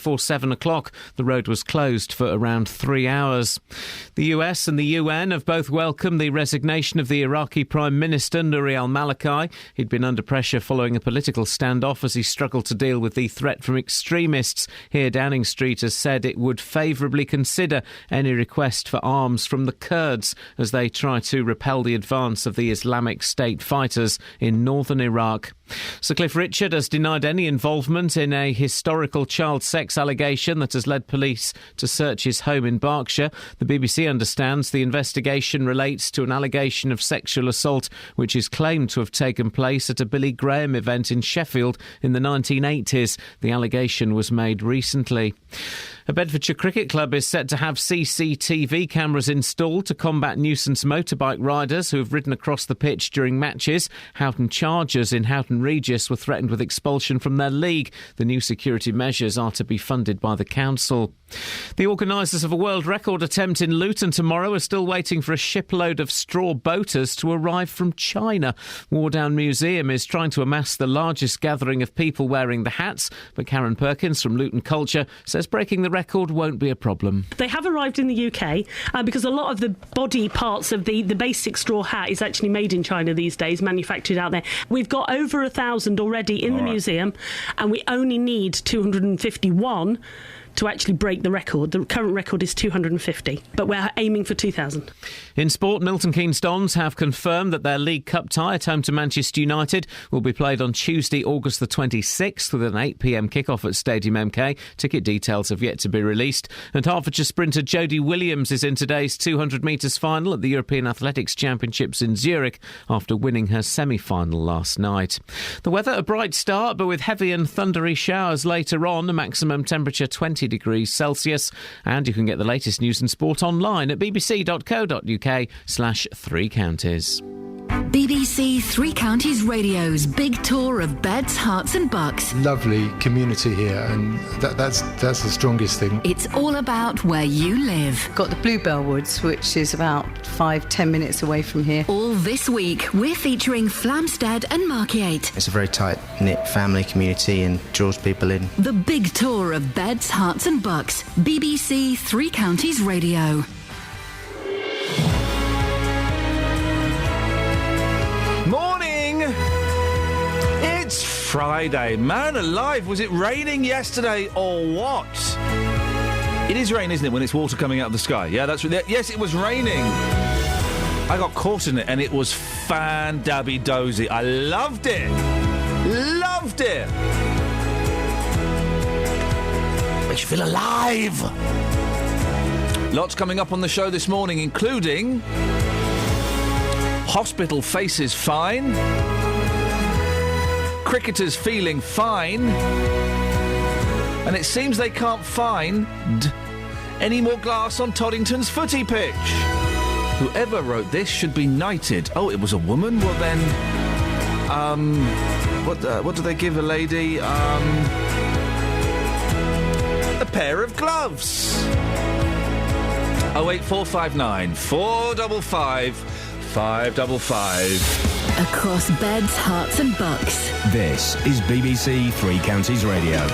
before 7 o'clock. The road was closed for around 3 hours. The US and the UN have both welcomed the resignation of the Iraqi Prime Minister Nouri al-Maliki. He'd been under pressure following a political standoff as he struggled to deal with the threat from extremists. Here, Downing Street has said it would favourably consider any request for arms from the Kurds as they try to repel the advance of the Islamic State fighters in northern Iraq. Sir Cliff Richard has denied any involvement in a historical child sex allegation that has led police to search his home in Berkshire. The BBC understands the investigation relates to an allegation of sexual assault which is claimed to have taken place at a Billy Graham event in Sheffield in the 1980s. The allegation was made recently. A Bedfordshire cricket club is set to have CCTV cameras installed to combat nuisance motorbike riders who have ridden across the pitch during matches. Houghton Chargers in Houghton Regis were threatened with expulsion from their league. The new security measures are to be funded by the council. The organisers of a world record attempt in Luton tomorrow are still waiting for a shipload of straw boaters to arrive from China. Wardown Museum is trying to amass the largest gathering of people wearing the hats, but Karen Perkins from Luton Culture says breaking the record won't be a problem. They have arrived in the UK because a lot of the body parts of the basic straw hat is actually made in China these days, manufactured out there. We've got over 1,000 already in the museum, and we only need 251 to actually break the record. The current record is 250, but we're aiming for 2,000. In sport, Milton Keynes Dons have confirmed that their League Cup tie at home to Manchester United will be played on Tuesday, August the 26th with an 8pm kickoff at Stadium MK. Ticket details have yet to be released. And Hertfordshire sprinter Jodie Williams is in today's 200 metres final at the European Athletics Championships in Zurich after winning her semi-final last night. The weather, a bright start, but with heavy and thundery showers later on, a maximum temperature 20 degrees Celsius. And you can get the latest news and sport online at bbc.co.uk/3 counties. BBC Three Counties Radio's big tour of beds, hearts and bucks. Lovely community here, and that's the strongest thing. It's all about where you live. Got the Bluebell Woods, which is about 5-10 minutes away from here. All this week, we're featuring Flamstead and Markyate. It's a very tight-knit family community and draws people in. The big tour of beds, hearts and bucks. BBC Three Counties Radio. Morning! It's Friday. Man alive, was it raining yesterday or what? It is rain, isn't it, when it's water coming out of the sky? Yeah, that's right. Yes, it was raining. I got caught in it and it was fan-dabby-dozy. I loved it. Loved it. Makes you feel alive. Lots coming up on the show this morning, including... Hospital faces fine. Cricketers feeling fine. And it seems they can't find any more glass on Toddington's footy pitch. Whoever wrote this should be knighted. Oh, it was a woman? Well then... What do they give a lady? A pair of gloves. 08459 455 555. Across beds, hearts and bucks. This is BBC Three Counties Radio.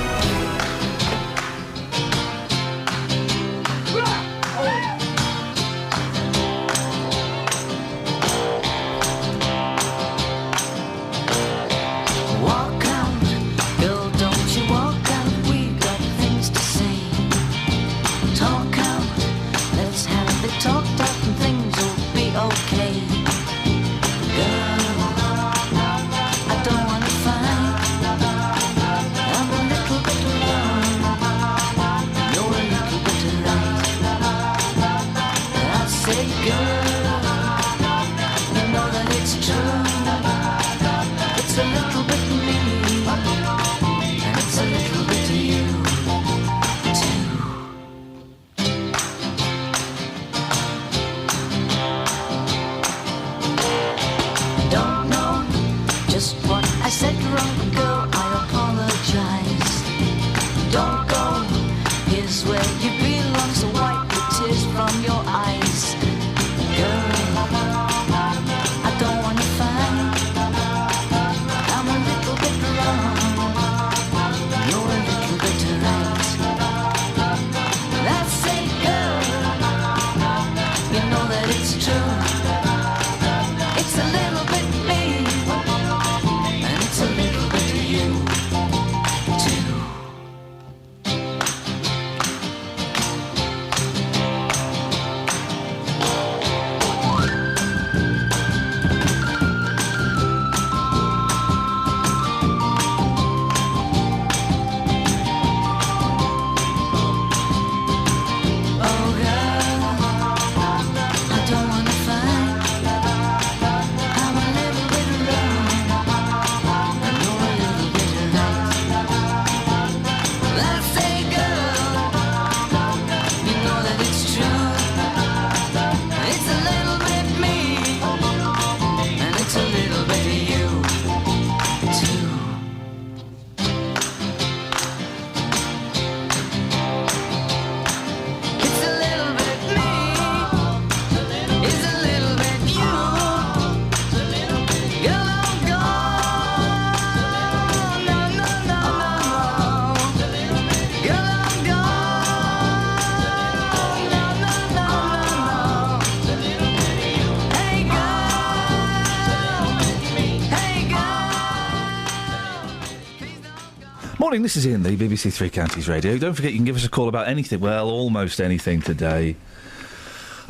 Morning, this is Iain, the BBC Three Counties Radio. Don't forget you can give us a call about anything, well, almost anything today.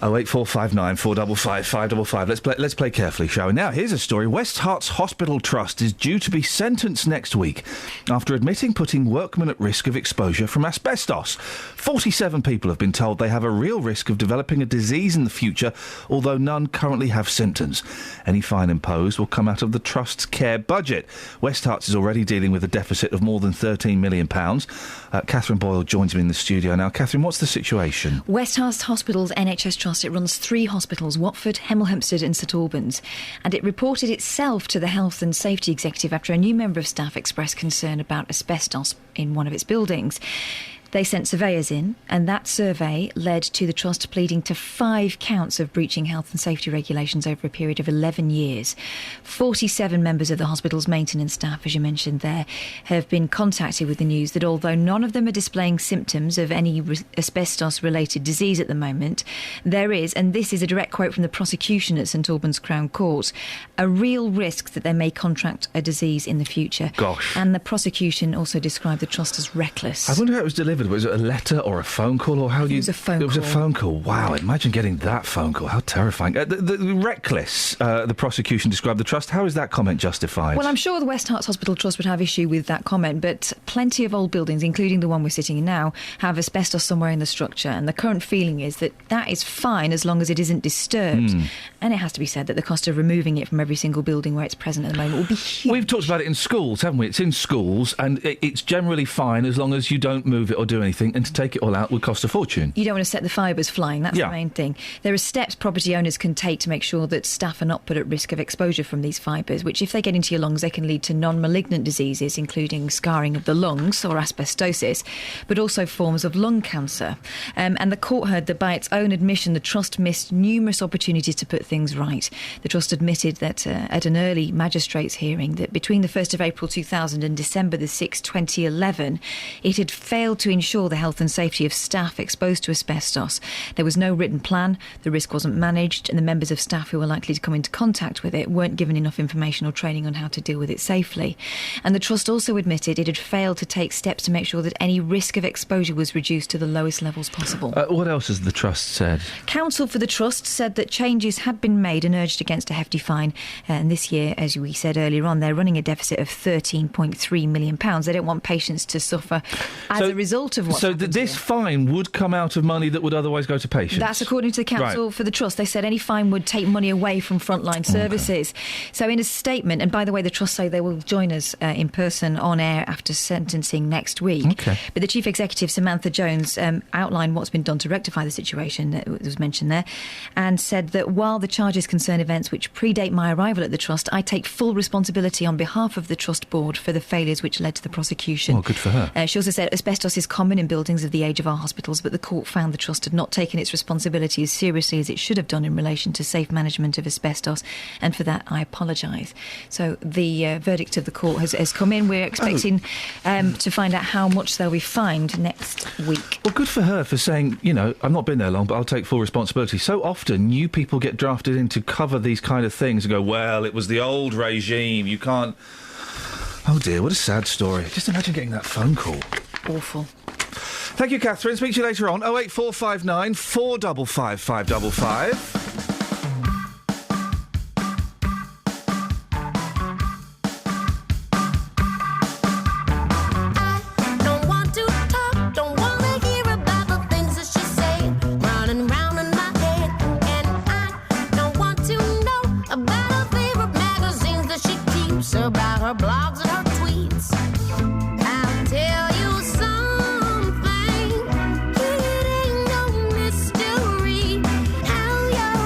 08459 455 555. Let's play carefully, shall we? Now, here's a story. West Herts Hospital Trust is due to be sentenced next week after admitting putting workmen at risk of exposure from asbestos. 47 people have been told they have a real risk of developing a disease in the future, although none currently have symptoms. Any fine imposed will come out of the Trust's care budget. West Herts is already dealing with a deficit of more than £13 million. Catherine Boyle joins me in the studio now. Catherine, what's the situation? West Herts Hospital's NHS Trust. It runs 3 hospitals, Watford, Hemel Hempstead and St Albans, and it reported itself to the Health and Safety Executive after a new member of staff expressed concern about asbestos in one of its buildings. They sent surveyors in, and that survey led to the Trust pleading to 5 counts of breaching health and safety regulations over a period of 11 years. 47 members of the hospital's maintenance staff, as you mentioned there, have been contacted with the news that although none of them are displaying symptoms of any asbestos-related disease at the moment, there is, and this is a direct quote from the prosecution at St Albans Crown Court, a real risk that they may contract a disease in the future. Gosh. And the prosecution also described the Trust as reckless. I wonder how it was delivered. Was it a letter or a phone call, or how do you? It was a phone call. It was a phone call. Wow! Imagine getting that phone call. How terrifying! The reckless. The prosecution described the Trust. How is that comment justified? Well, I'm sure the West Herts Hospital Trust would have issue with that comment, but plenty of old buildings, including the one we're sitting in now, have asbestos somewhere in the structure, and the current feeling is that that is fine as long as it isn't disturbed. And it has to be said that the cost of removing it from every single building where it's present at the moment will be huge. We've talked about it in schools, haven't we? It's in schools, and it's generally fine as long as you don't move it or do anything, and to take it all out would cost a fortune. You don't want to set the fibres flying, that's the main thing. There are steps property owners can take to make sure that staff are not put at risk of exposure from these fibres, which if they get into your lungs, they can lead to non-malignant diseases, including scarring of the lungs or asbestosis, but also forms of lung cancer. And the court heard that by its own admission, the Trust missed numerous opportunities to put things right. The Trust admitted that at an early magistrates hearing that between the 1st of April 2000 and December the 6th, 2011, it had failed to ensure the health and safety of staff exposed to asbestos. There was no written plan, the risk wasn't managed, and the members of staff who were likely to come into contact with it weren't given enough information or training on how to deal with it safely. And the Trust also admitted it had failed to take steps to make sure that any risk of exposure was reduced to the lowest levels possible. What else has the Trust said? Counsel for the Trust said that changes had been made and urged against a hefty fine. And this year, as we said earlier on, they're running a deficit of £13.3 million. They don't want patients to suffer as a result of what's happened. So this fine would come out of money that would otherwise go to patients? That's according to the Counsel for the Trust. They said any fine would take money away from frontline services. Okay. So in a statement, and by the way, the Trust say they will join us in person on air after sentencing next week. Okay. But the Chief Executive, Samantha Jones, outlined what's been done to rectify the situation that was mentioned there, and said that while the charges concern events which predate my arrival at the Trust, I take full responsibility on behalf of the Trust Board for the failures which led to the prosecution. Well, good for her. She also said asbestos is common in buildings of the age of our hospitals, but the court found the Trust had not taken its responsibility as seriously as it should have done in relation to safe management of asbestos, and for that I apologise. So the verdict of the court has come in. We're expecting to find out how much they'll be fined next week. Well, good for her for saying, you know, I've not been there long, but I'll take full responsibility. So often new people get drafted in to cover these kind of things and go, well, it was the old regime, you can't... Oh dear, what a sad story. Just imagine getting that phone call. Awful. Thank you, Catherine. Speak to you later on. 08459 455 555. About her blogs and her tweets. I'll tell you something, it ain't no mystery how your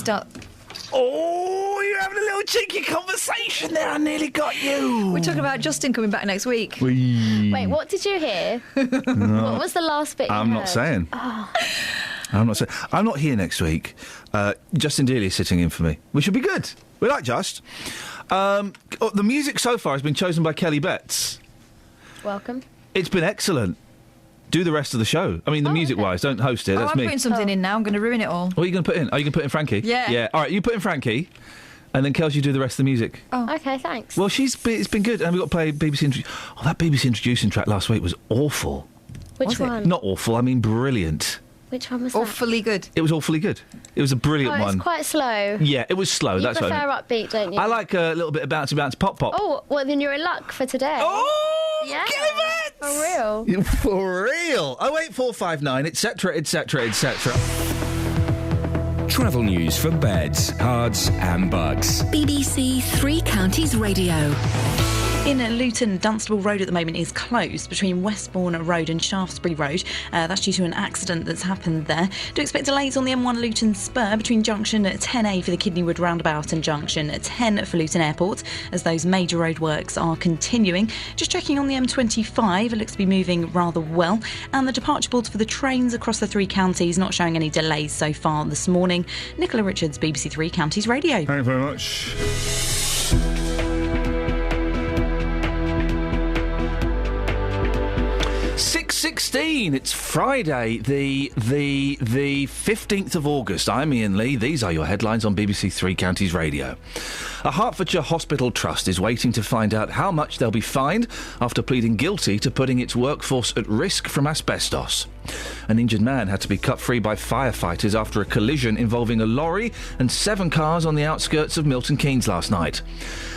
start... Oh, you're having a little cheeky conversation there. I nearly got you. We're talking about Justin coming back next week. Wait, what did you hear? What was the last bit you I'm heard? not saying. Oh. I'm not saying. I'm not here next week. Justin Dealey is sitting in for me, which should be good. We like Just. The music so far has been chosen by Kelly Betts. Welcome. It's been excellent. Do the rest of the show. I mean, the music-wise, don't host it. That's I'm me. putting something in now. I'm going to ruin it all. What are you going to put in? Are you going to put in Frankie? Yeah. Yeah. All right, you put in Frankie, and then Kels, you do the rest of the music. Oh. Okay, thanks. Well, it's been good, and we've got to play BBC. That BBC introducing track last week was awful. Which one? Not awful. I mean, brilliant. Which one was that? Awfully good. It was awfully good. It was a brilliant one. It's quite slow. Yeah, it was slow. You That's what I prefer mean. upbeat, don't you? I like a little bit of bouncy, pop. Oh, well, then you're in luck for today. Oh, yeah. give it! For real. For real. 08459, etc., etc., etc. Travel news for beds, cards and bugs. BBC Three Counties Radio. In Luton, Dunstable Road at the moment is closed between Westbourne Road and Shaftesbury Road. That's due to an accident that's happened there. Do expect delays on the M1 Luton Spur between junction 10A for the Kidneywood roundabout and junction 10 for Luton Airport, as those major roadworks are continuing. Just checking on the M25, it looks to be moving rather well. And the departure boards for the trains across the three counties not showing any delays so far this morning. Nicola Richards, BBC Three Counties Radio. Thank you very much. 6:16. It's Friday, the 15th of August. I'm Iain Lee. These are your headlines on BBC Three Counties Radio. A Hertfordshire hospital trust is waiting to find out how much they'll be fined after pleading guilty to putting its workforce at risk from asbestos. An injured man had to be cut free by firefighters after a collision involving a lorry and 7 cars on the outskirts of Milton Keynes last night.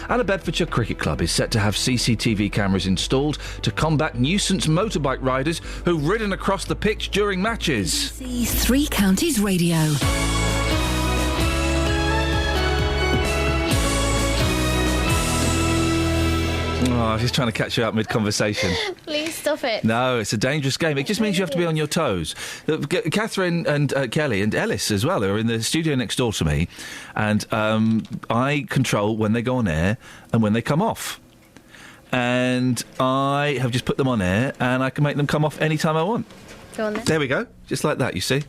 And a Bedfordshire cricket club is set to have CCTV cameras installed to combat nuisance motorbike riders who've ridden across the pitch during matches. BBC Three Counties Radio. Oh, I was just trying to catch you up mid-conversation. Please stop it. No, it's a dangerous game. It just means you have to be on your toes. Catherine and Kelly and Ellis as well are in the studio next door to me, and I control when they go on air and when they come off. And I have just put them on air, and I can make them come off any time I want. Go on then. There we go. Just like that, you see.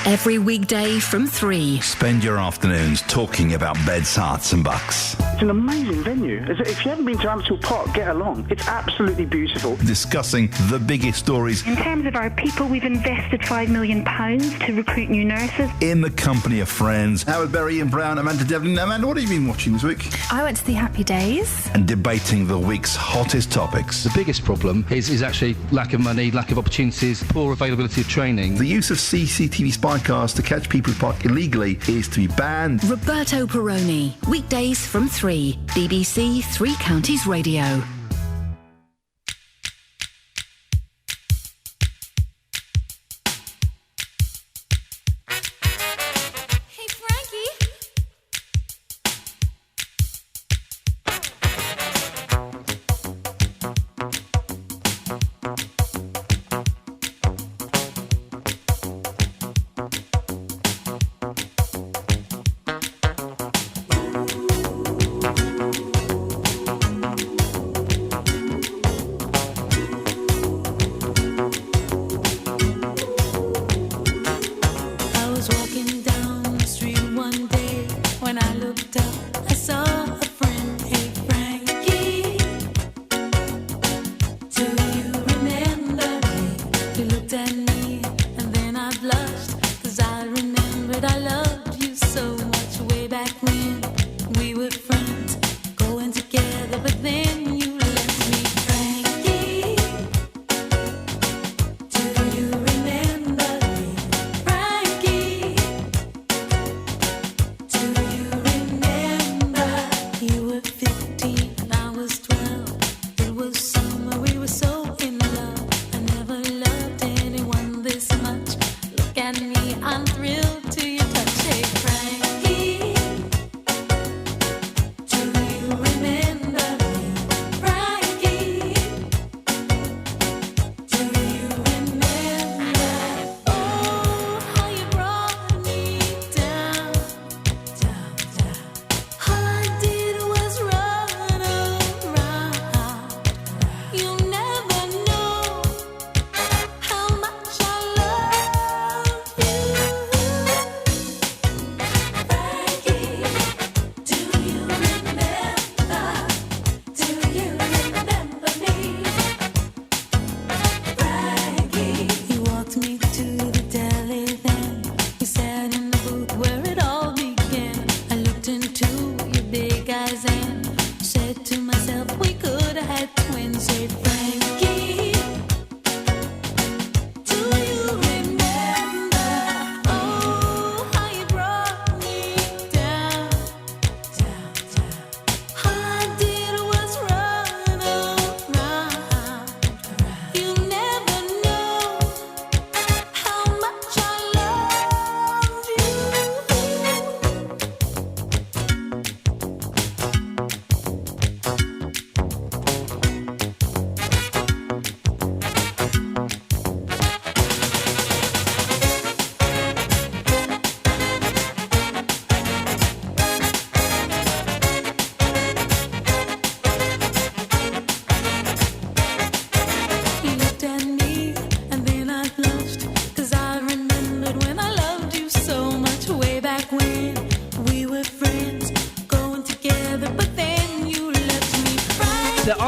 Every weekday from 3. Spend your afternoons talking about beds, hearts and bucks. It's an amazing venue. If you haven't been to Amstel Park, get along. It's absolutely beautiful. Discussing the biggest stories. In terms of our people, we've invested £5 million to recruit new nurses. In the company of friends. Howard Berry, Ian Brown, Amanda Devlin. Amanda, what have you been watching this week? I went to the Happy Days. And debating the week's hottest topics. The biggest problem is actually lack of money, lack of opportunities, poor availability of training. The use of CCTV spy cars to catch people who park illegally is to be banned. Roberto Perroni, weekdays from 3. BBC Three Counties Radio.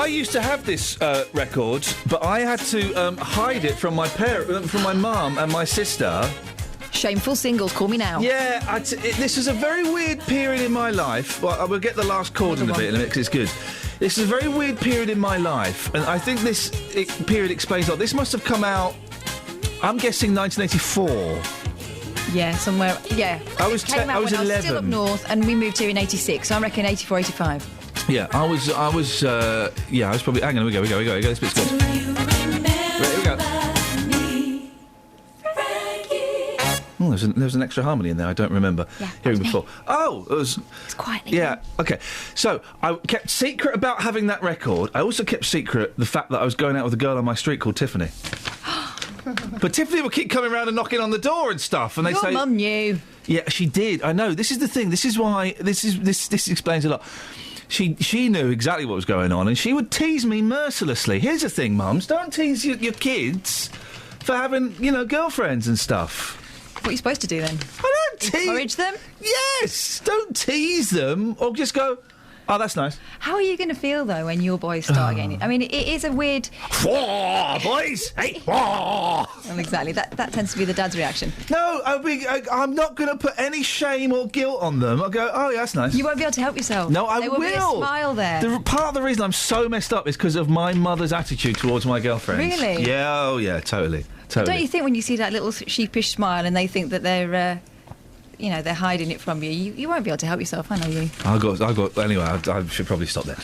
used to have this record, but I had to hide it from my from my mum and my sister. Shameful singles, call me now. Yeah, this is a very weird period in my life. Well, I will get the last chord in a minute because it's good. This is a very weird period in my life, and I think this period explains a lot. This must have come out, I'm guessing, 1984. Yeah, somewhere. Yeah. I was 11. I was still up north, and we moved here in '86. So I reckon '84, '85. Yeah, I was probably. Hang on, we go. This bit's good. Here we go. Oh, there's an extra harmony in there I don't remember hearing before. Oh, it's quiet. Yeah, okay. So I kept secret about having that record. I also kept secret the fact that I was going out with a girl on my street called Tiffany. But Tiffany would keep coming around and knocking on the door and stuff, and they say, "Your mum knew." Yeah, she did. I know. This is the thing. This is why. This explains a lot. She knew exactly what was going on, and she would tease me mercilessly. Here's the thing, mums: don't tease your kids for having, girlfriends and stuff. What are you supposed to do then? I don't encourage them. Yes, don't tease them, or just go, "Oh, that's nice." How are you going to feel though when your boys start getting? I mean, it is a weird. Whoa, boys! Hey, whoa! Well, exactly. That tends to be the dad's reaction. No, I'm not going to put any shame or guilt on them. I'll go, "Oh, yeah, that's nice." You won't be able to help yourself. No, I will. There will be a smile there. Part of the reason I'm so messed up is because of my mother's attitude towards my girlfriends. Really? Yeah. Oh, yeah. Totally. Don't you think when you see that little sheepish smile and they think that they're hiding it from you, you won't be able to help yourself, I know you. Anyway, I should probably stop there.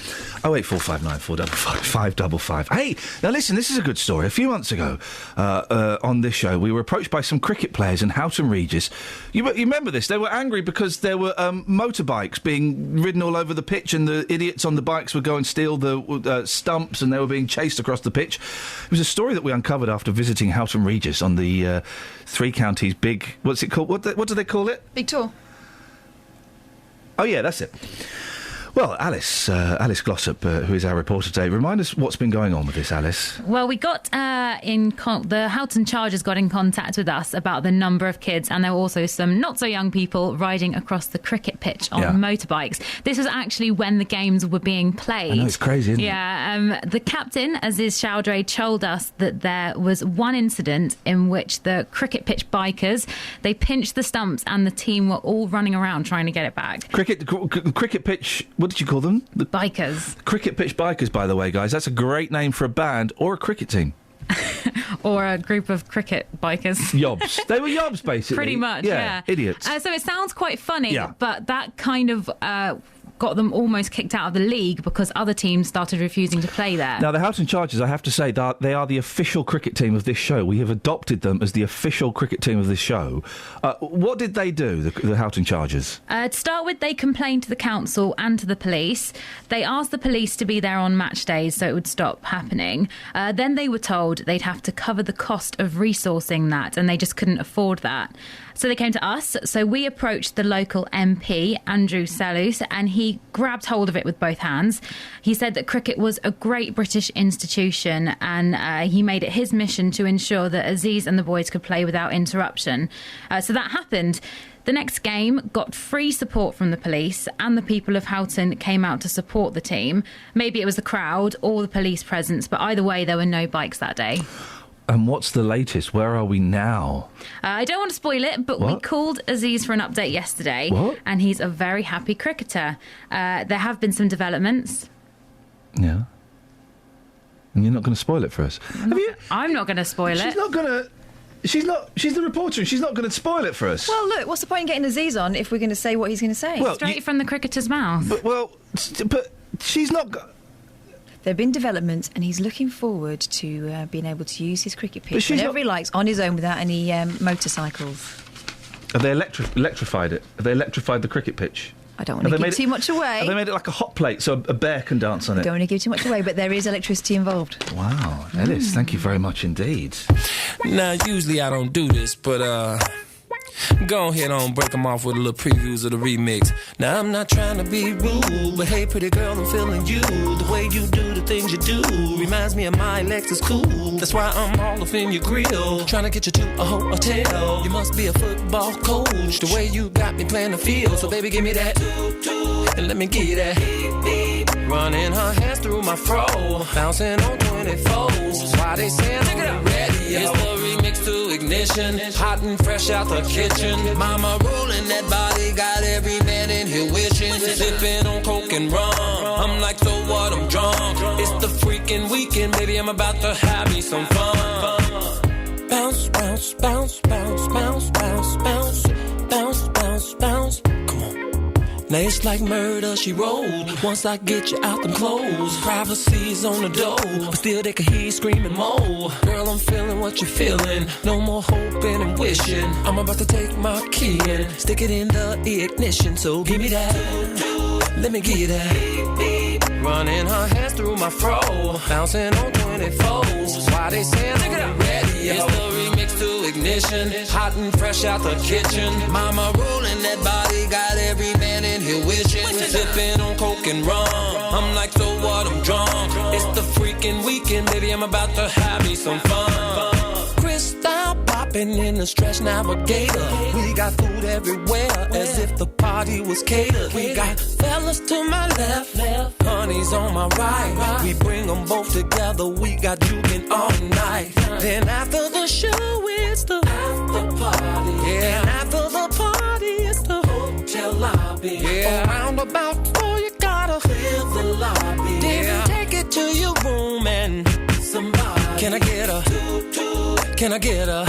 08459 455 555. Hey, now listen, this is a good story. A few months ago, on this show, we were approached by some cricket players in Houghton Regis. You remember this? They were angry because there were motorbikes being ridden all over the pitch, and the idiots on the bikes would go and steal the stumps, and they were being chased across the pitch. It was a story that we uncovered after visiting Houghton Regis on the Three Counties big... What's it called? What do they call it? Big tour. Oh, yeah, that's it. Well, Alice Glossop, who is our reporter today, remind us what's been going on with this, Alice. Well, we got the Houghton Chargers got in contact with us about the number of kids, and there were also some not so young people riding across the cricket pitch on motorbikes. This was actually when the games were being played. I know, it's crazy, isn't it? Yeah, the captain, Aziz Chowdhury, told us that there was one incident in which the cricket pitch bikers, they pinched the stumps and the team were all running around trying to get it back. Cricket pitch... What did you call them? The bikers. Cricket pitch bikers, by the way, guys. That's a great name for a band or a cricket team. Or a group of cricket bikers. Yobs. They were yobs, basically. Pretty much, yeah. Idiots. So it sounds quite funny, but that kind of... got them almost kicked out of the league because other teams started refusing to play there. Now, the Houghton Chargers, I have to say, they are the official cricket team of this show. We have adopted them as the official cricket team of this show. What did they do, the Houghton Chargers? To start with, they complained to the council and to the police. They asked the police to be there on match days so it would stop happening. Then they were told they'd have to cover the cost of resourcing that, and they just couldn't afford that. So they came to us. So we approached the local MP, Andrew Selous, and he grabbed hold of it with both hands. He said that cricket was a great British institution, and he made it his mission to ensure that Aziz and the boys could play without interruption. So that happened. The next game got free support from the police, and the people of Houghton came out to support the team. Maybe it was the crowd or the police presence, but either way, there were no bikes that day. And what's the latest? Where are we now? I don't want to spoil it, but we called Aziz for an update yesterday. What? And he's a very happy cricketer. There have been some developments. Yeah. And you're not going to spoil it for us? I'm not going to spoil it. She's not going to... She's the reporter and she's not going to spoil it for us. Well, look, what's the point in getting Aziz on if we're going to say what he's going to say? Well, straight from the cricketer's mouth. But she's not... There have been developments, and he's looking forward to being able to use his cricket pitch whenever he likes, on his own, without any motorcycles. Have they electrified it? Have they electrified the cricket pitch? I don't want to give too much away. Have they made it like a hot plate so a bear can dance on it? I don't want to give too much away, but there is electricity involved. Wow, Ellis, thank you very much indeed. Now, usually I don't do this, but go ahead on, break them off with a little previews of the remix. Now, I'm not trying to be rude, but hey, pretty girl, I'm feeling you. The way you do the things you do reminds me of my Lexus cool. That's why I'm all up in your grill, trying to get you to a hotel. You must be a football coach, the way you got me playing the field. So baby, give me that, and let me give you that. Running her hands through my fro, bouncing on 24s. Why they say I'm ready? It's the remix to Ignition, hot and fresh out the kitchen. Mama rolling that body, got every man in here wishing. Sipping on coke and rum, I'm like, so what? I'm drunk. It's the freaking weekend, baby. I'm about to have me some fun. Bounce, bounce, bounce, bounce, bounce, bounce, bounce, bounce, bounce, bounce. Come on. Now it's like murder, she rolled. Once I get you out them clothes, privacy's on the door, but still they can hear you screaming more. Girl, I'm feeling what you're feeling. No more hoping and wishing. I'm about to take my key and stick it in the ignition. So give me that. Let me give you that. Running her hands through my fro, bouncing on 24s. Why they say I'm ready? It's the remix to Ignition, hot and fresh out the kitchen. Mama rolling that body, got every man in here wishing. Sipping on coke and rum, I'm like, so what? I'm drunk. It's the freaking weekend, baby. I'm about to have me some fun. Crystal popping in the Stretch Navigator. We got food everywhere, as if the party was catered. We got fellas to my left, honey's on my right. We bring them both together, we got juking all night. Then after the show, it's the after party. Yeah, and after the party, it's the hotel lobby. Yeah, around about 4, you gotta fill the lobby. Then take it to your room and somebody. Can I get a can I get a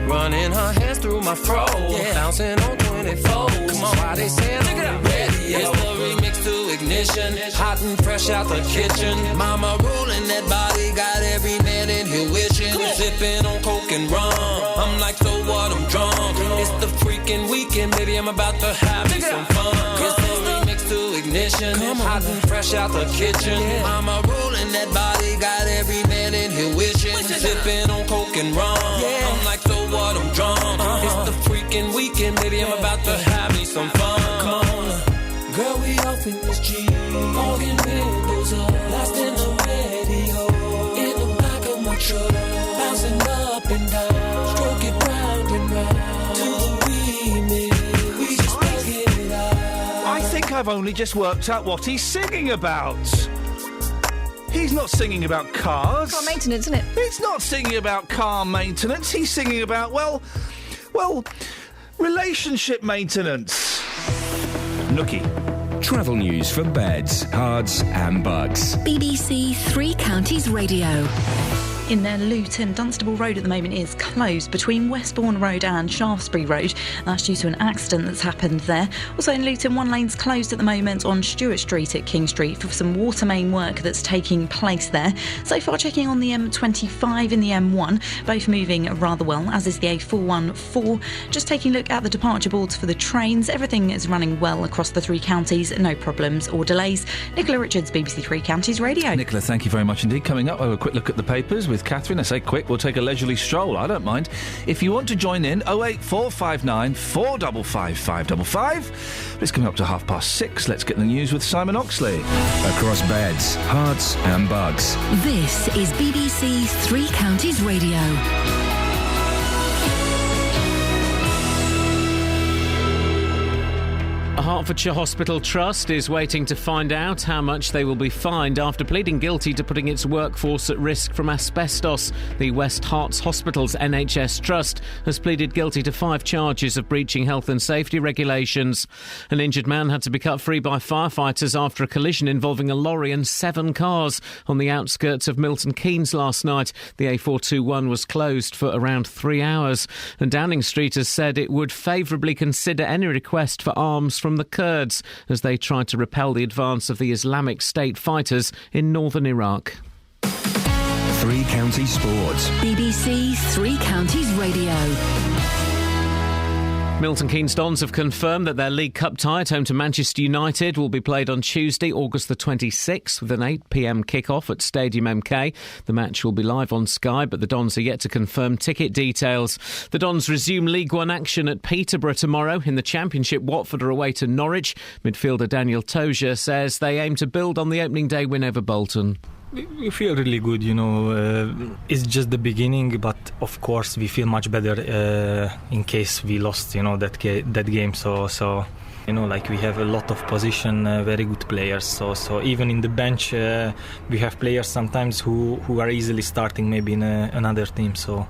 running her hands through my fro, bouncing on 24. Come on, why they say I'm ready? It's the remix to Ignition, hot and fresh out the kitchen. Mama rolling that body, got every man in here wishing. Sipping on coke and rum, I'm like, so what? I'm drunk. It's the freaking weekend, baby. I'm about to have me some fun. It's the remix to Ignition, hot and fresh out the kitchen. Mama rolling that body, got every man in here wishing. Sipping on coke and rum, I'm like, so what? I'm drunk. It's the freaking weekend, baby. I'm about to have me some fun. Come on, girl, we off in this Jeep, fogging windows up, blasting the radio in the back of my truck, bouncing up and down, stroke it round and round to the remix. We just make it out. I think I've only just worked out what he's singing about. He's not singing about cars. Car maintenance, isn't it? He's not singing about car maintenance. He's singing about, well, relationship maintenance. Nookie. Travel news for beds, cards and bugs. BBC Three Counties Radio. In Luton, Dunstable Road at the moment is closed between Westbourne Road and Shaftesbury Road. That's due to an accident that's happened there. Also in Luton, one lane's closed at the moment on Stewart Street at King Street for some water main work that's taking place there. So far, checking on the M25 and the M1, both moving rather well, as is the A414. Just taking a look at the departure boards for the trains. Everything is running well across the three counties, no problems or delays. Nicola Richards, BBC Three Counties Radio. Nicola, thank you very much indeed. Coming up, we'll have a quick look at the papers with Catherine. I say quick, we'll take a leisurely stroll. I don't mind. If you want to join in, 08459 455 555. It's coming up to 6:30. Let's get the news with Simon Oxley. Across beds, hearts and bugs. This is BBC Three Counties Radio. A Hertfordshire Hospital Trust is waiting to find out how much they will be fined after pleading guilty to putting its workforce at risk from asbestos. The West Herts Hospitals NHS Trust has pleaded guilty to 5 charges of breaching health and safety regulations. An injured man had to be cut free by firefighters after a collision involving a lorry and 7 cars on the outskirts of Milton Keynes last night. The A421 was closed for around 3 hours, and Downing Street has said it would favourably consider any request for arms from the Kurds as they tried to repel the advance of the Islamic State fighters in northern Iraq. Three Counties Sports. BBC Three Counties Radio. Milton Keynes Dons have confirmed that their League Cup tie at home to Manchester United will be played on Tuesday, August the 26th, with an 8 p.m. kick-off at Stadium MK. The match will be live on Sky, but the Dons are yet to confirm ticket details. The Dons resume League One action at Peterborough tomorrow. In the Championship, Watford are away to Norwich. Midfielder Daniel Tozier says they aim to build on the opening day win over Bolton. We feel really good, it's just the beginning, but of course we feel much better in case we lost, that game. So You know, like we have a lot of position, very good players. So even in the bench, we have players sometimes who are easily starting maybe in another team. So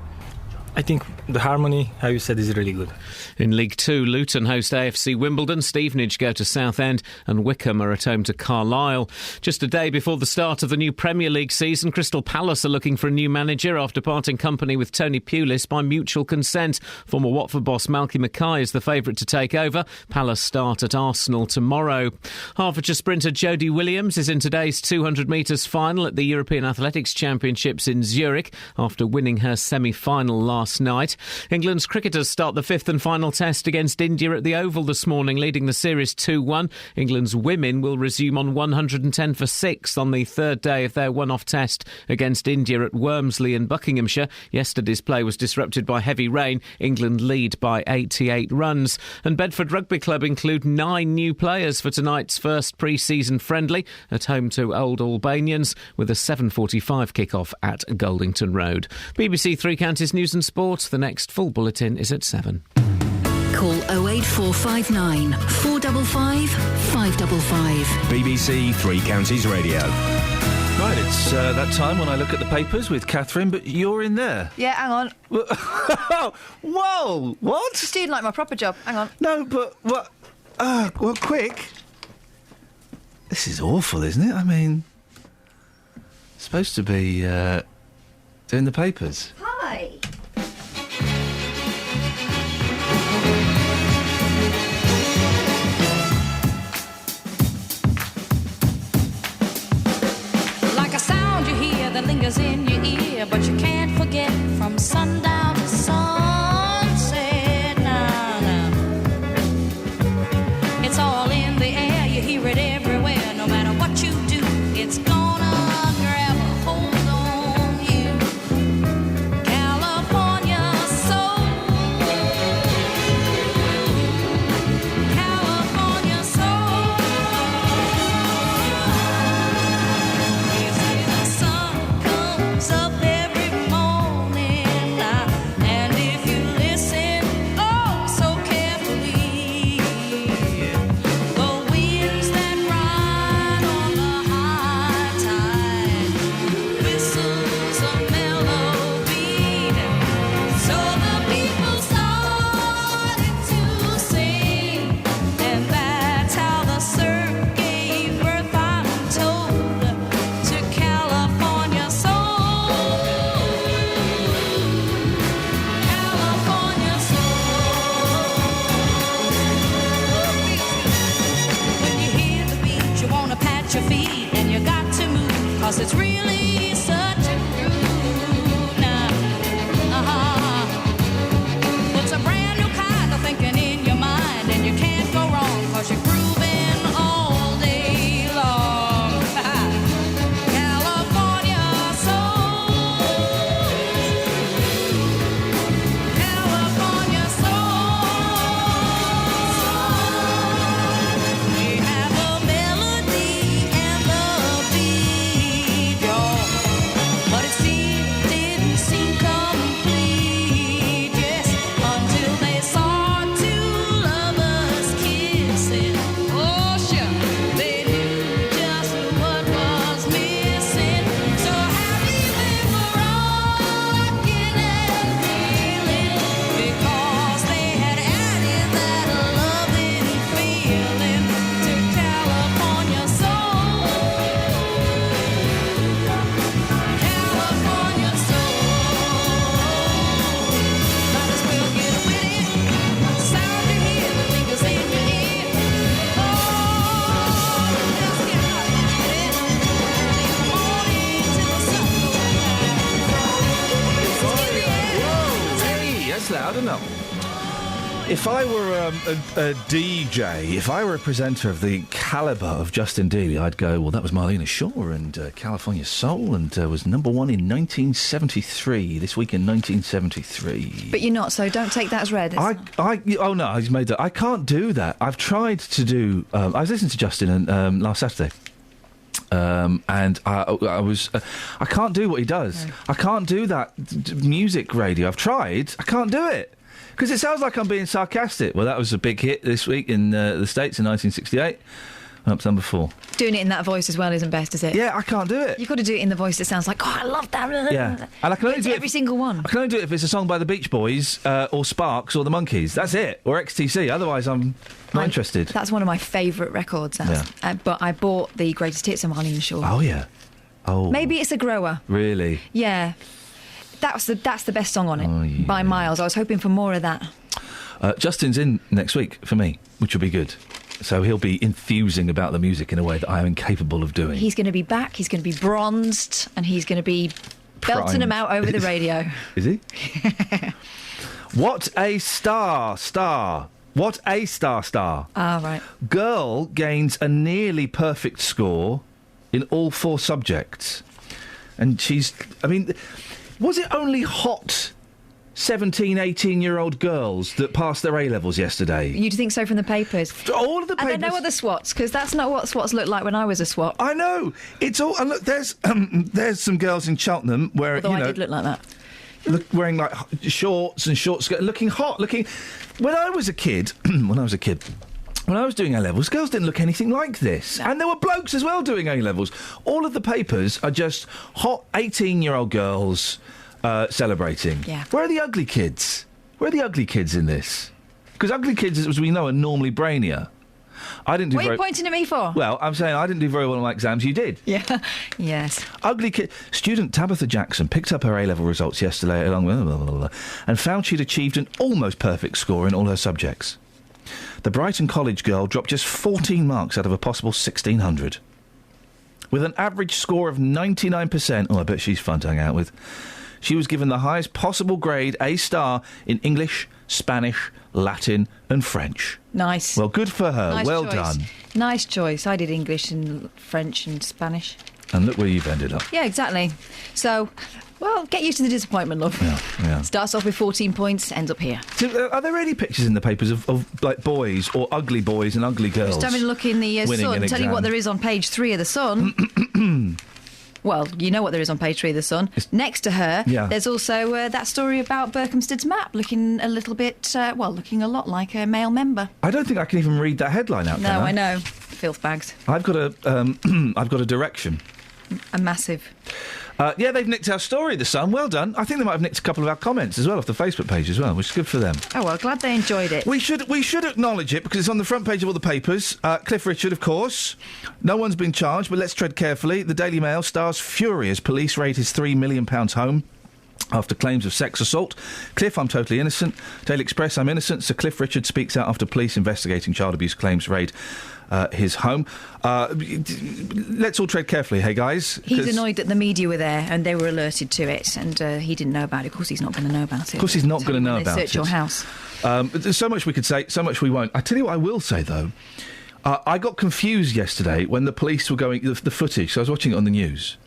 I think the harmony, how you said, is really good. In League 2, Luton host AFC Wimbledon, Stevenage go to Southend and Wickham are at home to Carlisle. Just a day before the start of the new Premier League season, Crystal Palace are looking for a new manager after parting company with Tony Pulis by mutual consent. Former Watford boss Malky Mackay is the favourite to take over. Palace start at Arsenal tomorrow. Hertfordshire sprinter Jodie Williams is in today's 200 metres final at the European Athletics Championships in Zurich after winning her semi-final last night. England's cricketers start the fifth and final test against India at the Oval this morning, leading the series 2-1. England's women will resume on 110 for 6 on the third day of their one-off test against India at Wormsley in Buckinghamshire. Yesterday's play was disrupted by heavy rain. England lead by 88 runs. And Bedford Rugby Club include 9 new players for tonight's first pre-season friendly at home to Old Albanians with a 7:45 kick-off at Goldington Road. BBC Three Counties News and Sport. The next full bulletin is at 7. Call 08459 455 555. BBC Three Counties Radio. Right, it's that time when I look at the papers with Catherine, but you're in there. Yeah, hang on. Whoa! What? Just doing like my proper job. Hang on. No, but what? Well, quick. This is awful, isn't it? I mean, supposed to be doing the papers. Hi. That lingers in your ear, but you can't forget from sundown to sunset. Now, it's all in the air, you hear it everywhere. No matter what you do, it's gonna grab a hold on you. California soul, California soul. You see the sun comes up every morning, and if you listen, oh, so carefully, the winds that ride on the high tide whistles a melody, so the people started to sing, and that's how the surf gave birth, I'm told, to California soul. California soul. When you hear the beat, you wanna pat your feet, and you got to move, 'cause it's really such a groove now. It's a brand new kind of thinking in your mind, and you can't go wrong, 'cause you're grooving all day long. California soul. California soul. We have a melody and the beat, y'all, but it didn't seem complete, yes, until they saw two lovers kissing. Oh, sure, they knew just what was missing. So happy they were rocking and reeling, because they had added that loving feeling to California soul. California soul. Might as well get with it. Sound you hear, the fingers in your ear. Oh, just get out and get it. Early in the morning till the sun goes down. Hey, that's loud enough. If I were a DJ, if I were a presenter of the calibre of Justin Dealey, I'd go, well, that was Marlena Shaw and California Soul, and was number one in 1973, this week in 1973. But you're not, so don't take that as read. Oh no, he's made that. I can't do that. I've tried to do. I was listening to Justin last Saturday. And I was. I can't do what he does. No. I can't do that music radio. I've tried. I can't do it. Because it sounds like I'm being sarcastic. Well, that was a big hit this week in the States in 1968. Up to number 4. Doing it in that voice as well isn't best, is it? Yeah, I can't do it. You've got to do it in the voice that sounds like, oh, I love that. Yeah. And I can only do it every single one. I can only do it if it's a song by the Beach Boys or Sparks or the Monkees. That's it. Or XTC. Otherwise, I'm not interested. That's one of my favourite records. But I bought the Greatest Hits of Marlene Shaw. Oh, yeah. Oh. Maybe it's a grower. Really? Yeah. That's the best song on it, by miles. I was hoping for more of that. Justin's in next week for me, which will be good. So he'll be enthusing about the music in a way that I am incapable of doing. He's going to be back, he's going to be bronzed, and he's going to be belting them out over the radio. Is he? What a star. What a star. Ah, right. Girl gains a nearly perfect score in all 4 subjects. And was it only hot 17, 18-year-old girls that passed their A-levels yesterday? You'd think so from the papers. All of the papers. And there are no other SWATs, because that's not what SWATs looked like when I was a SWAT. I know. It's all... And look, there's some girls in Cheltenham where, Although I did look like that. Wearing, like, shorts and short skirts, looking hot, When I was doing A-levels, girls didn't look anything like this. No. And there were blokes as well doing A-levels. All of the papers are just hot 18-year-old girls... celebrating. Yeah. Where are the ugly kids? Where are the ugly kids in this? Because ugly kids, as we know, are normally brainier. I didn't do What are you pointing at me for? Well, I'm saying I didn't do very well on my exams. You did. Yeah. Yes. Ugly kid. Student Tabitha Jackson picked up her A-level results yesterday along with and found she'd achieved an almost perfect score in all her subjects. The Brighton College girl dropped just 14 marks out of a possible 1,600. With an average score of 99%, I bet she's fun to hang out with. She was given the highest possible grade, A star, in English, Spanish, Latin and French. Nice. Well, good for her. Nice well choice. done. Nice choice. I did English and French and Spanish. And look where you've ended up. Yeah, exactly. So, well, get used to the disappointment, love. Yeah. Starts off with 14 points, ends up here. So, are there any pictures in the papers of like boys or ugly boys and ugly girls? Just having a look in the Sun. Tell you what there is on page 3 of the Sun. Well, you know what there is on page 3 of the Sun. Next to her, there's also that story about Berkhamsted's map, looking a little bit, looking a lot like a male member. I don't think I can even read that headline out. No, I know. Filth bags. I've got a direction. A massive. They've nicked our story, The Sun. Well done. I think they might have nicked a couple of our comments as well off the Facebook page as well, which is good for them. Oh, well, glad they enjoyed it. We should acknowledge it because it's on the front page of all the papers. Cliff Richard, of course. No one's been charged, but let's tread carefully. The Daily Mail stars furious police raid his £3 million home after claims of sex assault. Cliff, I'm totally innocent. Daily Express, I'm innocent. Sir Cliff Richard speaks out after police investigating child abuse claims raid his home. Let's all tread carefully, hey guys. He's annoyed that the media were there and they were alerted to it, and he didn't know about it. Of course he's not going to know about it. Of course he's not going to know about it. Search your house. There's so much we could say, so much we won't. I tell you what I will say, though. I got confused yesterday when the police were going... The footage, so I was watching it on the news.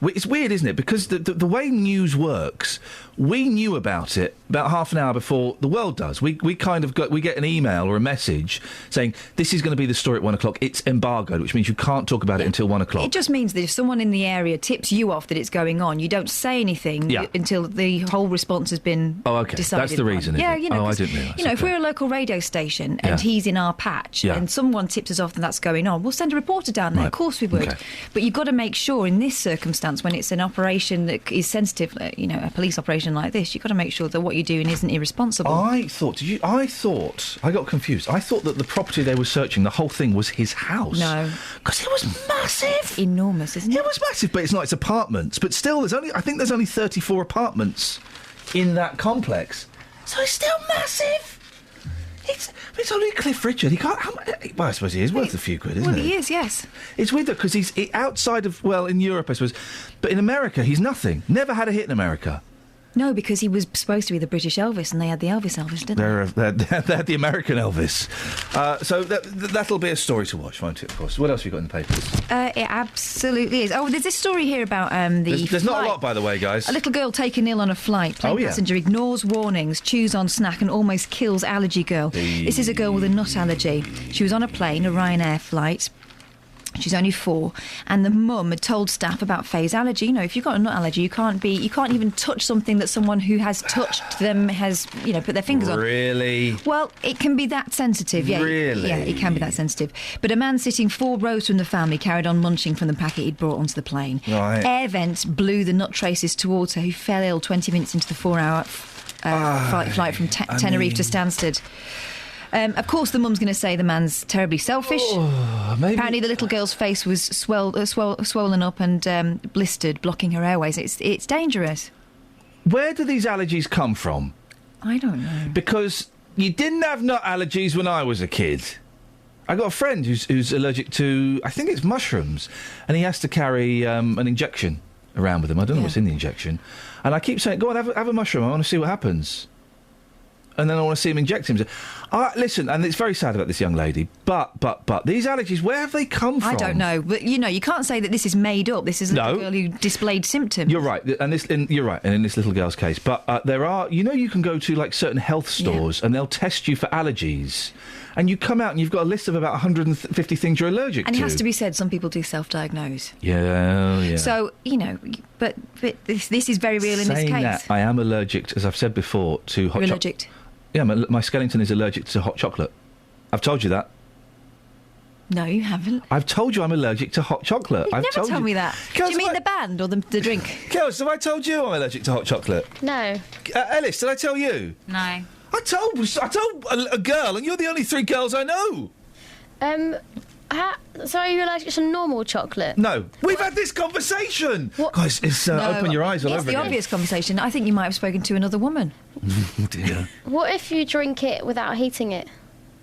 It's weird, isn't it? Because the way news works, we knew about it about half an hour before the world does. We get an email or a message saying this is going to be the story at 1 o'clock. It's embargoed, which means you can't talk about it until 1 o'clock. It just means that if someone in the area tips you off that it's going on, you don't say anything until the whole response has been decided. That's the reason, isn't it? You know, I didn't realise. You know, if we're a local radio station and he's in our patch and someone tips us off that that's going on, we'll send a reporter down there. Right. Of course we would. Okay. But you've got to make sure in this circumstance, when it's an operation that is sensitive, you know, a police operation like this, you've got to make sure that what you're doing isn't irresponsible. I got confused. I thought that the property they were searching, the whole thing was his house. No. Because it was massive. Enormous, isn't it? It was massive, but it's not, it's apartments. But still, I think there's only 34 apartments in that complex. So it's still massive. It's only Cliff Richard. He can't... I suppose he is worth a few quid, isn't he? Well, he is, yes. It's weird, though, because he's outside of... Well, in Europe, I suppose. But in America, he's nothing. Never had a hit in America. No, because he was supposed to be the British Elvis, and they had the Elvis, didn't they? They had the American Elvis. So that'll be a story to watch, won't it, of course? What else have you got in the papers? It absolutely is. Oh, there's this story here about There's not a lot, by the way, guys. A little girl taken ill on a flight. Plane passenger ignores warnings, chews on snack and almost kills allergy girl. This is a girl with a nut allergy. She was on a plane, a Ryanair flight. She's only 4, and the mum had told staff about Faye's allergy. You know, if you've got a nut allergy, you can't even touch something that someone who has touched them has, put their fingers on. Really? Well, it can be that sensitive. Yeah, Really? Yeah, it can be that sensitive. But a man sitting 4 rows from the family carried on munching from the packet he'd brought onto the plane. Right. Air vents blew the nut traces towards her, who fell ill 20 minutes into the 4-hour flight from Tenerife to Stansted. Of course, the mum's going to say the man's terribly selfish. Apparently, the little girl's face was swollen up and blistered, blocking her airways. It's dangerous. Where do these allergies come from? I don't know. Because you didn't have nut allergies when I was a kid. I got a friend who's allergic to, I think it's mushrooms, and he has to carry an injection around with him. I don't know what's in the injection. And I keep saying, go on, have a mushroom. I want to see what happens. And then I want to see him inject him. Listen, and it's very sad about this young lady, but these allergies, where have they come from? I don't know, but you can't say that this is made up. This is a little girl who displayed symptoms. You're right, you're right, and in this little girl's case, but there are, you can go to like certain health stores and they'll test you for allergies, and you come out and you've got a list of about 150 things you're allergic to. And it has to be said, some people do self-diagnose. Yeah. So but this is very real in this case. Saying that, I am allergic, as I've said before, to hot chocolate. You're allergic. Yeah, my skeleton is allergic to hot chocolate. I've told you that. No, you haven't. I've told you I'm allergic to hot chocolate. You've never told me that. Do you mean the band or the drink? Kels, have I told you I'm allergic to hot chocolate? No. Ellis, did I tell you? No. I told a girl, and you're the only 3 girls I know. So are you allergic to normal chocolate? No. We've had this conversation. What? Guys, it's open your eyes all over It's the again. obvious conversation. I think you might have spoken to another woman. Oh, dear. What if you drink it without heating it?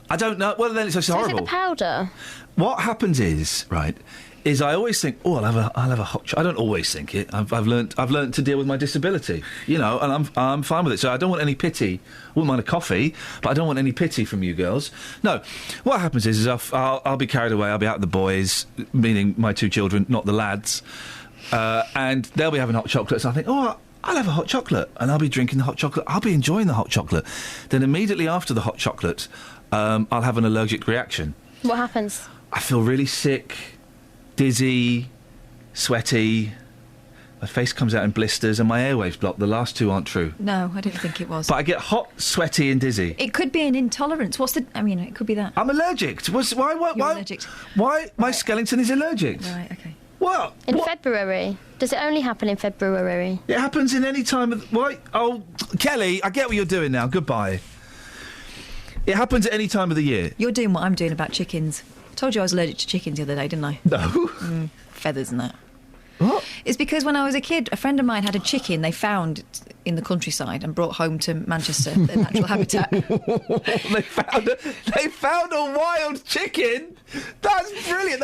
I don't know. Well, then it's So horrible. is it the powder? What happens is, right, is I always think, I'll have a hot chocolate. I don't always think it. I've learnt to deal with my disability, and I'm fine with it. So I don't want any pity. I wouldn't mind a coffee, but I don't want any pity from you girls. No, what happens is I'll be carried away. I'll be out with the boys, meaning my 2 children, not the lads, and they'll be having hot chocolate. So I think, I'll have a hot chocolate, and I'll be drinking the hot chocolate. I'll be enjoying the hot chocolate. Then immediately after the hot chocolate, I'll have an allergic reaction. What happens? I feel really sick, dizzy, sweaty. My face comes out in blisters and my airwaves blocked. The last 2 aren't true. No, I didn't think it was. But I get hot, sweaty and dizzy. It could be an intolerance. It could be that. I'm allergic. You're allergic. Why? My skeleton is allergic. Right, okay. What? In February? Does it only happen in February? It happens in any time of... Why? Oh, Kelly, I get what you're doing now. Goodbye. It happens at any time of the year. You're doing what I'm doing about chickens. Told you I was allergic to chickens the other day, didn't I? No. Feathers and that. What? It's because when I was a kid, a friend of mine had a chicken they found in the countryside and brought home to Manchester, their natural habitat. They found a wild chicken? That's brilliant.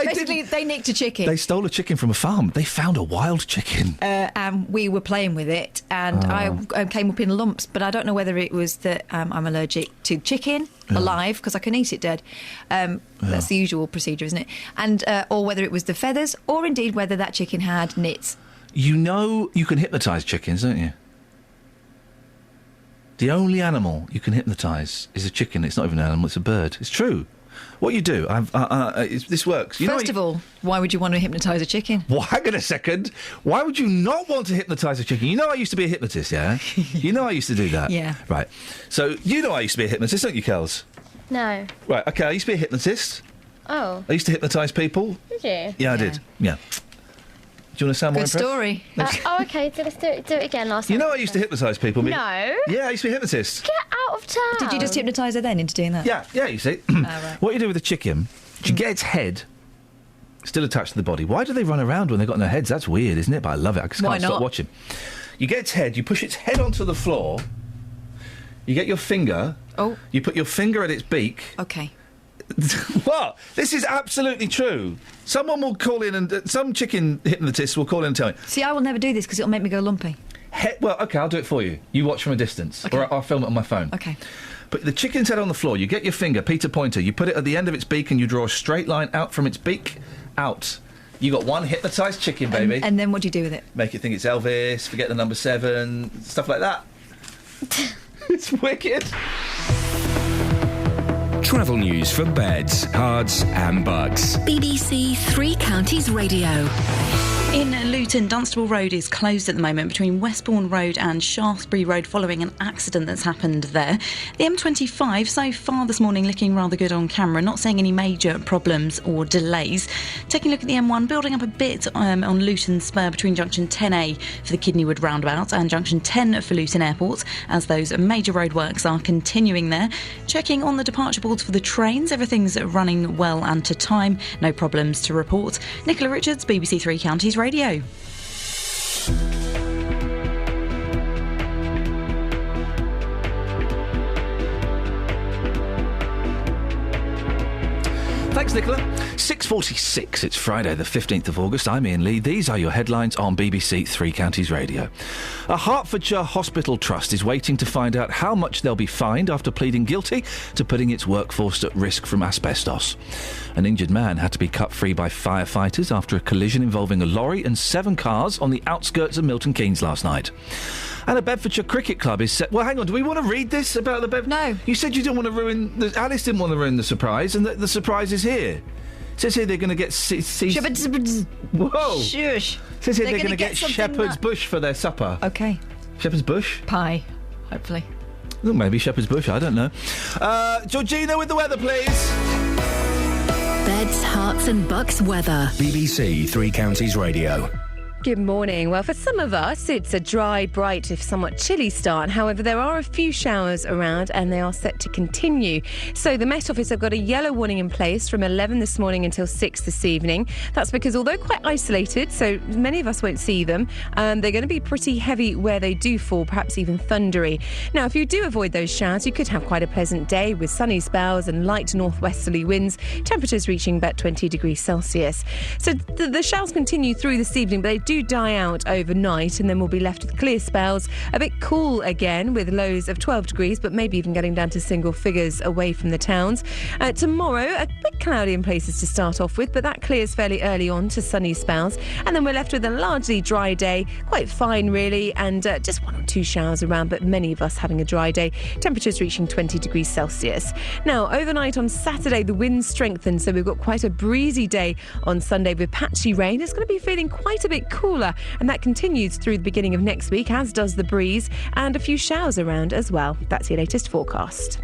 They nicked a chicken. They stole a chicken from a farm. They found a wild chicken. And we were playing with it, and I came up in lumps, but I don't know whether it was that I'm allergic to chicken alive, because I can eat it dead. That's the usual procedure, isn't it? And or whether it was the feathers, or indeed whether that chicken had nits. You know you can hypnotise chickens, don't you? The only animal you can hypnotise is a chicken. It's not even an animal, it's a bird. It's true. What you do, this works. First of all, why would you want to hypnotise a chicken? Well, hang on a second. Why would you not want to hypnotise a chicken? You know I used to be a hypnotist, yeah? You know I used to do that? Yeah. Right. So, you know I used to be a hypnotist, don't you, Kels? No. Right, OK, I used to be a hypnotist. Oh. I used to hypnotise people. Did you? Yeah, I did. Yeah. Do you want to sound more Good impressed? story. Okay, let's do it again last You time. know I used to hypnotise people. No. Yeah, I used to be a hypnotist. Get out of town. Did you just hypnotise her then into doing that? Yeah, you see. Right. What you do with a chicken, you get its head still attached to the body. Why do they run around when they've got no heads? That's weird, isn't it? But I love it. I just Why can't stop not? watching. You get its head, you push its head onto the floor, you get your finger, you put your finger at its beak. Okay. What? This is absolutely true. Someone will call in and... some chicken hypnotist will call in and tell me. See, I will never do this because it'll make me go lumpy. Well, OK, I'll do it for you. You watch from a distance. Okay. Or I'll film it on my phone. Okay. Put the chicken's head on the floor. You get your finger, Peter Pointer. You put it at the end of its beak and you draw a straight line out from its beak. Out. You got one hypnotised chicken, baby. And then what do you do with it? Make it think it's Elvis, forget the number 7, stuff like that. It's wicked. Travel news for beds, cards and bugs. BBC Three Counties Radio. In Luton, Dunstable Road is closed at the moment between Westbourne Road and Shaftesbury Road following an accident that's happened there. The M25 so far this morning looking rather good on camera, not seeing any major problems or delays. Taking a look at the M1, building up a bit on Luton Spur between junction 10A for the Kidneywood roundabout and junction 10 for Luton Airport as those major roadworks are continuing there. Checking on the departure boards for the trains, everything's running well and to time, no problems to report. Nicola Richards, BBC Three Counties Radio. Thanks, Nicola. 6:46. It's Friday, the 15th of August. I'm Iain Lee. These are your headlines on BBC Three Counties Radio. A Hertfordshire hospital trust is waiting to find out how much they'll be fined after pleading guilty to putting its workforce at risk from asbestos. An injured man had to be cut free by firefighters after a collision involving a lorry and 7 cars on the outskirts of Milton Keynes last night. And a Bedfordshire cricket club is set... Well, hang on, do we want to read this about the No. You said you didn't want to ruin... Alice didn't want to ruin the surprise, and the surprise is here. It says here they're going to get... Whoa! Shush. It says here they're going to get shepherd's bush for their supper. Okay. Shepherd's bush? Pie, hopefully. Well, maybe shepherd's bush, I don't know. Georgina with the weather, please. Beds, Hearts and Bucks weather. BBC Three Counties Radio. Good morning. Well, for some of us, it's a dry, bright, if somewhat chilly start. However, there are a few showers around and they are set to continue. So the Met Office have got a yellow warning in place from 11 this morning until 6 this evening. That's because although quite isolated, so many of us won't see them, they're going to be pretty heavy where they do fall, perhaps even thundery. Now, if you do avoid those showers, you could have quite a pleasant day with sunny spells and light northwesterly winds, temperatures reaching about 20 degrees Celsius. So the showers continue through this evening, but they do die out overnight, and then we'll be left with clear spells, a bit cool again with lows of 12 degrees, but maybe even getting down to single figures away from the towns. Tomorrow, a bit cloudy in places to start off with, but that clears fairly early on to sunny spells, and then we're left with a largely dry day, quite fine really, and just 1 or 2 showers around, but many of us having a dry day, temperatures reaching 20 degrees Celsius. Now, overnight on Saturday, the winds strengthen, so we've got quite a breezy day on Sunday with patchy rain. It's going to be feeling quite a bit cooler, and that continues through the beginning of next week, as does the breeze, and a few showers around as well. That's your latest forecast.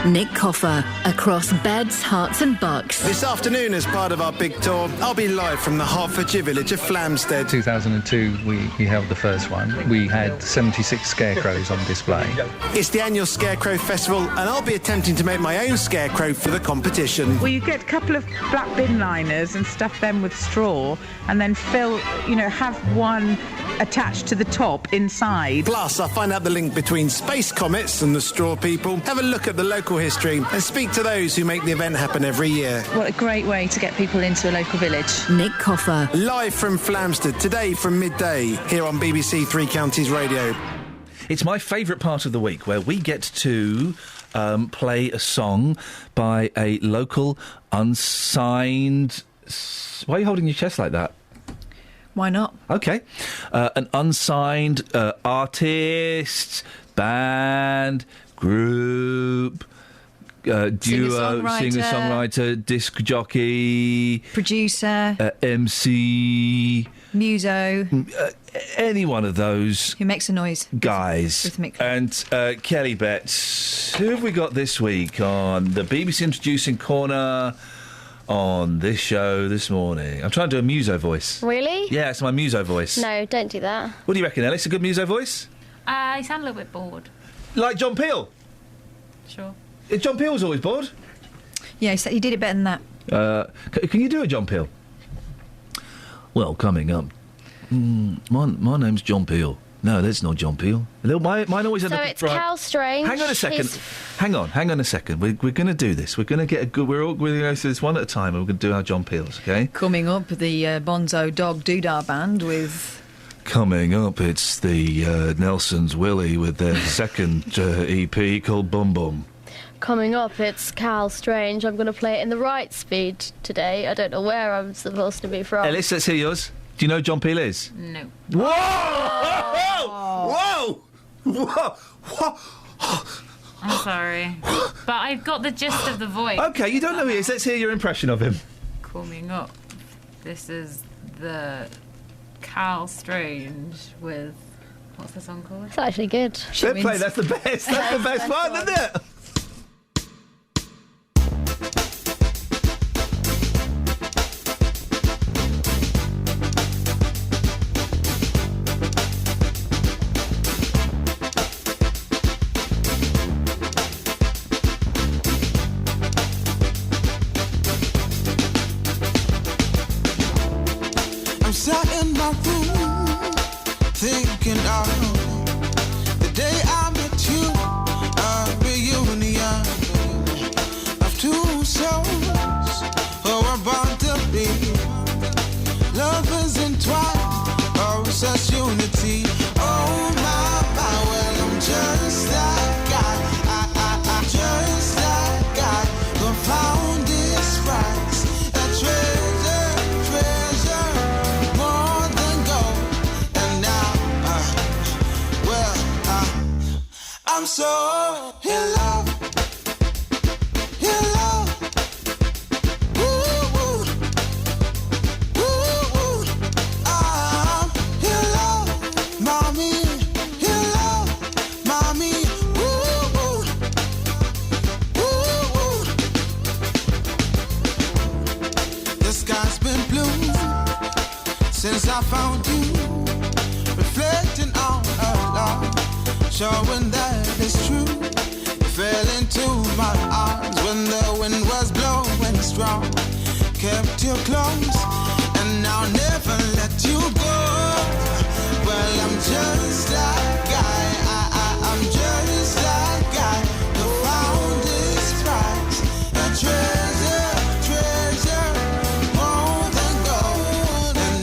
Nick Coffer, across Beds, Hearts and Bucks. This afternoon, as part of our big tour, I'll be live from the Hertfordshire village of Flamstead. 2002, we held the first one. We had 76 scarecrows on display. It's the annual Scarecrow Festival, and I'll be attempting to make my own scarecrow for the competition. Well, you get a couple of black bin liners and stuff them with straw, and then fill, have one attached to the top inside. Plus, I'll find out the link between space comets and the straw people, have a look at the local history, and speak to those who make the event happen every year. What a great way to get people into a local village. Nick Coffer. Live from Flamstead, today from midday, here on BBC Three Counties Radio. It's my favourite part of the week, where we get to play a song by a local unsigned... Why are you holding your chest like that? Why not? OK. An unsigned artist, band, group... duo, singer-songwriter, disc jockey... Producer... MC... Muso... any one of those... Who makes a noise. Guys. Rhythmic. And Kelly Betts, who have we got this week on the BBC Introducing Corner on this show this morning? I'm trying to do a Muso voice. Really? Yeah, it's my Muso voice. No, don't do that. What do you reckon, Ellis? A good Muso voice? I sound a little bit bored. Like John Peel? Sure. John Peel's always bored. Yeah, he did it better than that. Can you do a John Peel? Well, coming up, my name's John Peel. No, that's not John Peel. Mine always So it's Cal Strange. Hang on a second. Hang on a second. We're going to do this. We're going to get a good... We're going to go through this one at a time, and we're going to do our John Peels, OK? Coming up, the Bonzo Dog Doodah Band with... Coming up, it's the Nelson's Willie with their second EP called Bum Bum. Coming up, it's Cal Strange. I'm going to play it in the right speed today. I don't know where I'm supposed to be from. Ellis, let's hear yours. Do you know who John Peel is? No. Whoa! Whoa! What? I'm sorry. But I've got the gist of the voice. OK, you don't know who he is. Let's hear your impression of him. Coming up, this is the Cal Strange with... What's the song called? It's actually good. Fair play, that's the best. That's the best one, isn't it? I'm sat in my room, thinking of the day I met you, a reunion of two souls who are born to be lovers entwined, oh such unity. Oh my, well I'm just that guy, I just that guy who found his prize, a treasure, more than gold. And now, I'm so in love, in love. Ooh, ooh, ooh, ooh. I'm in love, mommy, in love, mommy. Ooh, ooh, ooh, ooh. The sky's been blue since I found you, reflecting on our love, showing that it's true. You fell into my arms when the wind was blowing strong, kept you close, and I'll never let you go. Well, I'm just that guy, I'm just that guy who found his prize, a treasure, more than gold. And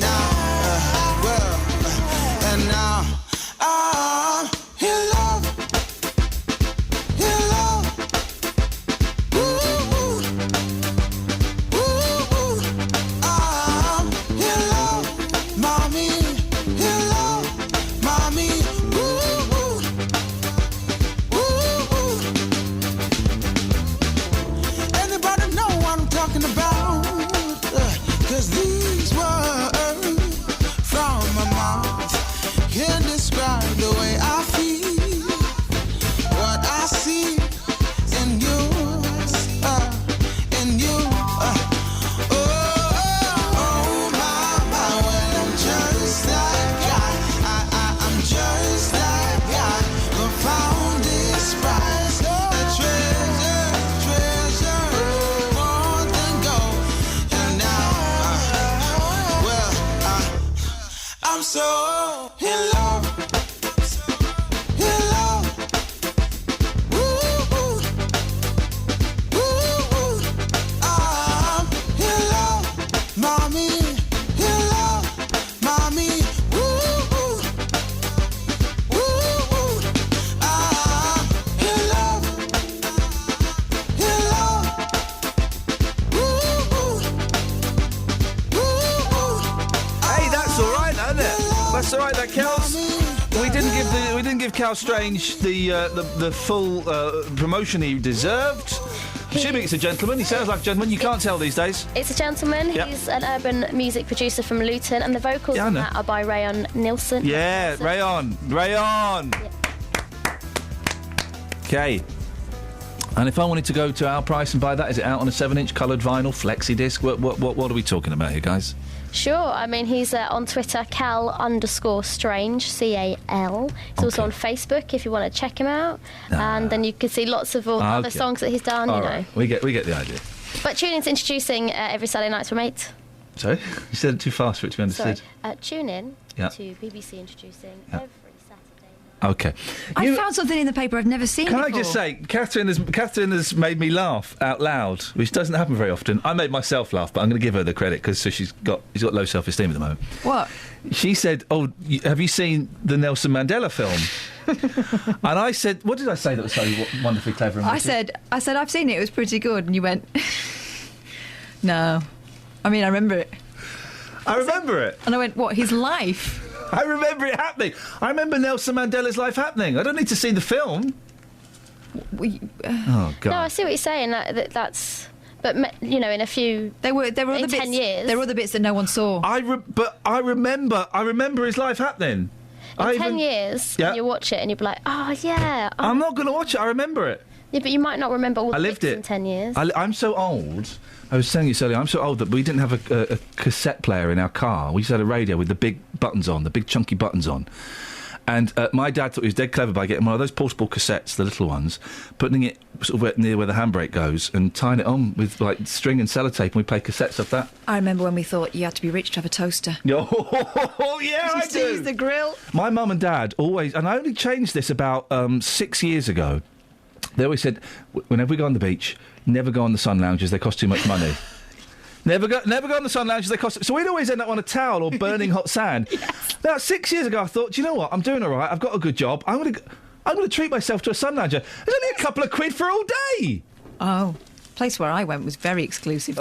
now, I'm in love, in love. Ooh, ooh, ooh, ooh. I'm in love, mommy, in love, mommy. Ooh, ooh, ooh, ooh. Anybody know what I'm talking about? 'Cause these words from my mouth can't describe the way I feel, what I see in you, in you. Oh my, well I'm just that guy, I'm just that guy who found his prize, a treasure, more than gold. And now, I'm so in love, in love. Ooh, ooh, ooh, ooh. I'm in love, mommy, in love, mommy. Ooh, ooh, ooh, ooh. I'm in love, in love. Ooh, ooh, ooh, ooh. Hey, that's all right, isn't it? That's all right. That counts. We didn't give Cal Strange the full promotion he deserved. Assuming it's a gentleman. He sounds like a gentleman. You can't tell these days. It's a gentleman. Yep. He's an urban music producer from Luton, and the vocals Yeah, I on know. that are by Rayon Nilsson. Yeah, Rayon. Okay. And if I wanted to go to our price and buy that, is it out on a 7-inch coloured vinyl flexi disc? What are we talking about here, guys? Sure. I mean, he's on Twitter, Cal_Strange, CAL. He's also on Facebook if you want to check him out. And then you can see lots of other songs that he's done, All you know. right. We get the idea. But tune in to Introducing every Saturday night from 8. Sorry? You said it too fast for it to be understood. Sorry. Tune in Yeah. to BBC Introducing every Saturday. Okay. I found something in the paper I've never seen Can before. I just say, Catherine has made me laugh out loud, which doesn't happen very often. I made myself laugh, but I'm going to give her the credit because she's got low self-esteem at the moment. What? She said, "Oh, have you seen the Nelson Mandela film?" And I said, "What did I say that was so wonderfully clever?" And I said I've seen it. It was pretty good, and you went, "No." I mean, I remember it. I remember it. And I went, "What? His life?" I remember it happening. I remember Nelson Mandela's life happening. I don't need to see the film. Oh, God. No, I see what you're saying. That's... But, you know, in a few... There were other in bits, 10 years... There were other bits that no one saw. But I remember his life happening. In 10 years, you watch it and you'll be like, oh, yeah. Oh. I'm not going to watch it. I remember it. Yeah, but you might not remember all the bits in 10 years. I'm so old. I was saying this earlier. I'm so old that we didn't have a cassette player in our car. We just had a radio with the big buttons on, the big chunky buttons on. And my dad thought he was dead clever by getting one of those portable cassettes, the little ones, putting it sort of near where the handbrake goes and tying it on with like string and sellotape, and we played cassettes of that. I remember when we thought you had to be rich to have a toaster. Oh, yeah, I do. Use the grill. My mum and dad always, and I only changed this about 6 years ago, they always said, whenever we go on the beach, never go on the sun lounges, they cost too much money. Never go on the sun lounges, they cost... So we'd always end up on a towel or burning hot sand. Yes. Now, 6 years ago, I thought, do you know what? I'm doing all right. I've got a good job. I'm going to treat myself to a sun lounger. There's only a couple of quid for all day. Oh, the place where I went was very exclusive.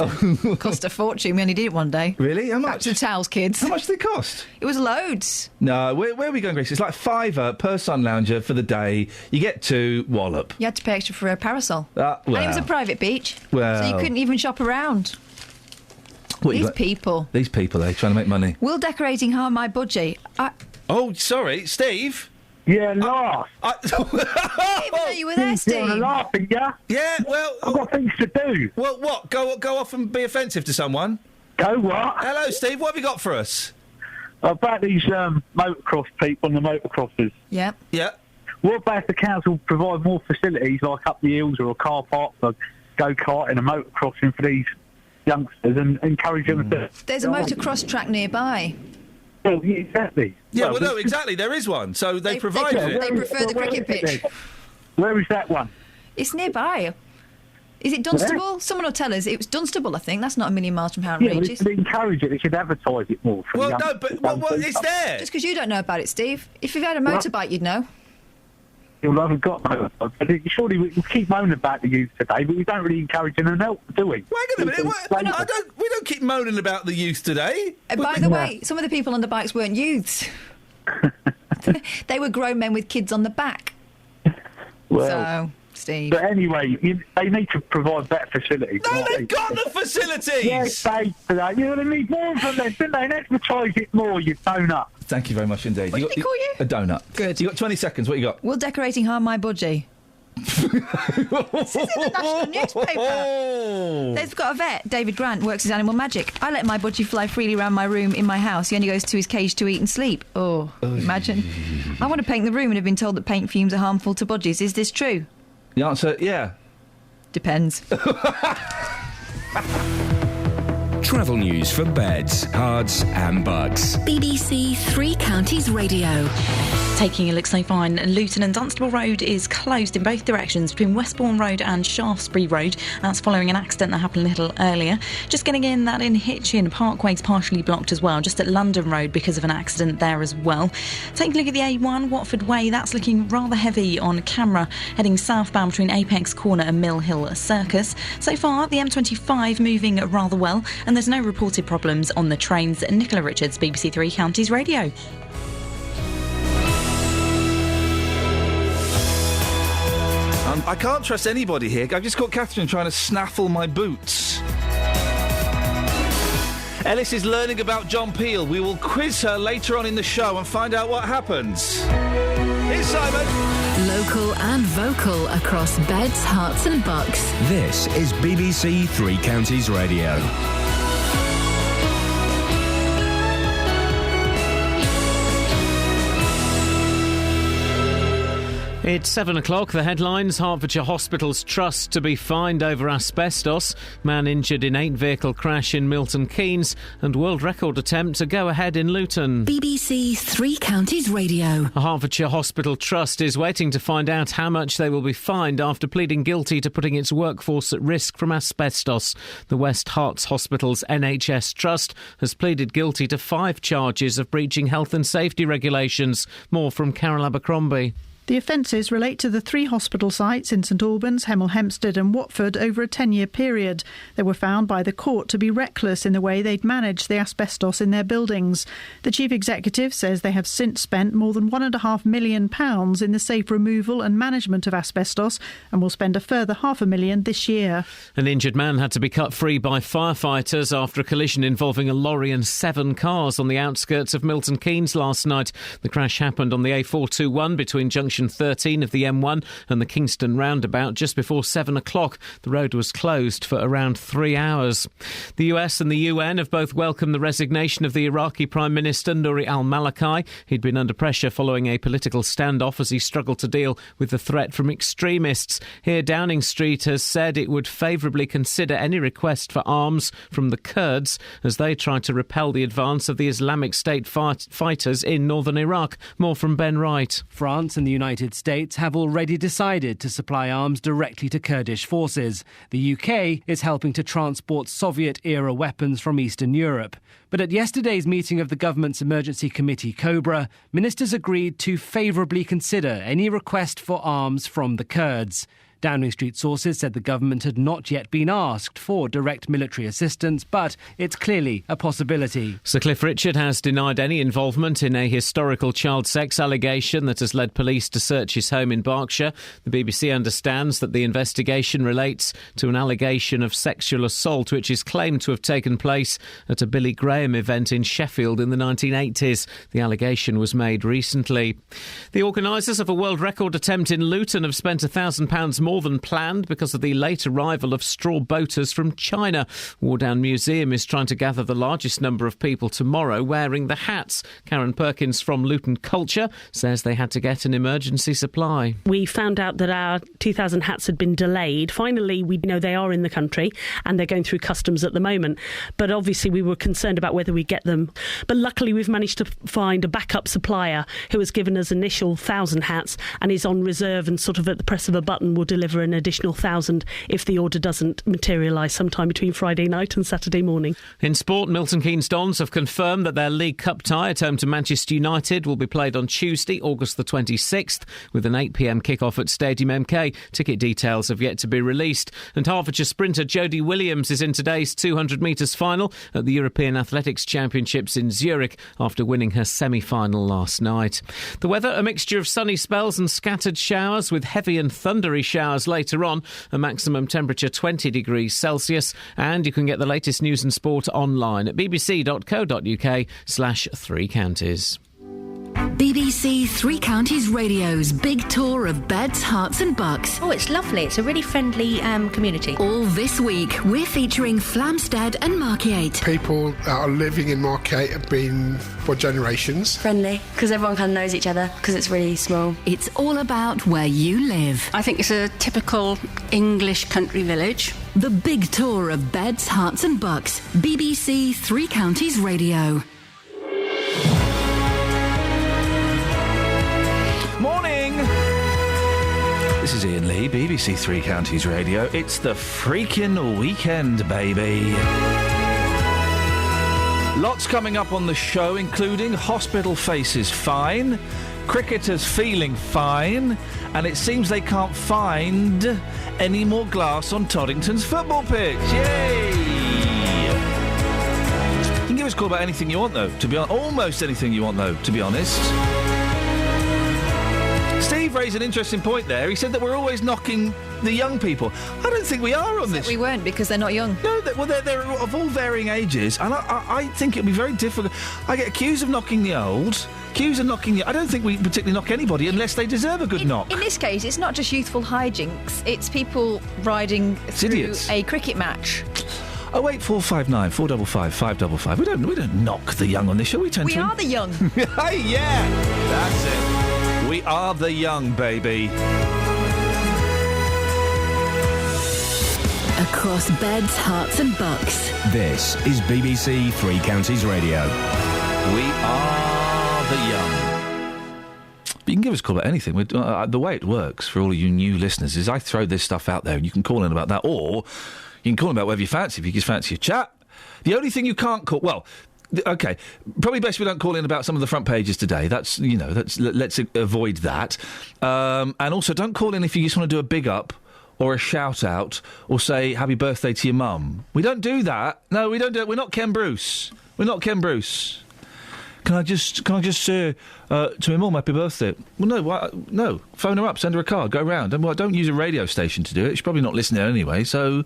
Cost a fortune. We only did it one day. Really? How much? Back to the towels, kids. How much did it cost? It was loads. No, where are we going, Grace? It's like £5 per sun lounger for the day. You get to wallop. You had to pay extra for a parasol. Well. And it was a private beach. Well. So you couldn't even shop around. These people, they're trying to make money. Will decorating harm my budgie? Oh, sorry, Steve. Yeah, laugh. I didn't even know you were there, Steve. You're laughing, yeah? Yeah, well... I've got things to do. Well, what? Go off and be offensive to someone? Go what? Hello, Steve, what have you got for us? About these motocross people and the motocrossers. Yeah. Yeah. What about if the council provide more facilities, like up the hills or a car park for go-karting and motocrossing for these youngsters and encourage them to... There's a motocross track nearby. Well, yeah, exactly. Yeah, well, no, exactly. There is one, so they provide it. They prefer the cricket pitch. Where is that one? It's nearby. Is it Dunstable? Someone will tell us. It was Dunstable, I think. That's not a million miles from Howden Regis. Yeah, they encourage it. They should advertise it more. Well, no, but it's there. Just because you don't know about it, Steve. If you've had a motorbike, you'd know. Well, I haven't got motorbike. Surely we keep moaning about the youth today, but we don't really encourage them to help, do we? Wait a minute. We don't keep moaning about the youth today. By the way, some of the people on the bikes weren't youths. They were grown men with kids on the back. Well, so, Steve. But anyway, they need to provide better facilities. No, they've got the facilities! Yes, they need more from them, didn't they? And advertise it more, you donut. Thank you very much indeed. What did they call you? A donut. Good. You got 20 seconds. What you got? Will decorating harm my budgie? This is in the national newspaper. They've got a vet. David Grant works as Animal Magic. I let my budgie fly freely around my room in my house. He only goes to his cage to eat and sleep. Oh, imagine. I want to paint the room and have been told that paint fumes are harmful to budgies. Is this true? The answer, yeah. Depends. Travel news for beds, cards and bugs. BBC Three Counties Radio. Taking a look so far, Luton and Dunstable Road is closed in both directions between Westbourne Road and Shaftesbury Road. That's following an accident that happened a little earlier. Just getting in that in Hitchin, Parkway's partially blocked as well, just at London Road because of an accident there as well. Take a look at the A1, Watford Way. That's looking rather heavy on camera, heading southbound between Apex Corner and Mill Hill Circus. So far, the M25 moving rather well, and there's no reported problems on the trains. Nicola Richards, BBC Three Counties Radio. I can't trust anybody here. I've just got Catherine trying to snaffle my boots. Ellis is learning about John Peel. We will quiz her later on in the show and find out what happens. Here's Simon. Local and vocal across beds, hearts and bucks. This is BBC Three Counties Radio. It's 7 o'clock. The headlines: Hertfordshire Hospitals Trust to be fined over asbestos. Man injured in 8-vehicle crash in Milton Keynes. And world record attempt to go ahead in Luton. BBC Three Counties Radio. A Hertfordshire Hospital Trust is waiting to find out how much they will be fined after pleading guilty to putting its workforce at risk from asbestos. The West Herts Hospital's NHS Trust has pleaded guilty to 5 charges of breaching health and safety regulations. More from Carol Abercrombie. The offences relate to the 3 hospital sites in St Albans, Hemel Hempstead and Watford over a 10-year period. They were found by the court to be reckless in the way they'd managed the asbestos in their buildings. The chief executive says they have since spent more than £1.5 million in the safe removal and management of asbestos and will spend a further £500,000 this year. An injured man had to be cut free by firefighters after a collision involving a lorry and 7 cars on the outskirts of Milton Keynes last night. The crash happened on the A421 between Junction 13 of the M1 and the Kingston roundabout just before 7 o'clock. The road was closed for around 3 hours. The US and the UN have both welcomed the resignation of the Iraqi Prime Minister Nouri al-Maliki. He'd been under pressure following a political standoff as he struggled to deal with the threat from extremists. Here, Downing Street has said it would favourably consider any request for arms from the Kurds as they try to repel the advance of the Islamic State fighters in northern Iraq. More from Ben Wright. France and the United States have already decided to supply arms directly to Kurdish forces. The UK is helping to transport Soviet-era weapons from Eastern Europe. But at yesterday's meeting of the government's emergency committee, COBRA, ministers agreed to favourably consider any request for arms from the Kurds. Downing Street sources said the government had not yet been asked for direct military assistance, but it's clearly a possibility. Sir Cliff Richard has denied any involvement in a historical child sex allegation that has led police to search his home in Berkshire. The BBC understands that the investigation relates to an allegation of sexual assault which is claimed to have taken place at a Billy Graham event in Sheffield in the 1980s. The allegation was made recently. The organisers of a world record attempt in Luton have spent £1,000 more than planned because of the late arrival of straw boaters from China. Wardown Museum is trying to gather the largest number of people tomorrow wearing the hats. Karen Perkins from Luton Culture says they had to get an emergency supply. We found out that our 2,000 hats had been delayed. Finally, we know they are in the country and they're going through customs at the moment. But obviously we were concerned about whether we get them. But luckily we've managed to find a backup supplier who has given us initial 1,000 hats and is on reserve and sort of at the press of a button will deliver an additional 1,000 if the order doesn't materialise sometime between Friday night and Saturday morning. In sport, Milton Keynes Dons have confirmed that their League Cup tie at home to Manchester United will be played on Tuesday, August the 26th, with an 8 p.m. kick-off at Stadium MK. Ticket details have yet to be released. And Hertfordshire sprinter Jodie Williams is in today's 200 metres final at the European Athletics Championships in Zurich after winning her semi-final last night. The weather, a mixture of sunny spells and scattered showers with heavy and thundery showers later on, a maximum temperature 20 degrees Celsius, and you can get the latest news and sport online at bbc.co.uk/3 counties. BBC Three Counties Radio's big tour of beds, hearts and bucks. Oh, it's lovely. It's a really friendly community. All this week, we're featuring Flamstead and Markyate. People that are living in Markyate have been for generations. Friendly, because everyone kind of knows each other, because it's really small. It's all about where you live. I think it's a typical English country village. The big tour of beds, hearts and bucks. BBC Three Counties Radio. Morning! This is Iain Lee, BBC Three Counties Radio. It's the freaking weekend, baby. Lots coming up on the show, including hospital faces fine, cricketers feeling fine, and it seems they can't find any more glass on Toddington's football pitch. Yay! You can give us a call about anything you want, though, to be honest. Almost anything you want, though, to be honest. Steve raised an interesting point there. He said that we're always knocking the young people. I don't think we are on this. We weren't, because they're not young. No, they're of all varying ages, and I think it'd be very difficult. I get accused of knocking the old, accused of knocking the... I don't think we particularly knock anybody unless they deserve a good knock. In this case, it's not just youthful hijinks, it's people riding through a cricket match. 08459 455 555. We don't knock the young on this show. We are the young. Hey, yeah, that's it. We are the young, baby. Across beds, hearts and bucks. This is BBC Three Counties Radio. We are the young. But you can give us a call about anything. The way it works for all of you new listeners is I throw this stuff out there and you can call in about that, or you can call in about whatever you fancy. If you just fancy a chat. The only thing you can't call... Well, OK, probably best we don't call in about some of the front pages today. Let's avoid that. And also, don't call in if you just want to do a big up or a shout out or say happy birthday to your mum. We don't do that. No, we don't do it. We're not Ken Bruce. Can I just say to my mum happy birthday? Well, no. Phone her up, send her a card, go round. And don't use a radio station to do it. She's probably not listening anyway, so...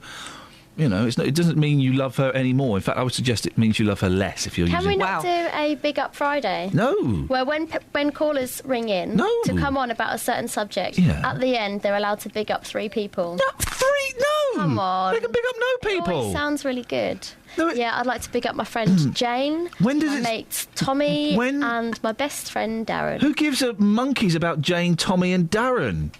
it doesn't mean you love her anymore. In fact, I would suggest it means you love her less if you're using... Can we not do a Big Up Friday? No. Where when callers ring in to come on about a certain subject, at the end they're allowed to big up 3 people. No, 3? No! Come on. They can big up no people. It always sounds really good. No, I'd like to big up my friend Jane, my mate Tommy, and my best friend Darren. Who gives a monkeys about Jane, Tommy and Darren?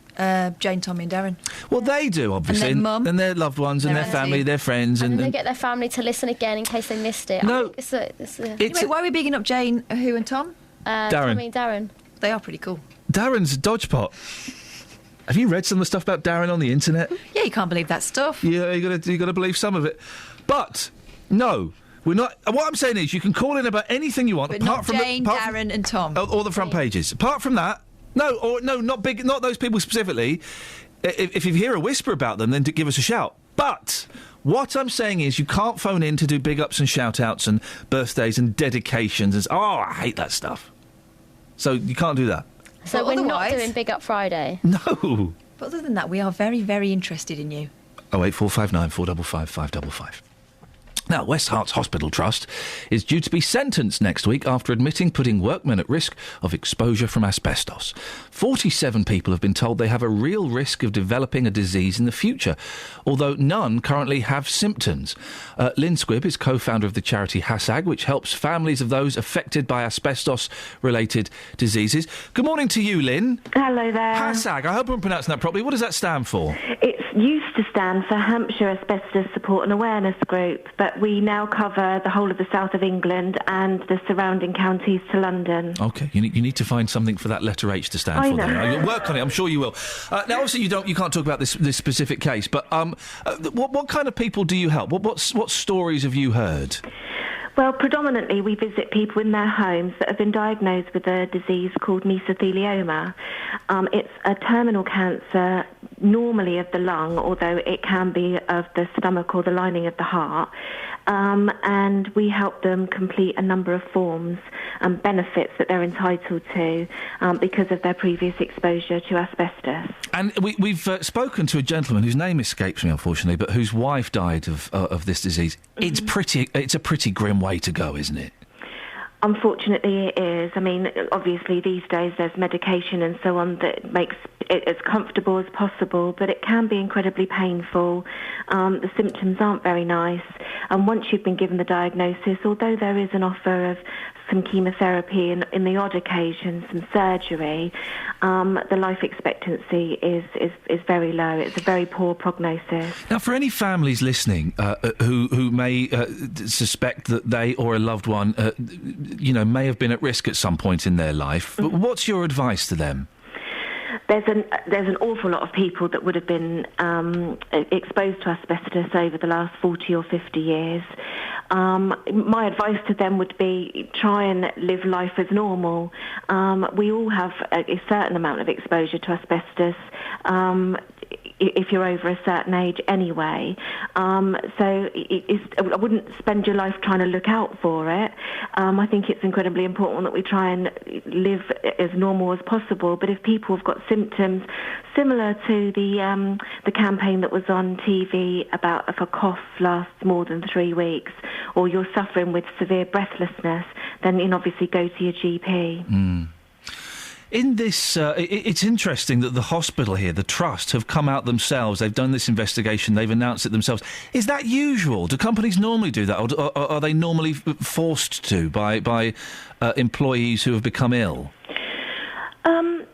Jane, Tommy and Darren. Well, they do, obviously. And their mum. And their loved ones and their family, their friends. And they get their family to listen again in case they missed it. No. Anyway, why are we bigging up Jane, who and Tom? Darren. Tommy and Darren. They are pretty cool. Darren's a dodgepot. Have you read some of the stuff about Darren on the internet? Yeah, you can't believe that stuff. Yeah, you got to believe some of it. But, no... We're not. What I'm saying is, you can call in about anything you want, but apart not from Jane, Darren, and Tom, or the front pages. Apart from that, not those people specifically. If you hear a whisper about them, then give us a shout. But what I'm saying is, you can't phone in to do big ups and shout outs and birthdays and dedications. And I hate that stuff. So you can't do that. So we're not doing Big Up Friday. No. But other than that, we are very, very interested in you. 08459 455 555. Now, West Herts Hospital Trust is due to be sentenced next week after admitting putting workmen at risk of exposure from asbestos. 47 people have been told they have a real risk of developing a disease in the future, although none currently have symptoms. Lynn Squibb is co-founder of the charity HASAG, which helps families of those affected by asbestos-related diseases. Good morning to you, Lynn. Hello there. HASAG, I hope I'm pronouncing that properly. What does that stand for? It used to stand for Hampshire Asbestos Support and Awareness Group, but we now cover the whole of the south of England and the surrounding counties to London. OK, you need to find something for that letter H to stand for. Then. You'll work on it, I'm sure you will. Now, obviously, you can't talk about this specific case, but what kind of people do you help? What stories have you heard? Well, predominantly we visit people in their homes that have been diagnosed with a disease called mesothelioma. It's a terminal cancer, normally of the lung, although it can be of the stomach or the lining of the heart. And we help them complete a number of forms and benefits that they're entitled to because of their previous exposure to asbestos. And we've spoken to a gentleman whose name escapes me, unfortunately, but whose wife died of this disease. Mm-hmm. It's a pretty grim way to go, isn't it? Unfortunately, it is. I mean, obviously, these days there's medication and so on that makes it as comfortable as possible, but it can be incredibly painful. The symptoms aren't very nice. And once you've been given the diagnosis, although there is an offer of some chemotherapy and, in the odd occasion, some surgery, the life expectancy is very low. It's a very poor prognosis. Now, for any families listening who may suspect that they or a loved one, may have been at risk at some point in their life, what's your advice to them? There's an awful lot of people that would have been exposed to asbestos over the last 40 or 50 years. My advice to them would be try and live life as normal. We all have a certain amount of exposure to asbestos if you're over a certain age anyway. So I wouldn't spend your life trying to look out for it. I think it's incredibly important that we try and live as normal as possible. But if people have got symptoms similar to the campaign that was on TV about if a cough lasts more than 3 weeks, or you're suffering with severe breathlessness, then obviously go to your GP. Mm. In this, it's interesting that the hospital here, the trust, have come out themselves. They've done this investigation. They've announced it themselves. Is that usual? Do companies normally do that, or are they normally forced to by employees who have become ill?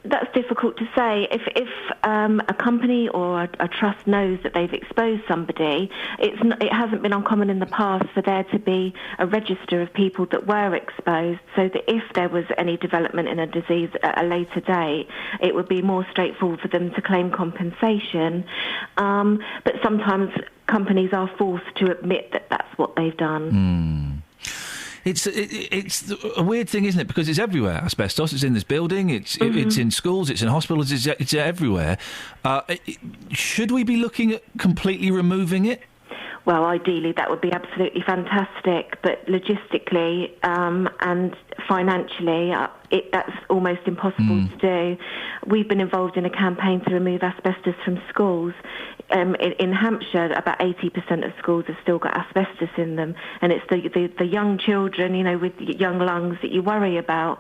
That's difficult to say. If a company or a trust knows that they've exposed somebody, it hasn't been uncommon in the past for there to be a register of people that were exposed, so that if there was any development in a disease at a later date, it would be more straightforward for them to claim compensation. But sometimes companies are forced to admit that that's what they've done. It's a weird thing, isn't it? Because it's everywhere. Asbestos. It's in this building. It's in schools. It's in hospitals. It's everywhere. Should we be looking at completely removing it? Well, ideally that would be absolutely fantastic, but logistically and financially that's almost impossible to do. We've been involved in a campaign to remove asbestos from schools. In Hampshire, about 80% of schools have still got asbestos in them, and it's the young children, with young lungs that you worry about.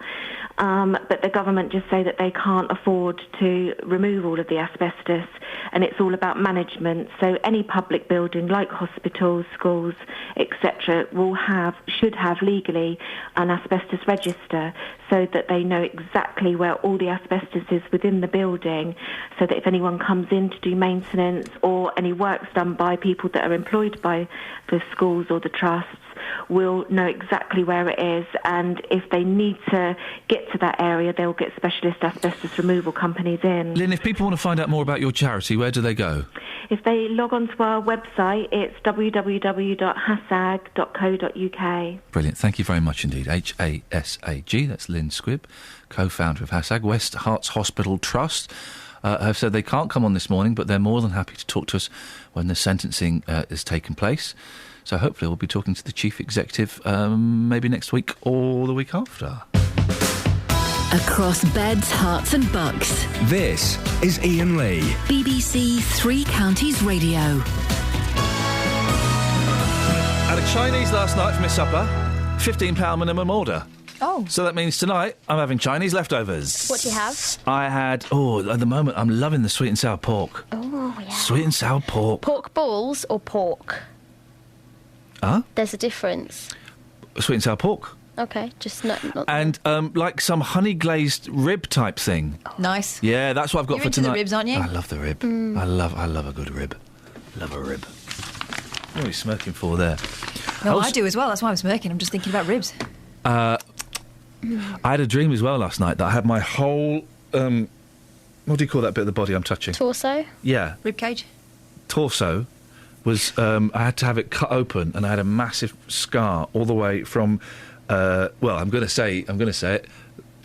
But the government just say that they can't afford to remove all of the asbestos, and it's all about management. So any public building, like hospitals, schools, etc., should have legally an asbestos register, so that they know exactly where all the asbestos is within the building, so that if anyone comes in to do maintenance or any work's done by people that are employed by the schools or the trusts, will know exactly where it is, and if they need to get to that area, they'll get specialist asbestos removal companies in. Lynn, if people want to find out more about your charity, where do they go? If they log on to our website, it's www.hasag.co.uk. Brilliant. Thank you very much indeed. HASAG, that's Lynn Squibb, co-founder of HASAG, West Herts Hospital Trust. Have said they can't come on this morning, but they're more than happy to talk to us when the sentencing has taken place. So hopefully we'll be talking to the chief executive maybe next week or the week after. Across beds, hearts and bucks. This is Iain Lee. BBC Three Counties Radio. Had a Chinese last night for my supper. £15 minimum order. Oh. So that means tonight I'm having Chinese leftovers. What do you have? I had... at the moment I'm loving the sweet and sour pork. Oh, yeah. Sweet and sour pork. Pork balls or pork? Huh? There's a difference. Sweet and sour pork. Okay, just not... And like some honey glazed rib type thing. Nice. Yeah, that's what I've got You're for into tonight. the ribs, aren't you? I love the rib. I love a good rib. Love a rib. What are you smirking for there? No, I do as well. That's why I'm smirking. I'm just thinking about ribs. I had a dream as well last night that I had my whole... what do you call that bit of the body I'm touching? Torso? Yeah. Rib cage? Torso was... I had to have it cut open, and I had a massive scar all the way from... I'm going to say it,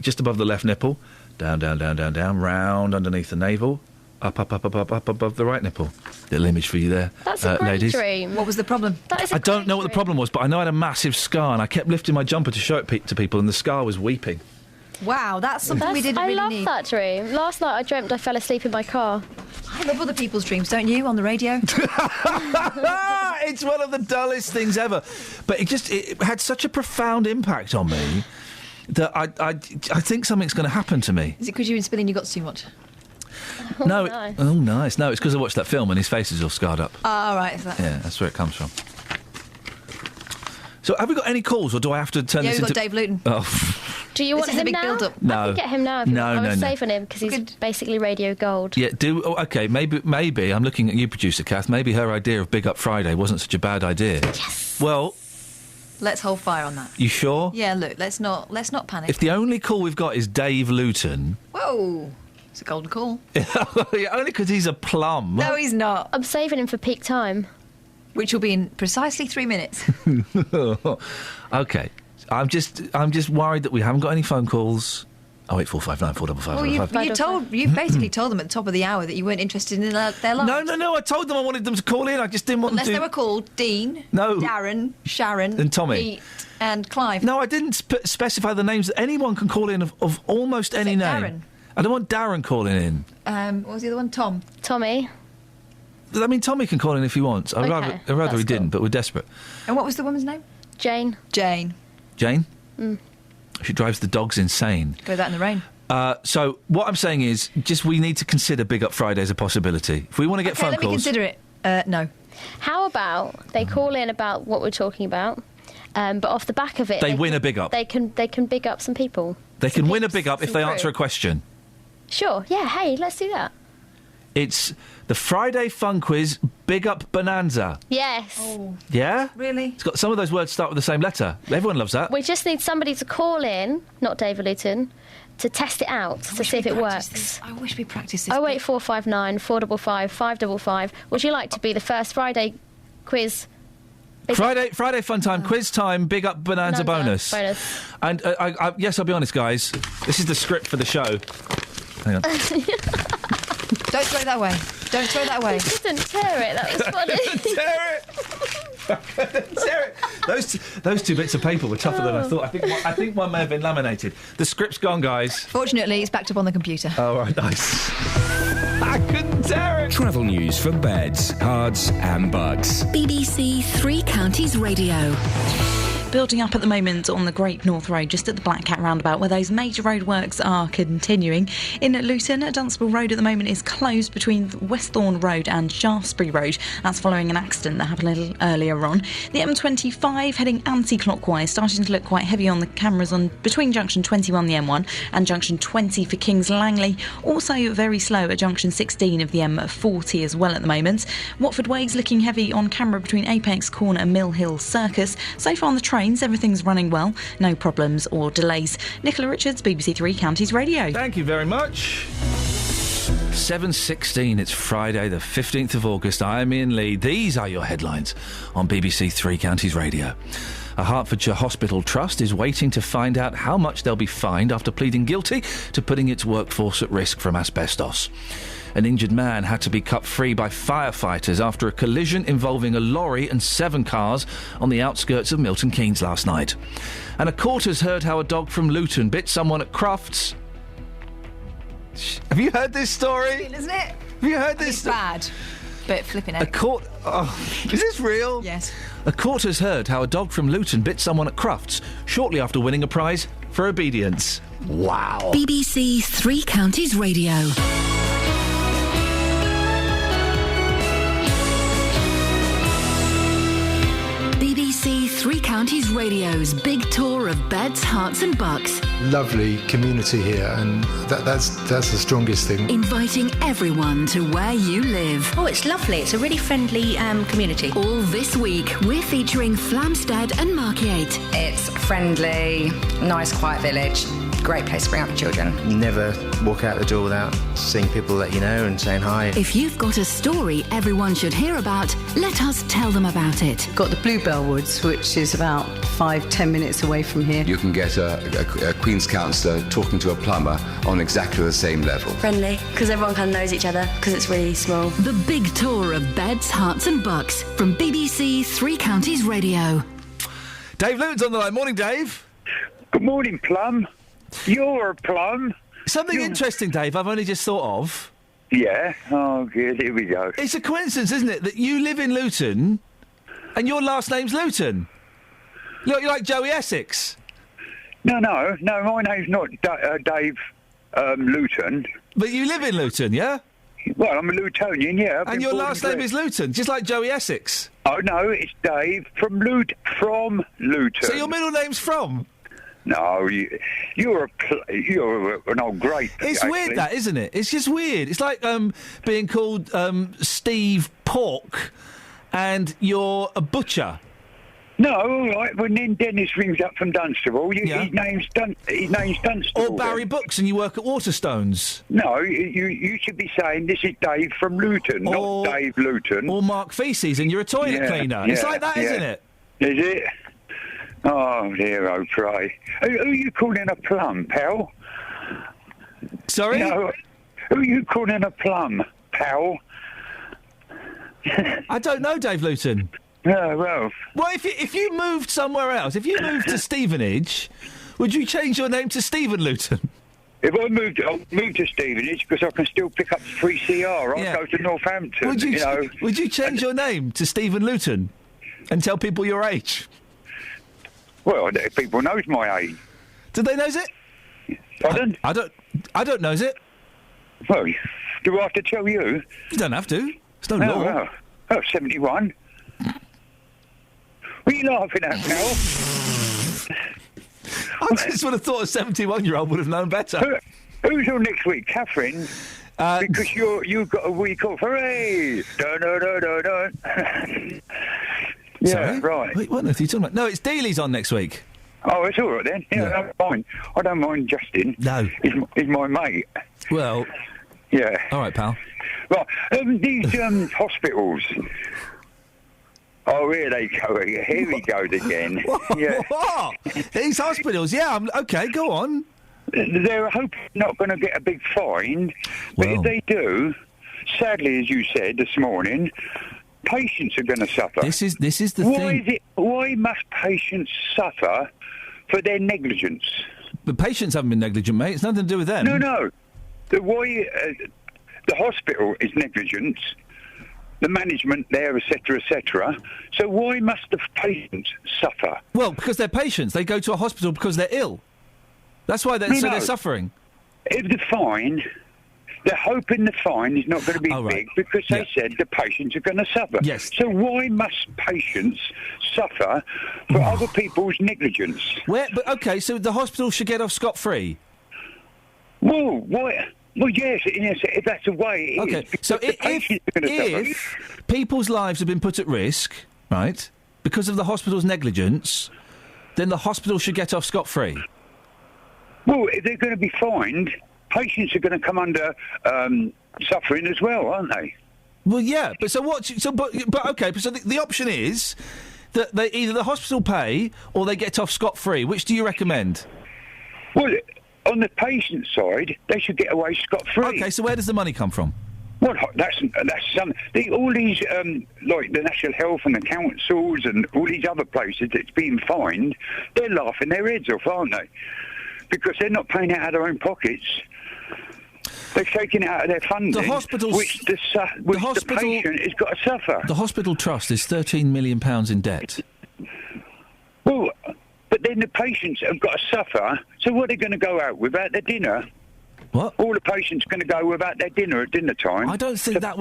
just above the left nipple, down, round underneath the navel, up above the right nipple. Little image for you there, That's a great ladies. dream. What was the problem? I don't know what the problem was, but I know I had a massive scar, and I kept lifting my jumper to show it to people, and the scar was weeping. Wow, that's something we didn't really need. I love that dream. Last night I dreamt I fell asleep in my car. I love other people's dreams, don't you, on the radio? It's one of the dullest things ever. But it had such a profound impact on me that I think something's going to happen to me. Is it because you've been spilling your guts too much? No. Nice. Oh, nice. No, it's because I watched that film and his face is all scarred up. Oh, right. Is that... Yeah, that's where it comes from. So, have we got any calls, or do I have to turn this into... Yeah, we've got Dave Luton. Oh. Do you want him big now? build-up. No. I can get him now. If you want. I was saving him because he's Good. basically radio gold. Yeah, okay, maybe, I'm looking at you, producer Kath, maybe her idea of Big Up Friday wasn't such a bad idea. Yes. Well... Let's hold fire on that. You sure? Yeah, look, let's not panic. If the only call we've got is Dave Luton... Whoa! It's a golden call. Yeah, only because he's a plum. No, he's not. I'm saving him for peak time. Which will be in precisely 3 minutes. OK. I'm just worried that we haven't got any phone calls. 08459 455. Well, you basically told them at the top of the hour that you weren't interested in their lives. No, I told them I wanted them to call in. I just didn't want Unless them to... they were called Dean, No. Darren, Sharon... And Tommy. Pete and Clive. No, I didn't specify the names. Anyone can call in of almost any name. Darren. I don't want Darren calling in. What was the other one? Tommy. I mean, Tommy can call in if he wants. I'd rather he didn't, but we're desperate. And what was the woman's name? Jane. Jane? She drives the dogs insane. Go that in the rain. So what I'm saying is, we need to consider Big Up Friday as a possibility. If we want to get phone let me calls... consider it. No. How about they call in about what we're talking about, but off the back of it... They win a big up. They can big up some people. They can win a big up if they answer a question. Sure, yeah, hey, let's do that. It's the Friday Fun Quiz Big Up Bonanza. Yes. Oh. Yeah? Really? It's got some of those words start with the same letter. Everyone loves that. We just need somebody to call in, not David Luton, to test it out, to see if it works. I wish we practiced this. 08459 455 555. Would you like to be the first Friday quiz Friday fun time, quiz time, big up bonanza bonus. And yes, I'll be honest, guys. This is the script for the show. Hang on. Don't throw that away. Don't throw that away. You didn't tear it. That was funny. Tear it. Those two bits of paper were tougher than I thought. I think one may have been laminated. The script's gone, guys. Fortunately, it's backed up on the computer. Oh, right, nice. I couldn't tear it. Travel news for beds, cards and bugs. BBC Three Counties Radio. Building up at the moment on the Great North Road, just at the Black Cat roundabout, where those major roadworks are continuing. In Luton, Dunstable Road at the moment is closed between Westbourne Road and Shaftesbury Road. That's following an accident that happened a little earlier on. The M25 heading anti-clockwise, starting to look quite heavy on the cameras on between junction 21, the M1, and junction 20 for Kings Langley. Also very slow at junction 16 of the M40 as well at the moment. Watford Way's looking heavy on camera between Apex Corner and Mill Hill Circus. So far on the trains, everything's running well, no problems or delays. Nicola Richards, BBC Three Counties Radio. Thank you very much. 7:16, it's Friday the 15th of August. I am Iain Lee. These are your headlines on BBC Three Counties Radio. A Hertfordshire hospital trust is waiting to find out how much they'll be fined after pleading guilty to putting its workforce at risk from asbestos. An injured man had to be cut free by firefighters after a collision involving a lorry and 7 cars on the outskirts of Milton Keynes last night. And a court has heard how a dog from Luton bit someone at Crufts. Have you heard this story? Isn't it? Have you heard this? It's bad, but flipping out. A court... Oh, is this real? Yes. A court has heard how a dog from Luton bit someone at Crufts shortly after winning a prize for obedience. Wow. BBC Three Counties Radio. BBC Three Counties Radio's big tour of beds, hearts and bucks. Lovely community here, and that's the strongest thing. Inviting everyone to where you live. Oh, it's lovely. It's a really friendly community. All this week, we're featuring Flamstead and Markyate. It's friendly, nice, quiet village. Great place to bring up the children. Never walk out the door without seeing people that you know and saying hi. If you've got a story everyone should hear about, let us tell them about it. Got the Bluebell Woods, which is about 5-10 minutes away from here. You can get a Queen's counsellor talking to a plumber on exactly the same level. Friendly, because everyone kind of knows each other, because it's really small. The big tour of beds, hearts and bucks from BBC Three Counties Radio. Dave Luton's on the line. Morning, Dave. Good morning, Plum. You're a plum. Something interesting, Dave, I've only just thought of. Yeah? Oh, good. Here we go. It's a coincidence, isn't it, that you live in Luton and your last name's Luton? You're like Joey Essex. No, my name's not Dave Luton. But you live in Luton, yeah? Well, I'm a Lutonian, yeah. And your last name is Luton, just like Joey Essex? Oh, no, it's Dave from Luton. So your middle name's From? No, you're an old great. It's actually weird, that, isn't it? It's just weird. It's like being called Steve Pork, and you're a butcher. No, all right. When then Dennis rings up from Dunstable, his name's Dunstable. Or Barry Books, and you work at Waterstones. No, you should be saying this is Dave from Luton, not Dave Luton. Or Mark Feces, and you're a toilet cleaner. It's like that, isn't it? Is it? Oh, dear, oh, pray. Who are you calling a plum, pal? Sorry? No, who are you calling a plum, pal? I don't know, Dave Luton. Oh, well. Well, if you moved somewhere else, if you moved to Stevenage, would you change your name to Stephen Luton? If I'll move to Stevenage, because I can still pick up the 3CR. I'll go to Northampton, Would you change your name to Stephen Luton and tell people your age? Well, people knows my age. Do they knows it? Pardon? I don't knows it. Well, do I have to tell you? You don't have to. It's no law. Oh, 71. What are you laughing at, pal? I just would have thought a 71-year-old would have known better. Who's on next week, Catherine? Because you've got a week off. Hooray! Dun, dun, dun, dun, dun. Yeah, sorry? Right. Wait, what on earth are you talking about? No, it's Dealey's on next week. Oh, it's all right then. Yeah, I don't mind Justin. No. He's my mate. Well... Yeah. All right, pal. Right, these hospitals... Oh, here they go. Here he goes again. What? These hospitals, OK, go on. They're hoping not going to get a big fine, but if they do, sadly, as you said this morning, patients are going to suffer. This is the thing. Why must patients suffer for their negligence? The patients haven't been negligent, mate. It's nothing to do with them. No. The hospital is negligent, the management there, etc., etc. So why must the patients suffer? Well, because they're patients. They go to a hospital because they're ill. That's why they're suffering. If the fine... They're hoping the fine is not going to be big because they said the patients are going to suffer. Yes. So why must patients suffer for other people's negligence? So the hospital should get off scot-free? Well, why? Well, yes, if that's the way it is. Okay, so if people's lives have been put at risk, right, because of the hospital's negligence, then the hospital should get off scot-free? Well, if they're going to be fined... Patients are going to come under suffering as well, aren't they? Well, yeah, but so what? Okay, so the option is that either the hospital pay or they get off scot-free. Which do you recommend? Well, on the patient side, they should get away scot-free. Okay, so where does the money come from? Well, that's some. All these, like the National Health and the councils and all these other places that's being fined, they're laughing their heads off, aren't they? Because they're not paying it out of their own pockets. They're taking it out of their funding, which the patient has got to suffer. The hospital trust is £13 million in debt. Well, but then the patients have got to suffer, so what are they going to go out without their dinner? What? All the patients are going to go without their dinner at dinner time. I don't think that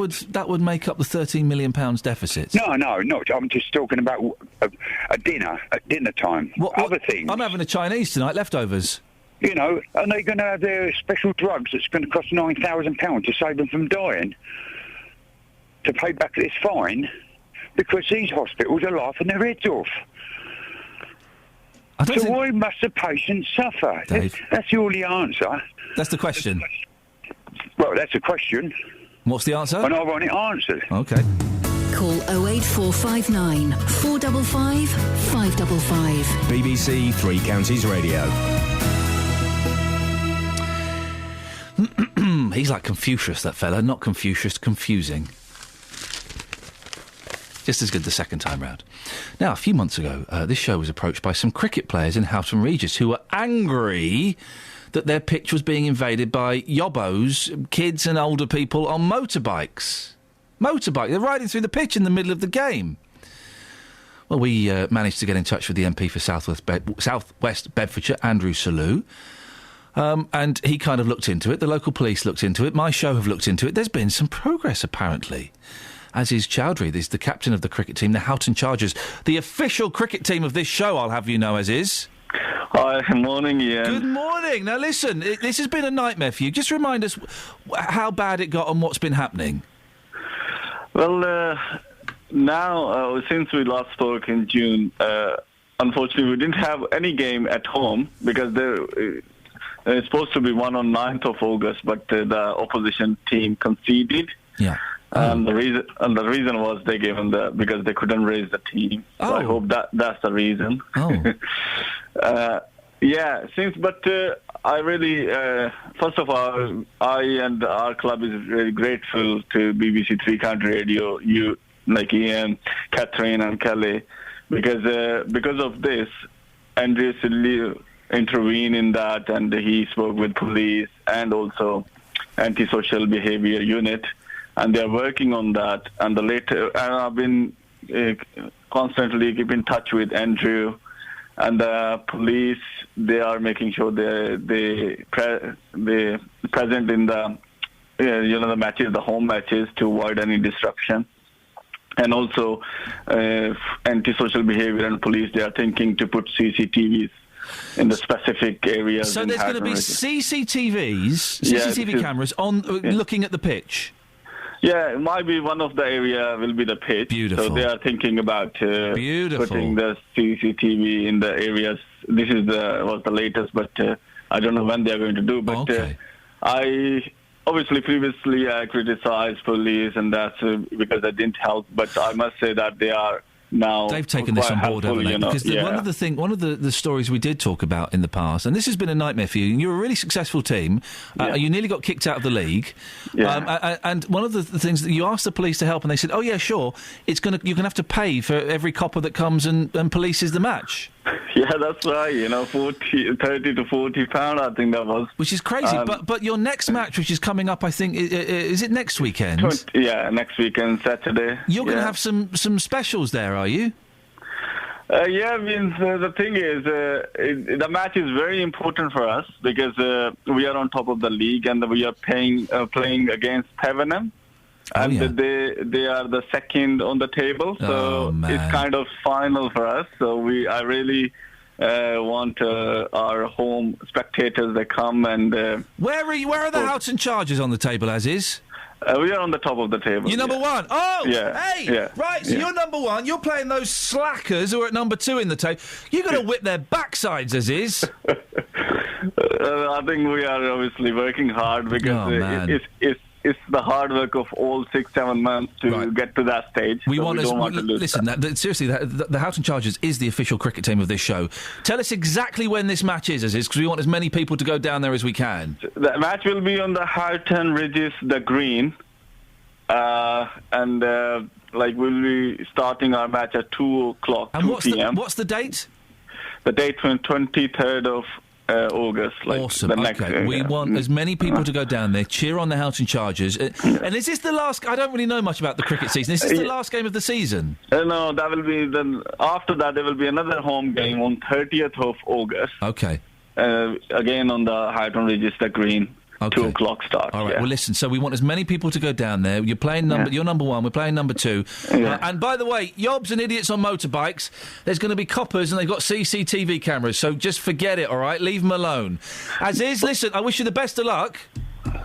would make up the £13 million deficit. No, not. I'm just talking about a dinner at dinner time. Other things. I'm having a Chinese tonight, leftovers. You know, and they're going to have their special drugs that's going to cost £9,000 to save them from dying, to pay back this fine, because these hospitals are laughing their heads off. So why must the patient suffer? Dave. That's the only answer. That's the question. Well, that's a question. What's the answer? And I want it answered. OK. Call 08459 455 555. BBC Three Counties Radio. He's like Confucius, that fella. Not Confucius, confusing. Just as good the second time round. Now, a few months ago, this show was approached by some cricket players in Houghton Regis who were angry that their pitch was being invaded by yobbos, kids and older people on motorbikes. They're riding through the pitch in the middle of the game. Well, we managed to get in touch with the MP for South West Bedfordshire, Andrew Selous. And he kind of looked into it. The local police looked into it. My show have looked into it. There's been some progress, apparently. As is Chowdhury, he's the captain of the cricket team, the Houghton Chargers. The official cricket team of this show, I'll have you know, as is. Hi, good morning, Iain. Good morning. Now, listen, this has been a nightmare for you. Just remind us how bad it got and what's been happening. Well, now, since we last spoke in June, unfortunately, we didn't have any game at home because it's supposed to be one on 9th of August, but the opposition team conceded. Yeah. And the reason was they gave them because they couldn't raise the team. So I hope that's the reason. Oh. I really, first of all, I and our club is very grateful to BBC Three County Radio, you, like Iain, Catherine and Kelly, because of this, Andrew Selous intervened in that, and he spoke with police and also antisocial behaviour unit, and they're working on that. And I've been constantly keep in touch with Andrew and the police. They are making sure they present in the the matches, the home matches, to avoid any disruption. And also antisocial behaviour and police, they are thinking to put CCTVs in the specific areas. So there's going to be CCTV cameras on looking at the pitch? Yeah, it might be one of the area will be the pitch. Beautiful. So they are thinking about putting the CCTV in the areas. This is was the latest, but I don't know when they are going to do. But I obviously previously I criticized police, and that's because they didn't help. But I must say that they are now. They've taken this on board, haven't they? Because one of the stories we did talk about in the past, and this has been a nightmare for you. You're a really successful team. You nearly got kicked out of the league. Yeah. And one of the things that you asked the police to help, and they said, "Oh yeah, sure. You're going to have to pay for every copper that comes and polices the match." Yeah, that's right. 30 to 40 pound, I think that was. Which is crazy. But your next match, which is coming up, I think, is it next weekend? Next weekend, Saturday. You're going to have some specials there, are you? The thing is, the match is very important for us because we are on top of the league and we are playing against Tevenham. And they are the second on the table, so it's kind of final for us. So I really want our home spectators to come and. Where are the Houghton Chargers on the table, as is? We are on the top of the table. You're number one. Oh, yeah. Hey, yeah. Right. So you're number one. You're playing those slackers who are at number two in the table. You're going to whip their backsides, as is. I think we are obviously working hard because it's the hard work of all 6-7 months to get to that stage. We don't want to lose. Listen, seriously, the Houghton Chargers is the official cricket team of this show. Tell us exactly when this match is, because we want as many people to go down there as we can. The match will be on the Houghton Ridges, the green, and we'll be starting our match at 2 o'clock, and 2 p.m. What's the date? The date was 23rd of August. Awesome. We want as many people to go down there, cheer on the Houghton Chargers. And is this the last? I don't really know much about the cricket season. Is this the last game of the season? No, that will be then. After that, there will be another home game on 30th of August. Okay. Again on the Houghton Ridges, the green. Okay. 2 o'clock start. All right. Well, listen. So we want as many people to go down there. You're playing You're number one. We're playing number two. Yeah. And by the way, yobs and idiots on motorbikes. There's going to be coppers, and they've got CCTV cameras. So just forget it. All right. Leave them alone. As is. Listen. I wish you the best of luck.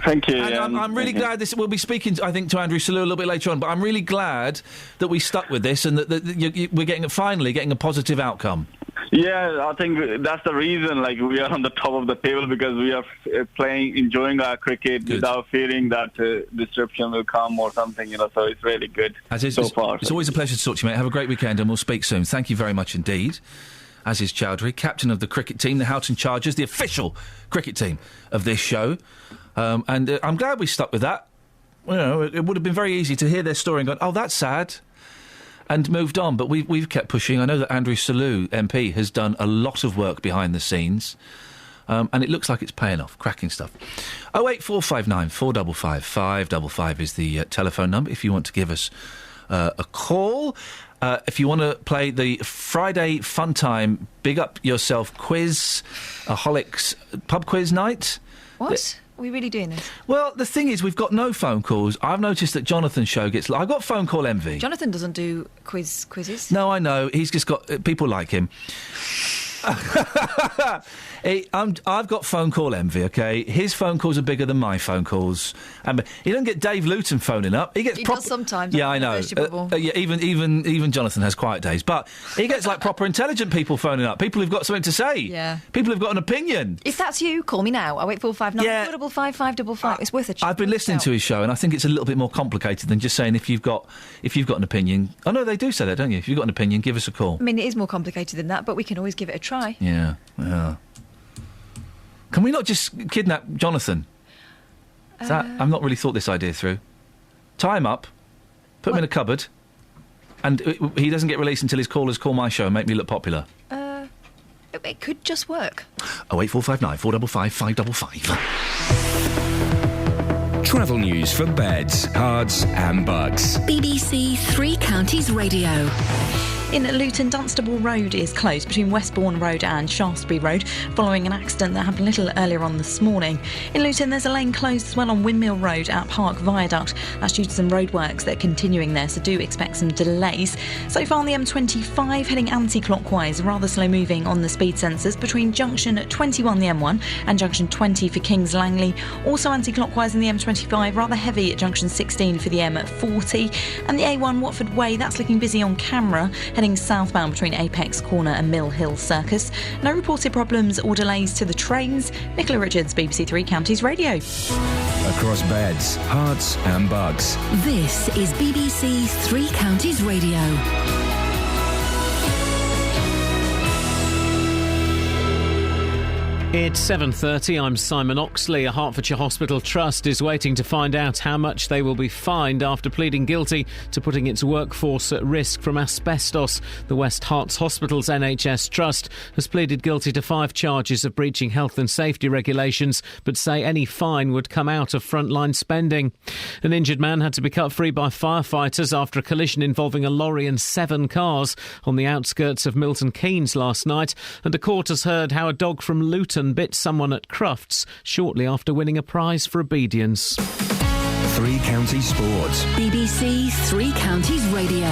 Thank you. And I'm really glad we'll be speaking, I think, to Andrew Selous a little bit later on. But I'm really glad that we stuck with this and that we're finally getting a positive outcome. Yeah, I think that's the reason. We are on the top of the table because we are enjoying our cricket without fearing that disruption will come or something. So it's really good so far. It's always a pleasure to talk to you, mate. Have a great weekend, and we'll speak soon. Thank you very much indeed. As is Chowdhury, captain of the cricket team, the Houghton Chargers, the official cricket team of this show. And I'm glad we stuck with that. It would have been very easy to hear their story and go, "Oh, that's sad," and moved on. But we've kept pushing. I know that Andrew Selous, MP, has done a lot of work behind the scenes, and it looks like it's paying off. Cracking stuff. 08459 455 555 is the telephone number if you want to give us a call. If you want to play the Friday Fun Time Big Up Yourself quiz, a Holics pub quiz night. What? Are we really doing this? Well, the thing is, we've got no phone calls. I've noticed that Jonathan's show gets... I got phone call envy. Jonathan doesn't do quizzes. No, I know. He's just got... people like him. I've got phone call envy, OK? His phone calls are bigger than my phone calls. He doesn't get Dave Luton phoning up. He does sometimes. Yeah, I know. Even Jonathan has quiet days. But he gets, proper intelligent people phoning up. People who've got something to say. Yeah. People who've got an opinion. If that's you, call me now. 08459 455 555. It's worth a chat. I've been listening to his show, and I think it's a little bit more complicated than just saying if you've got an opinion. Oh, no, they do say that, don't you? If you've got an opinion, give us a call. I mean, it is more complicated than that, but we can always give it a try. Yeah. Can we not just kidnap Jonathan? I've not really thought this idea through. Tie him up, put him in a cupboard, and he doesn't get released until his callers call my show and make me look popular. It could just work. 08459 455 555. Travel news for beds, cards and bugs. BBC Three Counties Radio. In Luton, Dunstable Road is closed between Westbourne Road and Shaftesbury Road following an accident that happened a little earlier on this morning. In Luton, there's a lane closed as well on Windmill Road at Park Viaduct. That's due to some roadworks that are continuing there, so do expect some delays. So far on the M25, heading anti-clockwise, rather slow moving on the speed sensors between junction 21, the M1, and junction 20 for Kings Langley. Also anti-clockwise in the M25, rather heavy at junction 16 for the M40. And the A1 Watford Way, that's looking busy on camera, heading southbound between Apex Corner and Mill Hill Circus. No reported problems or delays to the trains. Nicola Richards, BBC Three Counties Radio. Across beds, hearts and bugs. This is BBC Three Counties Radio. It's 7:30, I'm Simon Oxley. A Hertfordshire hospital trust is waiting to find out how much they will be fined after pleading guilty to putting its workforce at risk from asbestos. The West Herts Hospital's NHS trust has pleaded guilty to 5 charges of breaching health and safety regulations, but say any fine would come out of frontline spending. An injured man had to be cut free by firefighters after a collision involving a lorry and 7 cars on the outskirts of Milton Keynes last night, and a court has heard how a dog from Luton bit someone at Crufts shortly after winning a prize for obedience. 3 Counties Sports. BBC 3 Counties Radio.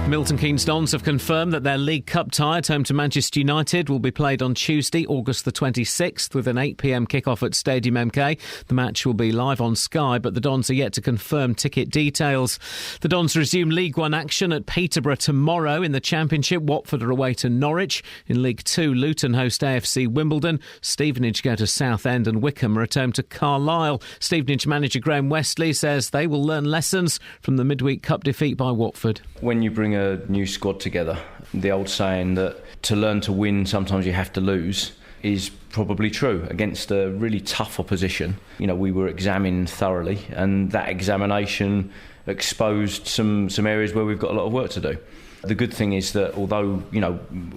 Milton Keynes Dons have confirmed that their League Cup tie at home to Manchester United will be played on Tuesday, August the 26th, with an 8 p.m. kick-off at Stadium MK. The match will be live on Sky, but the Dons are yet to confirm ticket details. The Dons resume League One action at Peterborough tomorrow. In the Championship, Watford are away to Norwich. In League Two, Luton host AFC Wimbledon. Stevenage go to Southend, and Wickham are at home to Carlisle. Stevenage manager Graham Westley says they will learn lessons from the midweek cup defeat by Watford. When you bring a new squad together, the old saying that to learn to win sometimes you have to lose is probably true. Against a really tough opposition, we were examined thoroughly, and that examination exposed some areas where we've got a lot of work to do. The good thing is that although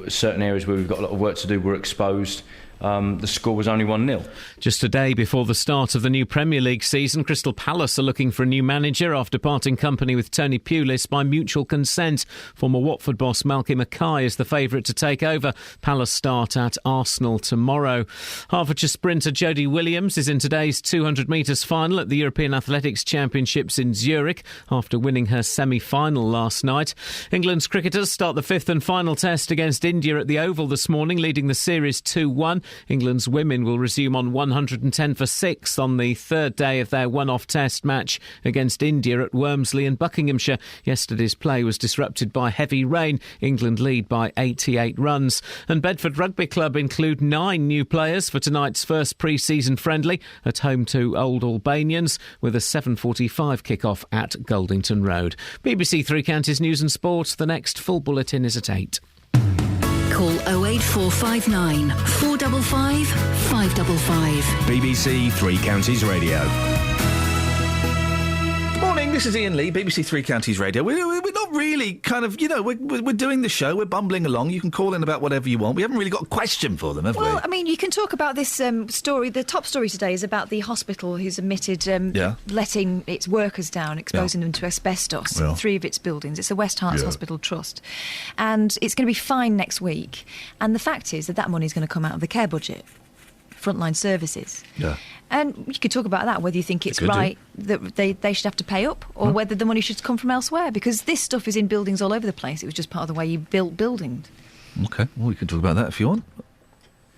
certain areas where we've got a lot of work to do were exposed, the score was only 1-0. Just a day before the start of the new Premier League season, Crystal Palace are looking for a new manager after parting company with Tony Pulis by mutual consent. Former Watford boss Malky Mackay is the favourite to take over. Palace start at Arsenal tomorrow. Hertfordshire sprinter Jodie Williams is in today's 200 metres final at the European Athletics Championships in Zurich after winning her semi-final last night. England's cricketers start the 5th and final test against India at the Oval this morning, leading the series 2-1. England's women will resume on 110 for 6 on the 3rd day of their one-off test match against India at Wormsley in Buckinghamshire. Yesterday's play was disrupted by heavy rain. England lead by 88 runs. And Bedford Rugby Club include 9 new players for tonight's first pre-season friendly at home to Old Albanians with a 7:45 kick-off at Goldington Road. BBC 3 Counties News and Sport. The next full bulletin is at 8. Call 08459 455 555. BBC 3 Counties Radio. Morning, this is Iain Lee, BBC 3 Counties Radio. We're not really kind of, we're doing the show, we're bumbling along. You can call in about whatever you want. We haven't really got a question for them, have we? Well, I mean, you can talk about this story. The top story today is about the hospital who's admitted letting its workers down, exposing them to asbestos in 3 of its buildings. It's the West Herts Hospital Trust. And it's going to be fined next week. And the fact is that money is going to come out of the care budget. Frontline services. Yeah. And you could talk about that, whether you think it's right that they should have to pay up or whether the money should come from elsewhere, because this stuff is in buildings all over the place. It was just part of the way you built buildings. OK, well, we can talk about that if you want.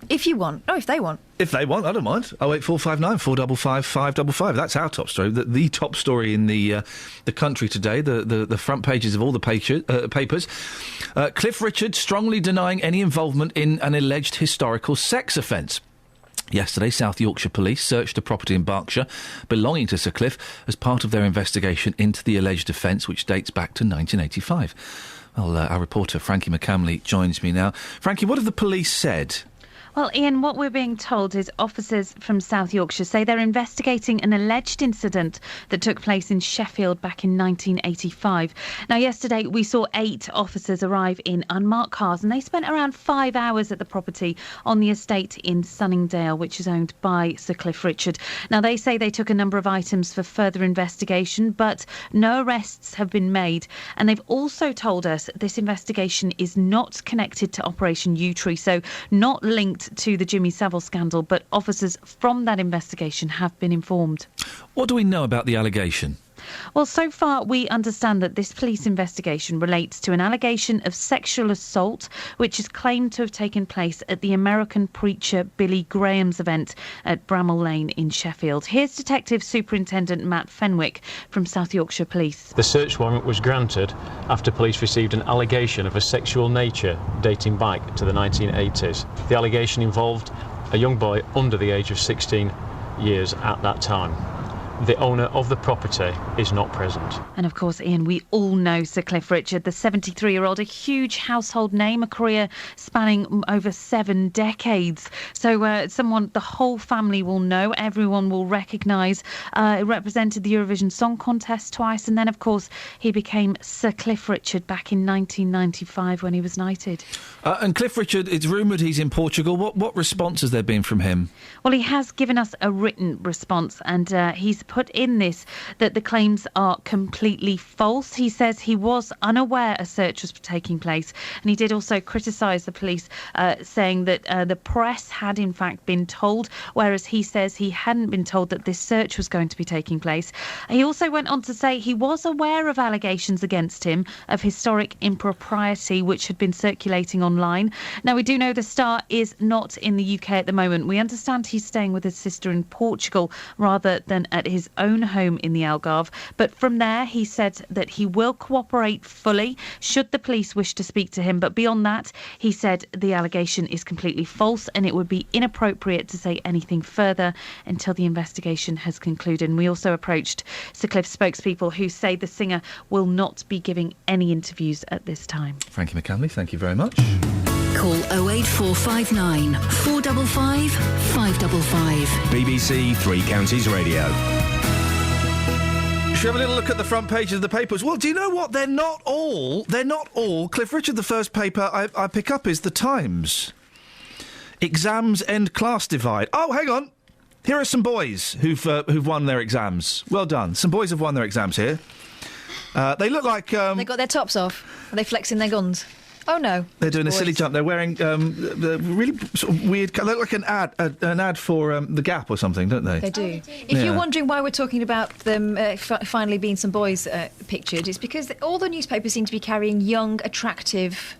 If you want. No, if they want. If they want, I don't mind. 08459 455 555. That's our top story. The top story in the country today, the front pages of all the papers. Cliff Richard strongly denying any involvement in an alleged historical sex offence. Yesterday, South Yorkshire Police searched a property in Berkshire belonging to Sir Cliff as part of their investigation into the alleged offence, which dates back to 1985. Well, our reporter, Frankie McCamley, joins me now. Frankie, what have the police said? Well, Iain, what we're being told is officers from South Yorkshire say they're investigating an alleged incident that took place in Sheffield back in 1985. Now, yesterday we saw 8 officers arrive in unmarked cars, and they spent around 5 hours at the property on the estate in Sunningdale, which is owned by Sir Cliff Richard. Now, they say they took a number of items for further investigation, but no arrests have been made. And they've also told us this investigation is not connected to Operation Yewtree, so not linked to the Jimmy Savile scandal, but officers from that investigation have been informed. What do we know about the allegation? Well, so far we understand that this police investigation relates to an allegation of sexual assault, which is claimed to have taken place at the American preacher Billy Graham's event at Bramall Lane in Sheffield. Here's Detective Superintendent Matt Fenwick from South Yorkshire Police. The search warrant was granted after police received an allegation of a sexual nature dating back to the 1980s. The allegation involved a young boy under the age of 16 years at that time. the owner of the property is not present. And of course, Iain, we all know Sir Cliff Richard, the 73-year-old, a huge household name, a career spanning over 7 decades. So someone the whole family will know, everyone will recognise. He represented the Eurovision Song Contest twice, and then, of course, he became Sir Cliff Richard back in 1995 when he was knighted. And Cliff Richard, it's rumoured he's in Portugal. What response has there been from him? Well, he has given us a written response, and he's put in this that the claims are completely false. He says he was unaware a search was taking place, and he did also criticise the police, saying that the press had in fact been told, whereas he says he hadn't been told that this search was going to be taking place. He also went on to say he was aware of allegations against him of historic impropriety which had been circulating online. Now, we do know the star is not in the UK at the moment. We understand he's staying with his sister in Portugal rather than at his own home in the Algarve. But from there, he said that he will cooperate fully should the police wish to speak to him. But beyond that, he said the allegation is completely false and it would be inappropriate to say anything further until the investigation has concluded. And we also approached Sir Cliff's spokespeople who say the singer will not be giving any interviews at this time. Frankie McCanley, thank you very much. Call 08459 455 555. BBC Three Counties Radio. Should we have a little look at the front pages of the papers? Well, do you know what? They're not all. Cliff Richard, the first paper I pick up is The Times. Exams end class divide. Oh, hang on. Here are some boys who've won their exams. Well done. Some boys have won their exams here. They look like... They got their tops off. Are they flexing their guns? Oh, no. They're doing a silly jump. They're wearing the really sort of weird... They look like an ad for The Gap or something, don't they? They do. If you're wondering why we're talking about them finally being some boys pictured, it's because all the newspapers seem to be carrying young, attractive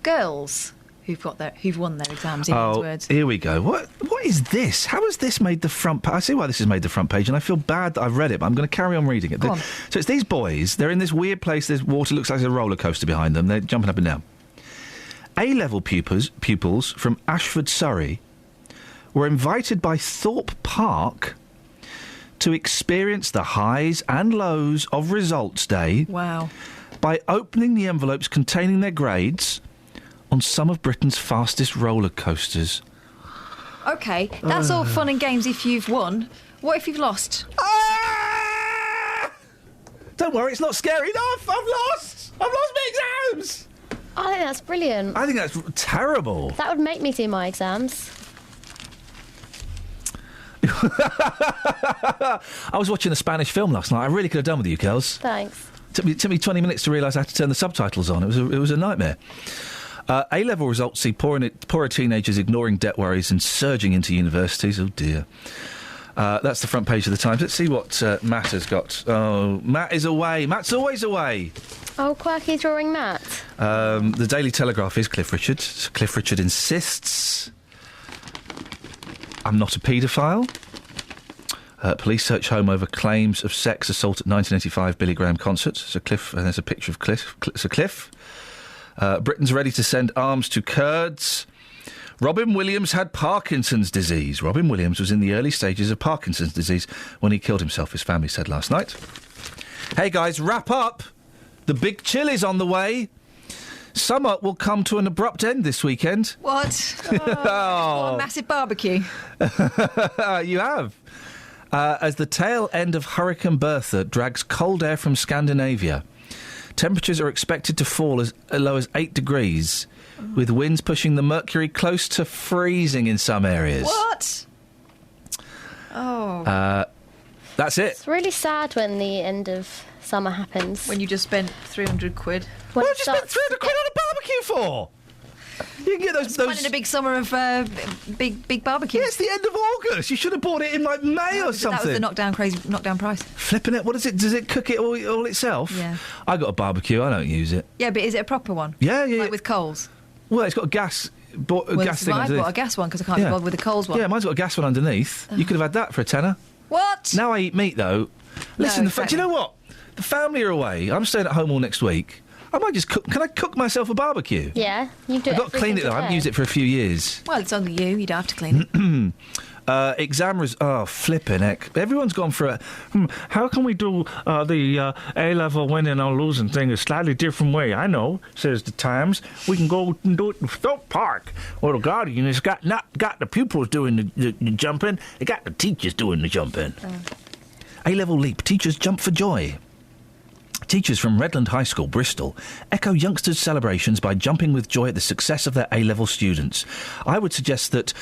girls who've won their exams, in other words. Here we go. What is this? How has this made the front page? I see why this has made the front page, and I feel bad that I've read it, but I'm going to carry on reading it. Go on. So it's these boys. They're in this weird place. There's water. Looks like there's a roller coaster behind them. They're jumping up and down. A-level pupils from Ashford, Surrey, were invited by Thorpe Park to experience the highs and lows of results day. Wow. By opening the envelopes containing their grades on some of Britain's fastest roller coasters. OK, that's all fun and games if you've won. What if you've lost? Don't worry, it's not scary enough. I've lost my exams. I think that's brilliant. I think that's terrible. That would make me do my exams. I was watching a Spanish film last night. I really could have done with you girls. Thanks. It took me 20 minutes to realise I had to turn the subtitles on. It was a nightmare. A-level results see poorer teenagers ignoring debt worries and surging into universities. Oh, dear. That's the front page of the Times. Let's see what Matt has got. Oh, Matt is away. Matt's always away. Oh, quirky drawing Matt. The Daily Telegraph is Cliff Richard. Cliff Richard insists, I'm not a paedophile. Police search home over claims of sex assault at 1985 Billy Graham concert. So Cliff, and there's a picture of Cliff. Britain's ready to send arms to Kurds. Robin Williams had Parkinson's disease. Robin Williams was in the early stages of Parkinson's disease when he killed himself, his family said last night. Hey guys, wrap up. The big chill is on the way. Summer will come to an abrupt end this weekend. What? What a massive barbecue. You have. As the tail end of Hurricane Bertha drags cold air from Scandinavia, temperatures are expected to fall as low as 8 degrees, with winds pushing the mercury close to freezing in some areas. What? Oh. That's it. It's really sad when the end of summer happens. When you just spent 300 quid. What did you spend 300 quid on a barbecue for? You can get those... Planning a big summer of big barbecues. Yeah, it's the end of August. You should have bought it in, May or something. That was the knockdown price. Flipping it. What is it? Does it cook it all itself? Yeah. I got a barbecue. I don't use it. Yeah, but is it a proper one? Yeah. Like with coals? Well, it's got a gas... gas thing I've got a gas one because I can't be bothered with the coals one. Yeah, mine's got a gas one underneath. You could have had that for a tenner. What? Now I eat meat, though. Listen, do you know what? The family are away. I'm staying at home all next week. I might just cook... Can I cook myself a barbecue? Yeah, you do. I've got to clean it, though. I haven't used it for a few years. Well, it's only you. You don't have to clean Exam flipping heck. Everyone's gone for a, how can we do the A-level winning or losing thing a slightly different way? I know, says the Times. We can go and do it in Stoke Park. Or the Guardian has not got the pupils doing the jumping, they got the teachers doing the jumping. A-level leap, teachers jump for joy. Teachers from Redland High School, Bristol, echo youngsters' celebrations by jumping with joy at the success of their A-level students. I would suggest that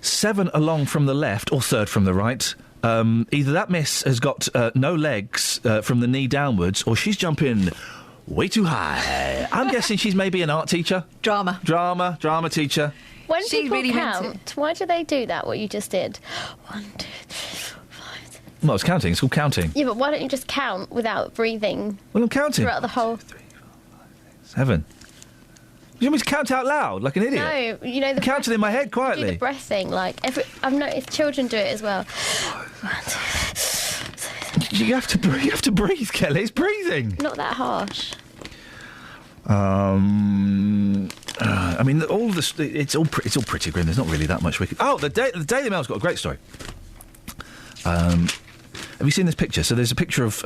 7 along from the left, or third from the right, either that miss has got no legs from the knee downwards, or she's jumping way too high. I'm guessing she's maybe an art teacher. Drama teacher. When she people really count, why do they do that, what you just did? 1, 2, 3, 4, 5... Well, it's counting. It's called counting. Yeah, but why don't you just count without breathing? Well, I'm counting. Throughout the whole... 2, 3, 4, 5, 6, 7. You want me to count out loud, like an idiot? No, you know... I'm counting in my head quietly. Do the breath thing, like... I've noticed children do it as well. 1, 2, 3. You have to breathe, Kelly. It's breathing. Not that harsh. I mean, all this it's all pretty grim. There's not really that much wicked. Oh, the Daily Mail's got a great story. Have you seen this picture? So there's a picture of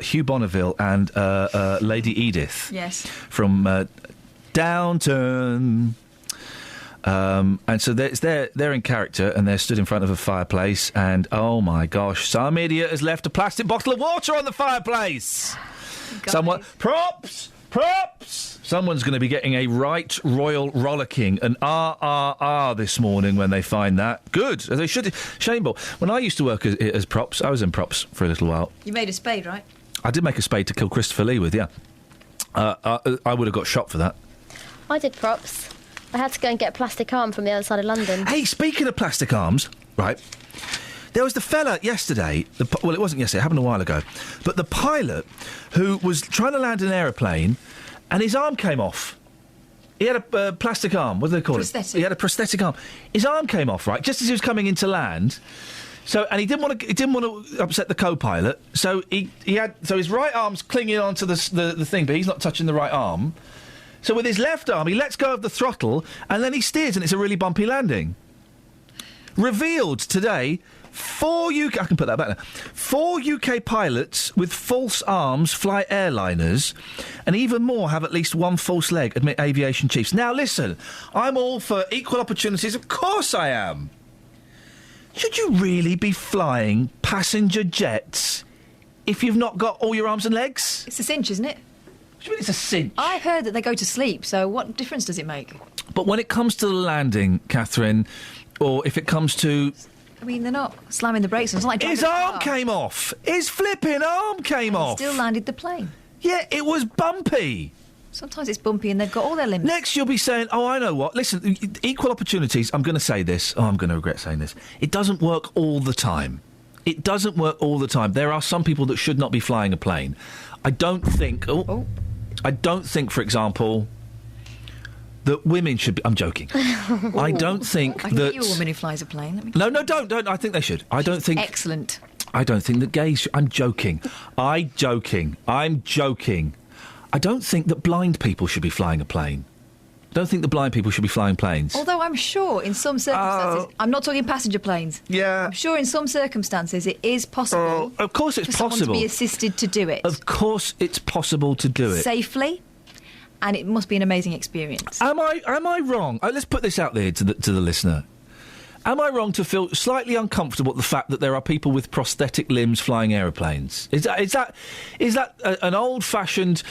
Hugh Bonneville and Lady Edith. Yes. From Downton. And so they're in character and they're stood in front of a fireplace and oh my gosh, some idiot has left a plastic bottle of water on the fireplace. Someone props. Someone's going to be getting a right royal rollicking, an RRR this morning when they find that. Good, as they should. Shameful. When I used to work as props, I was in props for a little while. You made a spade, right? I did make a spade to kill Christopher Lee with, yeah. I would have got shot for that. I did props. I had to go and get a plastic arm from the other side of London. Hey, speaking of plastic arms, right, there was the fella yesterday, well, it wasn't yesterday, it happened a while ago, but the pilot who was trying to land an aeroplane and his arm came off. He had a plastic arm, what do they call it? He had a prosthetic arm. His arm came off, right, just as he was coming into land. So, and he didn't want to upset the co-pilot, so he had his right arm's clinging onto the thing, but he's not touching the right arm. So with his left arm, he lets go of the throttle, and then he steers, and it's a really bumpy landing. Revealed today, 4 UK pilots with false arms fly airliners, and even more have at least one false leg, admit aviation chiefs. Now listen, I'm all for equal opportunities, of course I am. Should you really be flying passenger jets if you've not got all your arms and legs? It's a cinch, isn't it? What do you mean it's a cinch? I heard that they go to sleep, so what difference does it make? But when it comes to the landing, Catherine, or if it comes to... I mean, they're not slamming the brakes. It's like his arm came off! His flipping arm came off! He still landed the plane. Yeah, it was bumpy. Sometimes it's bumpy and they've got all their limbs. Next you'll be saying, oh, I know what. Listen, equal opportunities, I'm going to say this. Oh, I'm going to regret saying this. It doesn't work all the time. It doesn't work all the time. There are some people that should not be flying a plane. I don't think... I don't think, for example, that women should be... I'm joking. I don't think I that... I can be a woman who flies a plane. No, don't. I think they should. I don't think... Excellent. I don't think that gays should... I'm joking. I'm joking. I don't think that blind people should be flying a plane. I don't think that blind people should be flying planes. Although I'm sure in some circumstances... I'm not talking passenger planes. Yeah. I'm sure in some circumstances it is possible... of course it's possible. For someone to be assisted to do it. Of course it's possible to do it. Safely. And it must be an amazing experience. Am I wrong? Let's put this out there to the listener. Am I wrong to feel slightly uncomfortable at the fact that there are people with prosthetic limbs flying aeroplanes? Is that an old-fashioned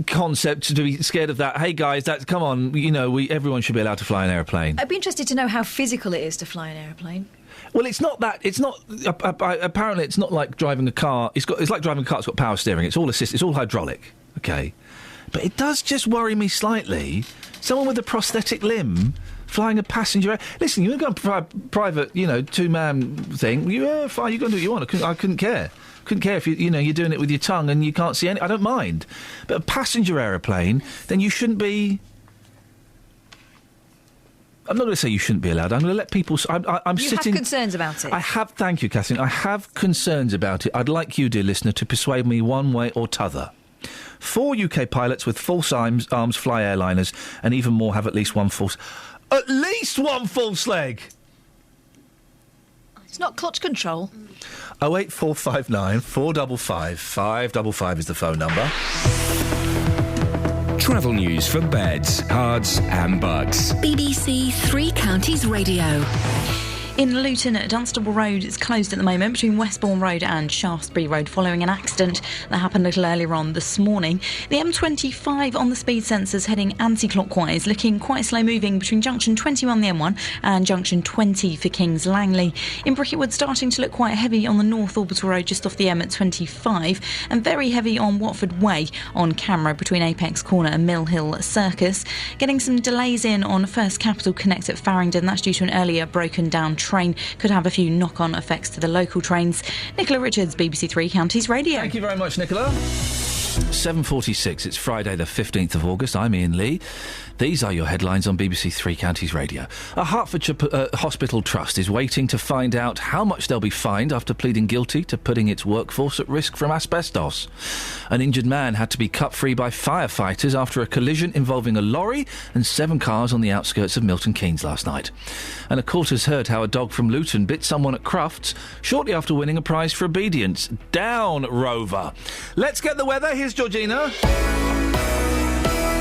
concept to be scared of that? Hey guys, come on, everyone should be allowed to fly an aeroplane. I'd be interested to know how physical it is to fly an aeroplane. Well, it's not that. It's not. Apparently, it's not like driving a car. It's like driving a car. It's got power steering. It's all assist. It's all hydraulic. Okay, but it does just worry me slightly. Someone with a prosthetic limb flying a passenger... Listen, you want to go on private, two-man thing, fine, you go and do what you want. I couldn't care. Couldn't care if you're doing it with your tongue and you can't see any... I don't mind. But a passenger aeroplane, then you shouldn't be... I'm not going to say you shouldn't be allowed. I'm going to let people... I'm sitting... You have concerns about it? I have... Thank you, Catherine. I have concerns about it. I'd like you, dear listener, to persuade me one way or t'other. 4 UK pilots with false arms fly airliners, and even more have at least one false... At least one false leg. It's not clutch control. 08459 455 555 is the phone number. Travel news for beds, cards and bugs. BBC Three Counties Radio. In Luton, Dunstable Road is closed at the moment between Westbourne Road and Shaftesbury Road following an accident that happened a little earlier on this morning. The M25 on the speed sensors heading anti-clockwise, looking quite slow moving between junction 20 on the M1 and junction 20 for Kings Langley. In Bricketwood, starting to look quite heavy on the North Orbital Road just off the M25 and very heavy on Watford Way on camera between Apex Corner and Mill Hill Circus. Getting some delays in on First Capital Connect at Farringdon. That's due to an earlier broken down train. Could have a few knock-on effects to the local trains. Nicola Richards, BBC Three Counties Radio. Thank you very much, Nicola. 7:46. It's Friday the 15th of August. I'm Iain Lee. These are your headlines on BBC Three Counties Radio. A Hertfordshire hospital trust is waiting to find out how much they'll be fined after pleading guilty to putting its workforce at risk from asbestos. An injured man had to be cut free by firefighters after a collision involving a lorry and 7 cars on the outskirts of Milton Keynes last night. And a court has heard how a dog from Luton bit someone at Crufts shortly after winning a prize for obedience. Down, Rover. Let's get the weather. Here's Georgina.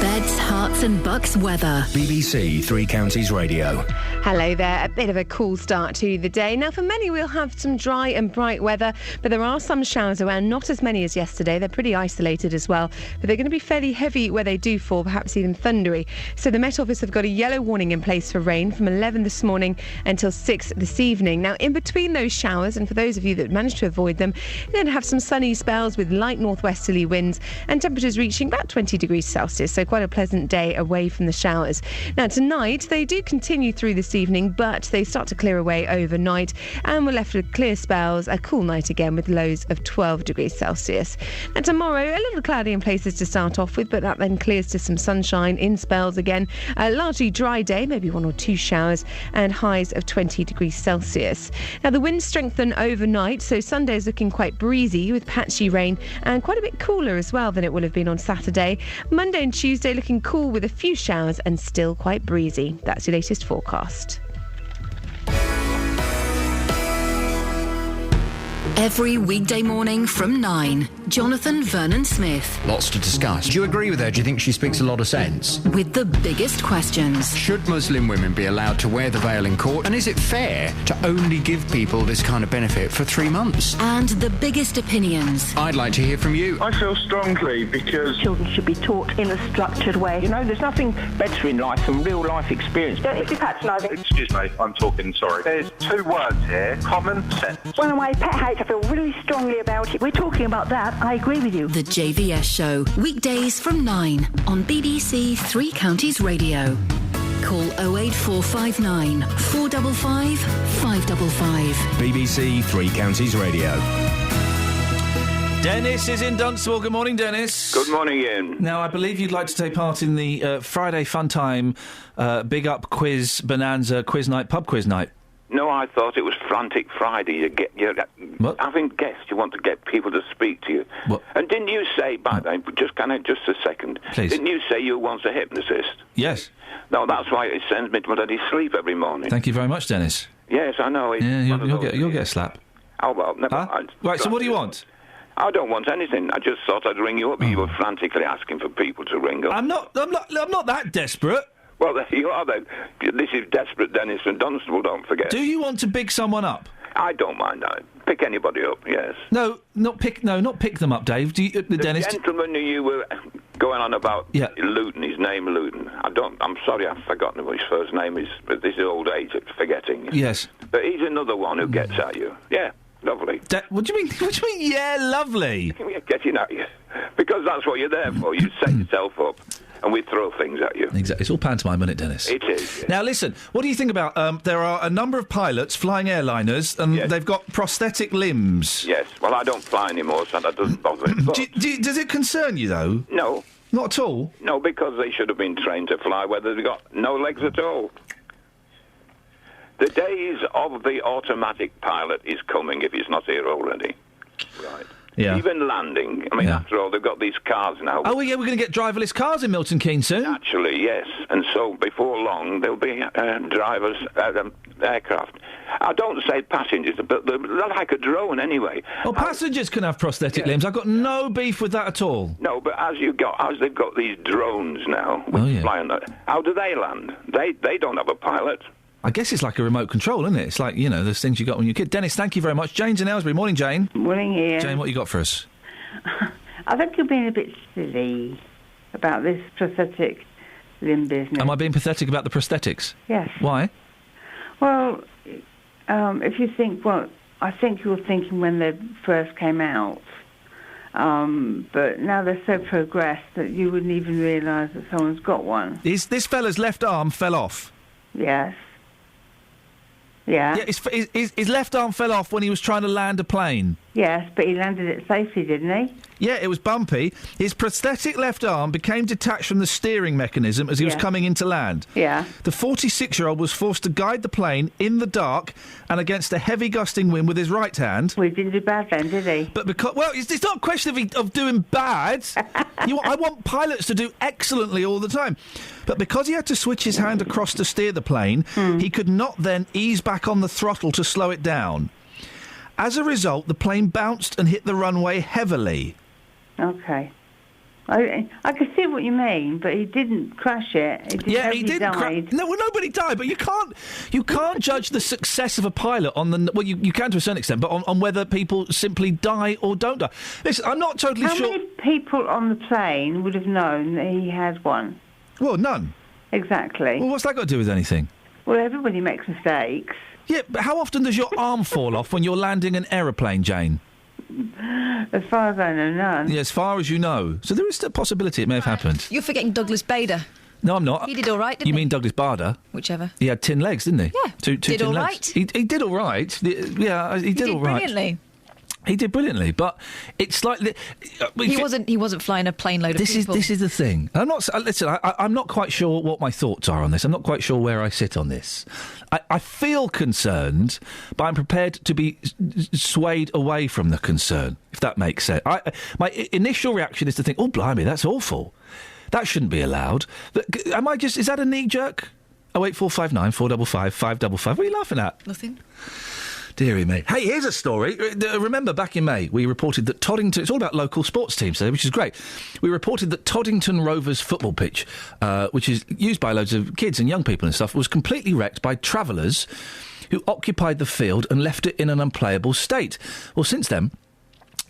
Beds, Herts and Bucks weather. BBC Three Counties Radio. Hello there. A bit of a cool start to the day. Now, for many, we'll have some dry and bright weather, but there are some showers around, not as many as yesterday. They're pretty isolated as well, but they're going to be fairly heavy where they do fall, perhaps even thundery. So the Met Office have got a yellow warning in place for rain from 11 this morning until 6 this evening. Now, in between those showers, and for those of you that managed to avoid them, you're going to have some sunny spells with light northwesterly winds and temperatures reaching about 20 degrees Celsius, so quite a pleasant day away from the showers. Now, tonight, they do continue through this evening, but they start to clear away overnight, and we're left with clear spells, a cool night again with lows of 12 degrees Celsius. And tomorrow, a little cloudy in places to start off with, but that then clears to some sunshine in spells again. A largely dry day, maybe 1 or 2 showers, and highs of 20 degrees Celsius. Now, the winds strengthen overnight, so Sunday's looking quite breezy with patchy rain and quite a bit cooler as well than it will have been on Saturday. Monday and Tuesday looking cool with a few showers and still quite breezy. That's your latest forecast. Every weekday morning from 9, Jonathan Vernon Smith. Lots to discuss. Do you agree with her? Do you think she speaks a lot of sense? With the biggest questions. Should Muslim women be allowed to wear the veil in court? And is it fair to only give people this kind of benefit for 3 months? And the biggest opinions. I'd like to hear from you. I feel strongly because children should be taught in a structured way. You know, there's nothing better in life than real life experience. Don't be patronising. Excuse me, I'm talking, sorry. There's 2 words here, common sense. One of my pet hates, I feel really strongly about it. We're talking about that. I agree with you. The JVS Show, weekdays from 9 on BBC Three Counties Radio. Call 08459 455 555. BBC Three Counties Radio. Dennis is in Dunstable. Good morning, Dennis. Good morning, Ian. Now, I believe you'd like to take part in the Friday Fun Time Big Up Quiz Bonanza Quiz Night, Pub Quiz Night. No, I thought it was Frantic Friday. You're having guests, you want to get people to speak to you. What? And didn't you say, by the way, just a second, please. Didn't you say you were once a hypnotist? Yes. No, that's why it sends me to bloody sleep every morning. Thank you very much, Dennis. Yes, I know. Yeah, you'll get a slap. Oh, well, never mind. Right, so what do you want? I don't want anything. I just thought I'd ring you up, but you were frantically asking for people to ring up. I'm not that desperate. Well, there you are then. This is Desperate Dennis from Dunstable, don't forget. Do you want to big someone up? I don't mind that. Pick anybody up, yes. No, not pick them up, Dave. Dennis, the gentleman who you were going on about, Luton, his name Luton. I'm sorry, I've forgotten what his first name is, but this is old age at forgetting. Yes. But he's another one who gets at you. Yeah, lovely. What do you mean? What do you mean, yeah, lovely? Getting at you. Because that's what you're there for. You set yourself up. And we throw things at you. Exactly. It's all pantomime, isn't it, Dennis? It is. Yes. Now, listen, what do you think about... there are a number of pilots flying airliners, and they've got prosthetic limbs. Yes. Well, I don't fly anymore, so that doesn't bother me. Does it concern you, though? No. Not at all? No, because they should have been trained to fly where they've got no legs at all. The days of the automatic pilot is coming if he's not here already. Right. Yeah. Even landing. I mean, after all, they've got these cars now. Oh, yeah, we're going to get driverless cars in Milton Keynes soon. Actually, yes. And so before long, there'll be drivers, aircraft. I don't say passengers, but they're like a drone anyway. Well, passengers can have prosthetic limbs. I've got no beef with that at all. No, but as they've got these drones now, fly on that, how do they land? They don't have a pilot. I guess it's like a remote control, isn't it? It's like, those things you got when you're a kid. Dennis, thank you very much. Jane's in Aylesbury. Morning, Jane. Morning, Ian. Jane, what you got for us? I think you're being a bit silly about this prosthetic limb business. Am I being pathetic about the prosthetics? Yes. Why? Well, if you think, I think you were thinking when they first came out, but now they're so progressed that you wouldn't even realise that someone's got one. This fella's left arm fell off? Yes. Yeah. His left arm fell off when he was trying to land a plane. Yes, but he landed it safely, didn't he? Yeah, it was bumpy. His prosthetic left arm became detached from the steering mechanism as he was coming into land. Yeah. The 46-year-old was forced to guide the plane in the dark and against a heavy gusting wind with his right hand. Well, he didn't do bad then, did he? But it's not a question of doing bad. I want pilots to do excellently all the time. But because he had to switch his hand across to steer the plane, he could not then ease back on the throttle to slow it down. As a result, the plane bounced and hit the runway heavily. Okay. I can see what you mean, but he didn't crash it. He didn't crash. No, nobody died. But you can't judge the success of a pilot on the. Well, you can to a certain extent, but on whether people simply die or don't die. Listen, I'm not totally sure. How many people on the plane would have known that he had one? Well, none. Exactly. Well, what's that got to do with anything? Well, everybody makes mistakes. Yeah, but how often does your arm fall off when you're landing an aeroplane, Jane? As far as I know, none. Yeah, as far as you know. So there is still a possibility it may have happened. You're forgetting Douglas Bader. No, I'm not. He did all right, didn't he? You mean Douglas Bader? Whichever. He had tin legs, didn't he? Yeah. Two did tin all legs. right. He did all right. He did all right. Brilliantly. He did brilliantly, but it's like he wasn't flying a plane load of people. This is the thing. I'm not quite sure what my thoughts are on this. I'm not quite sure where I sit on this. I feel concerned, but I'm prepared to be swayed away from the concern, if that makes sense. My initial reaction is to think, oh blimey, that's awful. That shouldn't be allowed. Is that a knee jerk? 08459 455 555. What are you laughing at? Nothing. Deary me. Hey, here's a story. Remember, back in May, we reported that Toddington... It's all about local sports teams today, which is great. We reported that Toddington Rovers football pitch, which is used by loads of kids and young people and stuff, was completely wrecked by travellers who occupied the field and left it in an unplayable state. Well, since then,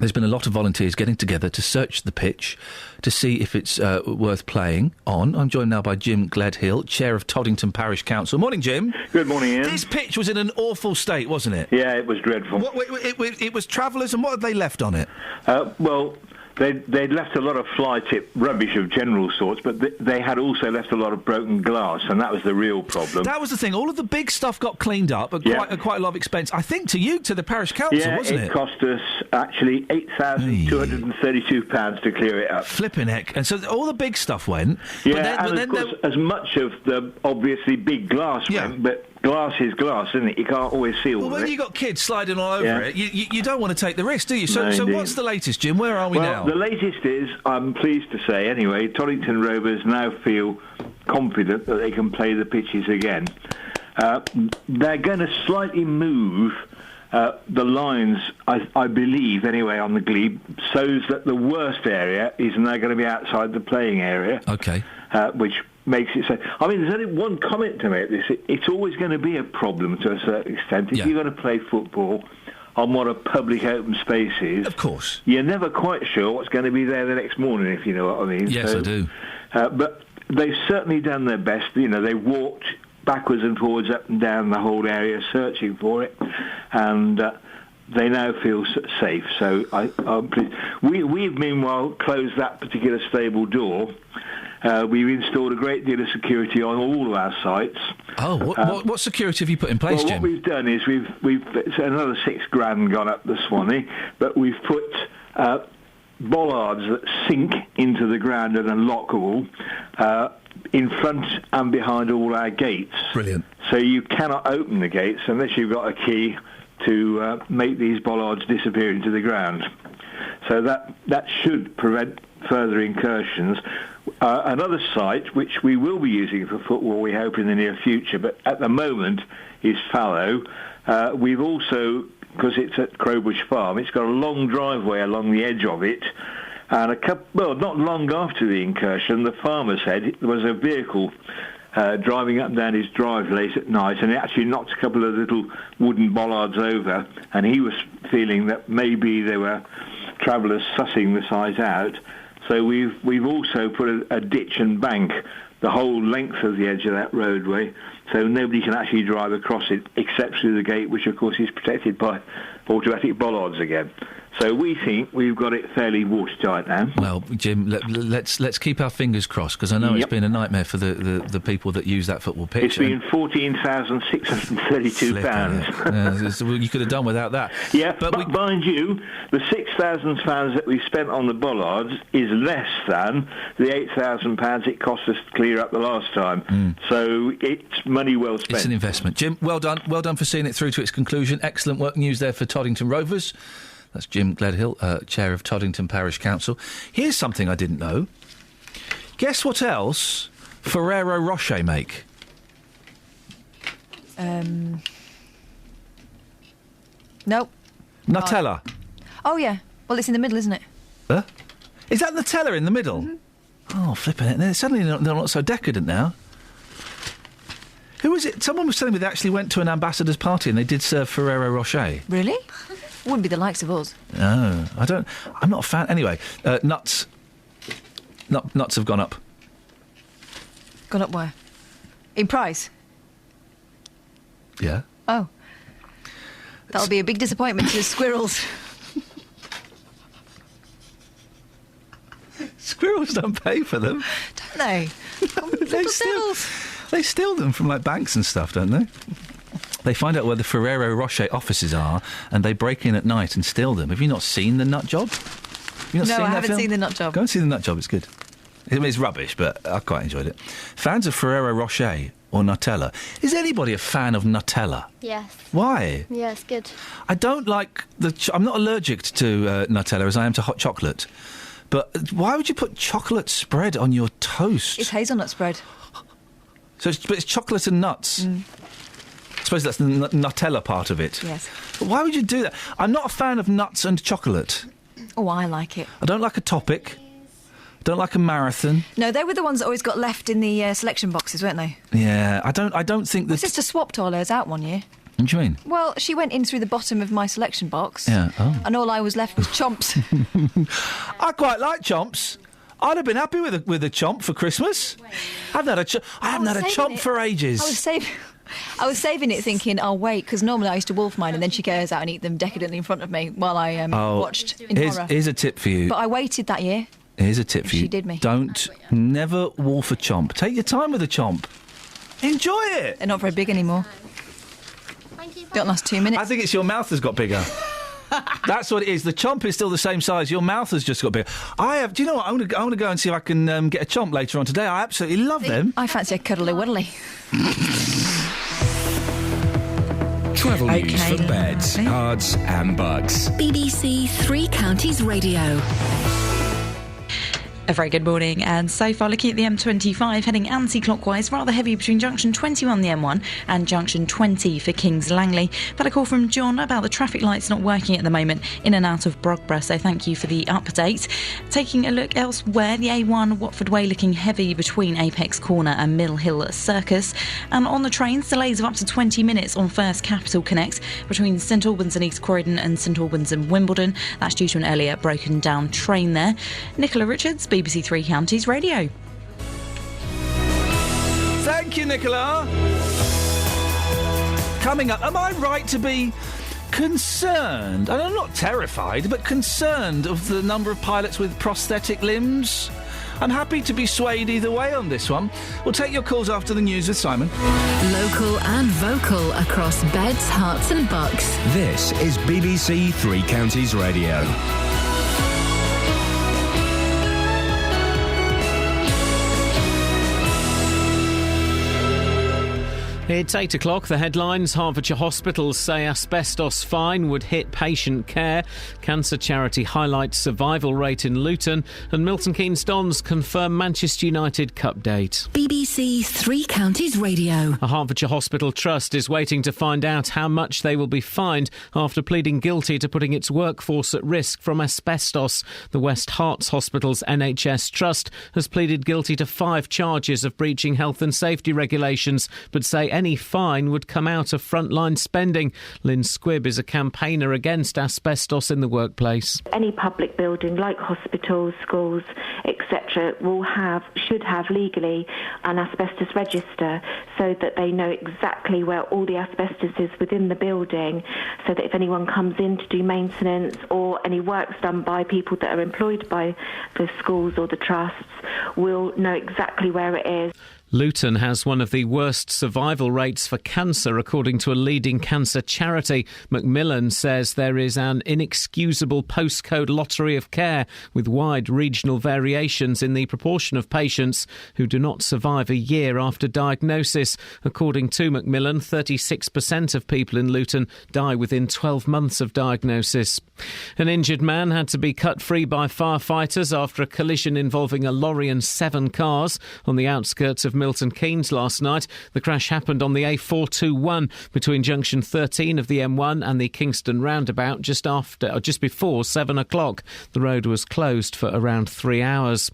there's been a lot of volunteers getting together to search the pitch to see if it's worth playing on. I'm joined now by Jim Gledhill, Chair of Toddington Parish Council. Morning, Jim. Good morning, Ian. This pitch was in an awful state, wasn't it? Yeah, it was dreadful. It was travellers, and what had they left on it? They'd left a lot of fly-tip rubbish of general sorts, but they had also left a lot of broken glass, and that was the real problem. That was the thing. All of the big stuff got cleaned up at quite a lot of expense. I think to the parish council, wasn't it? It cost us actually £8,232 to clear it up. Flipping heck! And so all the big stuff went. Yeah, and of course, as much of the obviously big glass went, but glass is glass, isn't it? You can't always see all of it. Well, when you've got kids sliding all over it, you don't want to take the risk, do you? So what's the latest, Jim? Where are we now? The latest is, I'm pleased to say anyway, Toddington Rovers now feel confident that they can play the pitches again. They're going to slightly move the lines, I believe, anyway, on the glebe, so that the worst area is now going to be outside the playing area. Okay. Which makes it so. I mean, there's only one comment to make. It's always going to be a problem to a certain extent. If you're going to play football on what a public open space is, of course, you're never quite sure what's going to be there the next morning, if you know what I mean. Yes, I do. But they've certainly done their best. You know, they walked backwards and forwards up and down the whole area searching for it, and they now feel safe. So I'm pleased. We've meanwhile closed that particular stable door. We've installed a great deal of security on all of our sites. Oh, what security have you put in place, Jim? What we've done is it's another $6,000 gone up the Swanee, but we've put bollards that sink into the ground and unlockable in front and behind all our gates. Brilliant. So you cannot open the gates unless you've got a key to make these bollards disappear into the ground. So that should prevent further incursions. Another site, which we will be using for football, we hope, in the near future, but at the moment is fallow. We've also, because it's at Crowbush Farm, it's got a long driveway along the edge of it, and not long after the incursion, the farmer said there was a vehicle driving up and down his drive late at night, and it actually knocked a couple of little wooden bollards over, and he was feeling that maybe there were travellers sussing the site out. So we've also put a ditch and bank the whole length of the edge of that roadway, so nobody can actually drive across it except through the gate, which of course is protected by automatic bollards again. So we think we've got it fairly watertight now. Well, Jim, let's keep our fingers crossed, because I know it's been a nightmare for the people that use that football pitch. It's been £14,632. Well, you could have done without that. Yeah, but mind you, the £6,000 that we spent on the bollards is less than the £8,000 it cost us to clear up the last time. So it's money well spent. It's an investment. Jim, well done. Well done for seeing it through to its conclusion. Excellent work news there for Toddington Rovers. That's Jim Gledhill, Chair of Toddington Parish Council. Here's something I didn't know. Guess what else Ferrero Rocher make? Nope. Nutella. Oh, yeah. Well, it's in the middle, isn't it? Huh? Is that Nutella in the middle? Mm-hmm. Oh, flipping it. Suddenly they're not so decadent now. Who was it? Someone was telling me they actually went to an ambassador's party and they did serve Ferrero Rocher. Really? Wouldn't be the likes of us. No, I'm not a fan. Anyway, nuts have gone up. Gone up where? In price? Yeah. Oh. That'll be a big disappointment to squirrels. Squirrels don't pay for them. Don't they? They steal them from, like, banks and stuff, don't they? They find out where the Ferrero Rocher offices are, and they break in at night and steal them. Have you not seen The Nut Job? No, I haven't seen The Nut Job. Go and see The Nut Job, it's good. It's rubbish, but I quite enjoyed it. Fans of Ferrero Rocher or Nutella. Is anybody a fan of Nutella? Yes. Why? Yeah, it's good. I don't like I'm not allergic to Nutella as I am to hot chocolate. But why would you put chocolate spread on your toast? It's hazelnut spread. So it's chocolate and nuts. I suppose that's the Nutella part of it. Yes. But why would you do that? I'm not a fan of nuts and chocolate. Oh, I like it. I don't like a topic. I don't like a marathon. No, they were the ones that always got left in the selection boxes, weren't they? Yeah, I don't think that... My sister swapped all hers out one year. What do you mean? Well, she went in through the bottom of my selection box. Yeah, oh. And all I was left was chomps. I quite like chomps. I'd have been happy with a chomp for Christmas. I haven't had a chomp for ages. I was saving it thinking, I'll wait, because normally I used to wolf mine and then she goes out and eat them decadently in front of me while I watched in horror. Here's a tip for you. But I waited that year. Here's a tip for you. She did me. Never wolf a chomp. Take your time with a chomp. Enjoy it. They're not very big anymore. Don't last 2 minutes. I think it's your mouth has got bigger. That's what it is. The chomp is still the same size. Your mouth has just got bigger. Do you know what? I'm going to go and see if I can get a chomp later on today. I absolutely love them. I fancy a cuddly wuddly. Travel news for beds, cards and bugs. BBC Three Counties Radio. A very good morning, and so far looking at the M25 heading anti-clockwise, rather heavy between junction 21 the M1 and junction 20 for Kings Langley. Had a call from John about the traffic lights not working at the moment in and out of Brogborough, so thank you for the update. Taking a look elsewhere, the A1 Watford Way looking heavy between Apex Corner and Mill Hill Circus, and on the trains delays of up to 20 minutes on First Capital Connect between St Albans and East Croydon and St Albans and Wimbledon. That's due to an earlier broken down train there. Nicola Richards, BBC Three Counties Radio. Thank you, Nicola. Coming up, am I right to be concerned, and I'm not terrified, but concerned of the number of pilots with prosthetic limbs? I'm happy to be swayed either way on this one. We'll take your calls after the news with Simon. Local and vocal across beds, hearts and bucks. This is BBC Three Counties Radio. It's 8 o'clock. The headlines. Hertfordshire hospitals say asbestos fine would hit patient care. Cancer charity highlights survival rate in Luton. And Milton Keynes Dons confirm Manchester United Cup date. BBC Three Counties Radio. A Hertfordshire hospital trust is waiting to find out how much they will be fined after pleading guilty to putting its workforce at risk from asbestos. The West Herts Hospital's NHS trust has pleaded guilty to 5 charges of breaching health and safety regulations, but say any fine would come out of frontline spending. Lynn Squibb is a campaigner against asbestos in the workplace. Any public building like hospitals, schools, etc. should have legally an asbestos register so that they know exactly where all the asbestos is within the building, so that if anyone comes in to do maintenance or any work's done by people that are employed by the schools or the trusts, will know exactly where it is. Luton has one of the worst survival rates for cancer, according to a leading cancer charity. Macmillan says there is an inexcusable postcode lottery of care, with wide regional variations in the proportion of patients who do not survive a year after diagnosis. According to Macmillan, 36% of people in Luton die within 12 months of diagnosis. An injured man had to be cut free by firefighters after a collision involving a lorry and 7 cars on the outskirts of Milton Keynes last night. The crash happened on the A421 between junction 13 of the M1 and the Kingston roundabout just before 7 o'clock. The road was closed for around 3 hours.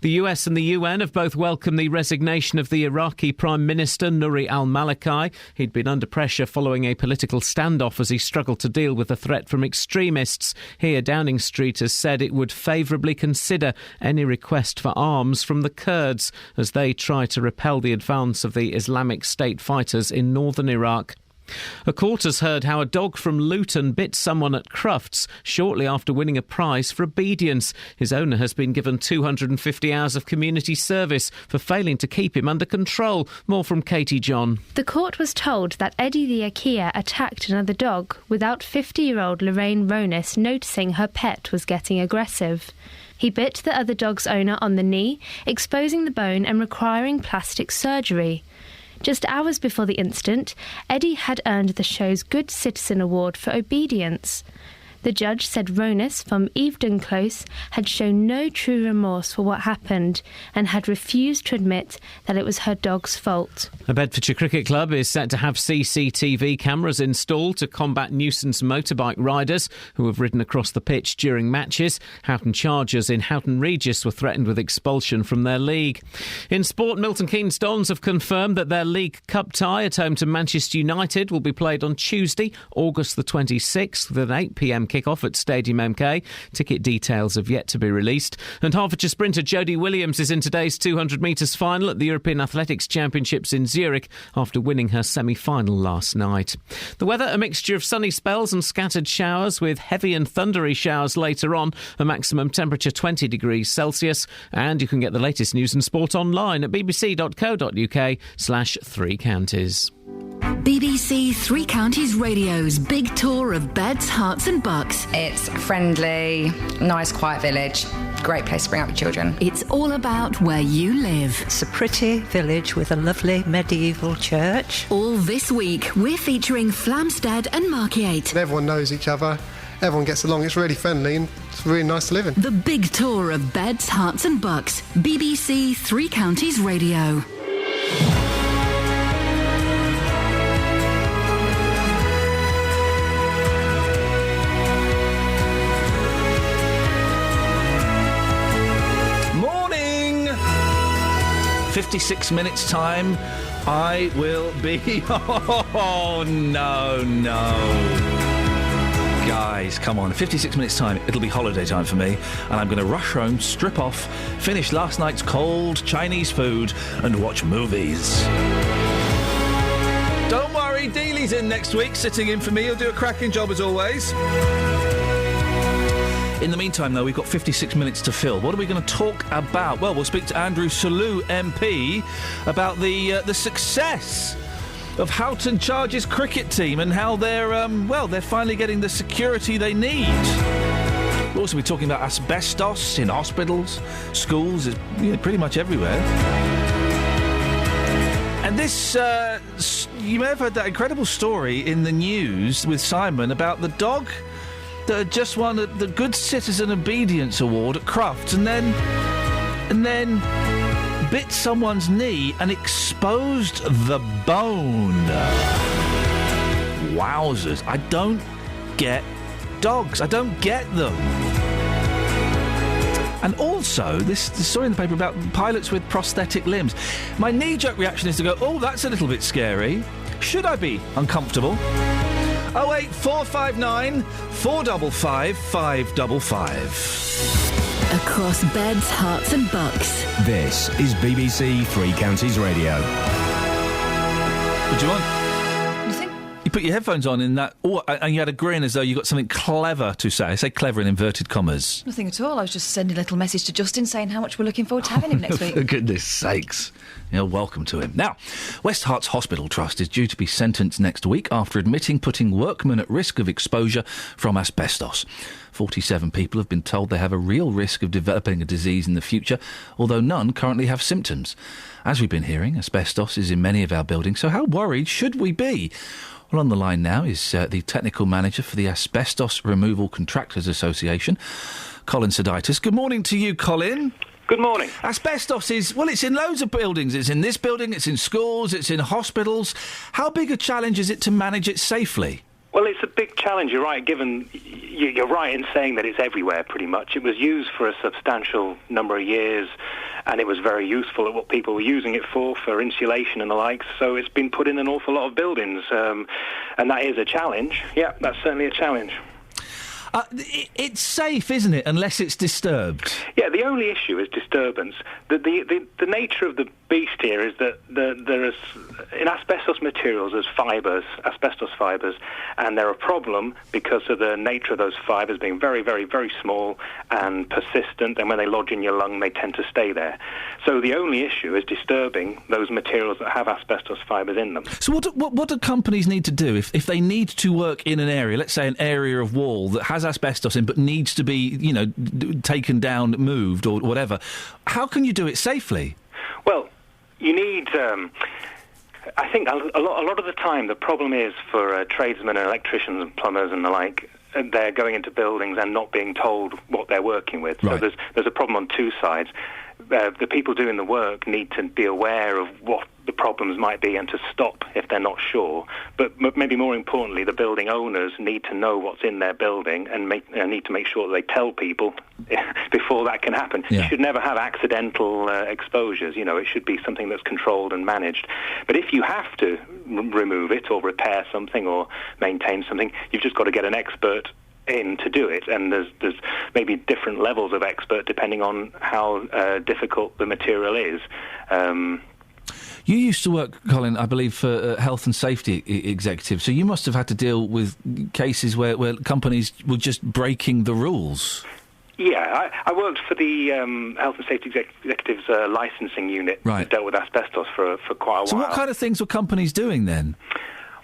The US and the UN have both welcomed the resignation of the Iraqi Prime Minister Nouri al-Maliki. He'd been under pressure following a political standoff as he struggled to deal with a threat from extremists. Here, Downing Street has said it would favourably consider any request for arms from the Kurds as they try to repel the advance of the Islamic State fighters in northern Iraq. A court has heard how a dog from Luton bit someone at Crufts shortly after winning a prize for obedience. His owner has been given 250 hours of community service for failing to keep him under control. More from Katie John. The court was told that Eddie the Akea attacked another dog without 50-year-old Lorraine Ronis noticing her pet was getting aggressive. He bit the other dog's owner on the knee, exposing the bone and requiring plastic surgery. Just hours before the incident, Eddie had earned the show's Good Citizen Award for obedience. The judge said Ronis from Evedon Close had shown no true remorse for what happened and had refused to admit that it was her dog's fault. A Bedfordshire Cricket Club is set to have CCTV cameras installed to combat nuisance motorbike riders who have ridden across the pitch during matches. Houghton Chargers in Houghton Regis were threatened with expulsion from their league. In sport, Milton Keynes Dons have confirmed that their League Cup tie at home to Manchester United will be played on Tuesday, August the 26th, with an 8 p.m. kick-off at Stadium MK. Ticket details have yet to be released. And Hertfordshire sprinter Jodie Williams is in today's 200 metres final at the European Athletics Championships in Zurich after winning her semi-final last night. The weather, a mixture of sunny spells and scattered showers with heavy and thundery showers later on. A maximum temperature 20 degrees Celsius. And you can get the latest news and sport online at bbc.co.uk/3 counties. BBC Three Counties Radio's big tour of beds, hearts and bucks. It's friendly, nice, quiet village. Great place to bring up your children. It's all about where you live. It's a pretty village with a lovely medieval church. All this week, we're featuring Flamstead and Markyate. Everyone knows each other. Everyone gets along. It's really friendly and it's really nice to live in. The big tour of beds, hearts and bucks. BBC Three Counties Radio. Morning! 56 minutes time. I will be... Oh, no. Guys, come on, 56 minutes time, it'll be holiday time for me, and I'm going to rush home, strip off, finish last night's cold Chinese food, and watch movies. Don't worry, Dealey's in next week, sitting in for me. He'll do a cracking job as always. In the meantime, though, we've got 56 minutes to fill. What are we going to talk about? Well, we'll speak to Andrew Selous, MP, about the success of Houghton Chargers cricket team and how they're finally getting the security they need. We'll also be talking about asbestos in hospitals, schools, pretty much everywhere. And this you may have heard that incredible story in the news with Simon about the dog that had just won the Good Citizen Obedience Award at Crufts and then bit someone's knee and exposed the bone. Wowzers. I don't get dogs. I don't get them. And also, this story in the paper about pilots with prosthetic limbs. My knee-jerk reaction is to go, oh, that's a little bit scary. Should I be uncomfortable? 08459 455 555. Across beds, hearts and bucks. This is BBC Three Counties Radio. What do you want? You put your headphones on in that, and you had a grin as though you got something clever to say. I say clever in inverted commas. Nothing at all. I was just sending a little message to Justin saying how much we're looking forward to having him next week. For goodness sakes. You're welcome to him. Now, West Herts Hospital Trust is due to be sentenced next week after admitting putting workmen at risk of exposure from asbestos. 47 people have been told they have a real risk of developing a disease in the future, although none currently have symptoms. As we've been hearing, asbestos is in many of our buildings, so how worried should we be? Well, on the line now is the technical manager for the Asbestos Removal Contractors Association, Colin Seditis. Good morning to you, Colin. Good morning. Asbestos is, well, it's in loads of buildings. It's in this building, it's in schools, it's in hospitals. How big a challenge is it to manage it safely? Well, it's a big challenge, you're right, given you're right in saying that it's everywhere pretty much. It was used for a substantial number of years, and it was very useful at what people were using it for insulation and the like, so it's been put in an awful lot of buildings, and that is a challenge. Yeah, that's certainly a challenge. It's safe, isn't it, unless it's disturbed? Yeah, the only issue is disturbance. The nature of the beast here is that there is, in asbestos materials, there's fibres, asbestos fibres, and they're a problem because of the nature of those fibres being very, very, very small and persistent, and when they lodge in your lung, they tend to stay there. So the only issue is disturbing those materials that have asbestos fibres in them. So what do companies need to do if they need to work in an area, let's say an area of wall that has asbestos in but needs to be, taken down, moved or whatever? How can you do it safely? Well, you need... I think a lot of the time the problem is for tradesmen and electricians and plumbers and the like, they're going into buildings and not being told what they're working with. Right. So there's a problem on two sides. The people doing the work need to be aware of what the problems might be and to stop if they're not sure. But maybe more importantly, the building owners need to know what's in their building and need to make sure that they tell people before that can happen. Yeah. You should never have accidental exposures. It should be something that's controlled and managed. But if you have to remove it or repair something or maintain something, you've just got to get an expert in to do it, and there's maybe different levels of expert depending on how difficult the material is. You used to work, Colin, I believe, for health and safety executives, so you must have had to deal with cases where companies were just breaking the rules. Yeah, I worked for the Health and Safety Executives licensing unit that dealt with asbestos for quite a while. So what kind of things were companies doing then?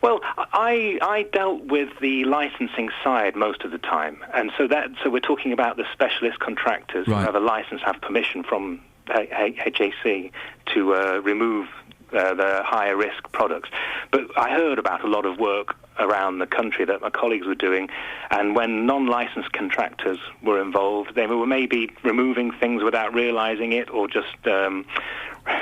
Well, I dealt with the licensing side most of the time, and so we're talking about the specialist contractors who have a license, have permission from HAC to remove the higher risk products. But I heard about a lot of work around the country that my colleagues were doing, and when non-licensed contractors were involved, they were maybe removing things without realising it, or just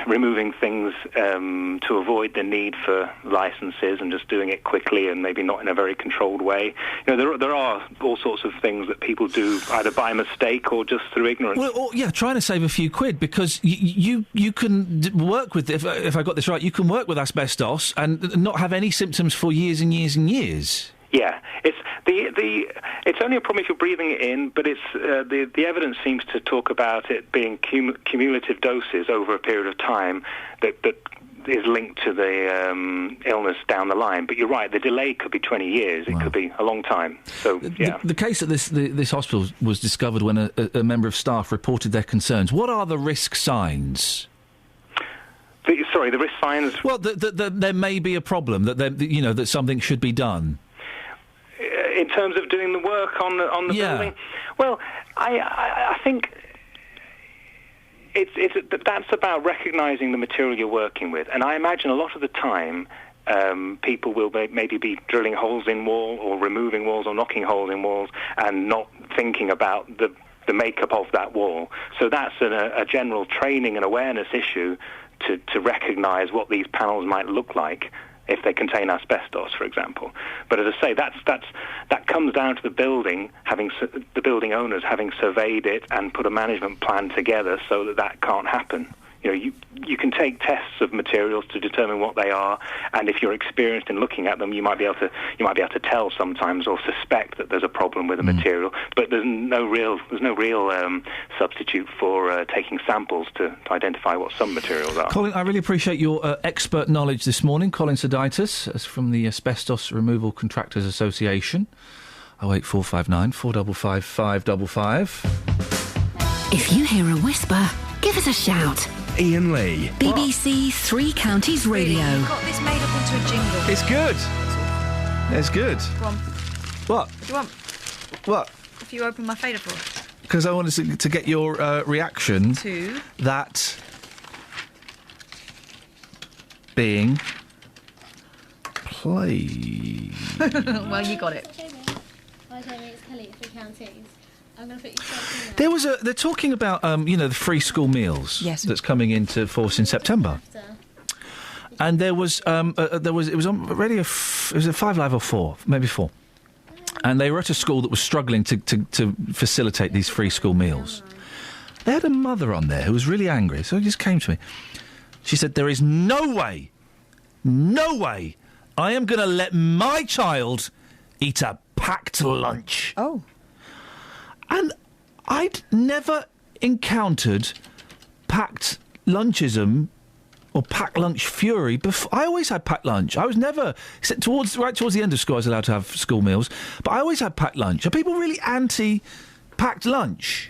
removing things to avoid the need for licenses and just doing it quickly and maybe not in a very controlled way. There are all sorts of things that people do either by mistake or just through ignorance. Well, trying to save a few quid, because you can work with, if I got this right, you can work with asbestos and not have any symptoms for years and years and years. Yeah, it's only a problem if you're breathing it in, but it's the evidence seems to talk about it being cumulative doses over a period of time that is linked to the illness down the line. But you're right, the delay could be 20 years. It could be a long time. So, yeah. The case at this hospital was discovered when a member of staff reported their concerns. What are the risk signs? Sorry, the risk signs? Well, there may be a problem, that something should be done. In terms of doing the work on the building? Well, I think that's about recognising the material you're working with. And I imagine a lot of the time people will maybe be drilling holes in walls or removing walls or knocking holes in walls and not thinking about the makeup of that wall. So that's a general training and awareness issue to recognise what these panels might look like if they contain asbestos, for example. But as I say, that comes down to the building owners having surveyed it and put a management plan together so that can't happen. You can take tests of materials to determine what they are, and if you're experienced in looking at them, you might be able to tell sometimes or suspect that there's a problem with a material. But there's no real substitute for taking samples to identify what some materials are. Colin, I really appreciate your expert knowledge this morning. Colin Sodaitis from the Asbestos Removal Contractors Association. 08459 455 555. If you hear a whisper, give us a shout. Iain Lee. BBC Three Counties Radio. You've got this made up into a jingle. It's good. It's good. Go on. What? What do you want? What? If you open my fader for us. Because I wanted to get your reaction to that being played. Well, you got it. Hi, Jamie. It's Kelly at Three Counties. I'm going to put you straight in there. They're talking about, the free school meals. Yes. That's coming into force in September. And it was on radio, it was at 5 Live or 4, maybe 4. And they were at a school that was struggling to facilitate these free school meals. They had a mother on there who was really angry, so it just came to me. She said, there is no way I am going to let my child eat a packed lunch. Oh. And I'd never encountered packed lunchism or packed lunch fury before. I always had packed lunch. I was never, towards the end of school, I was allowed to have school meals, but I always had packed lunch. Are people really anti-packed lunch?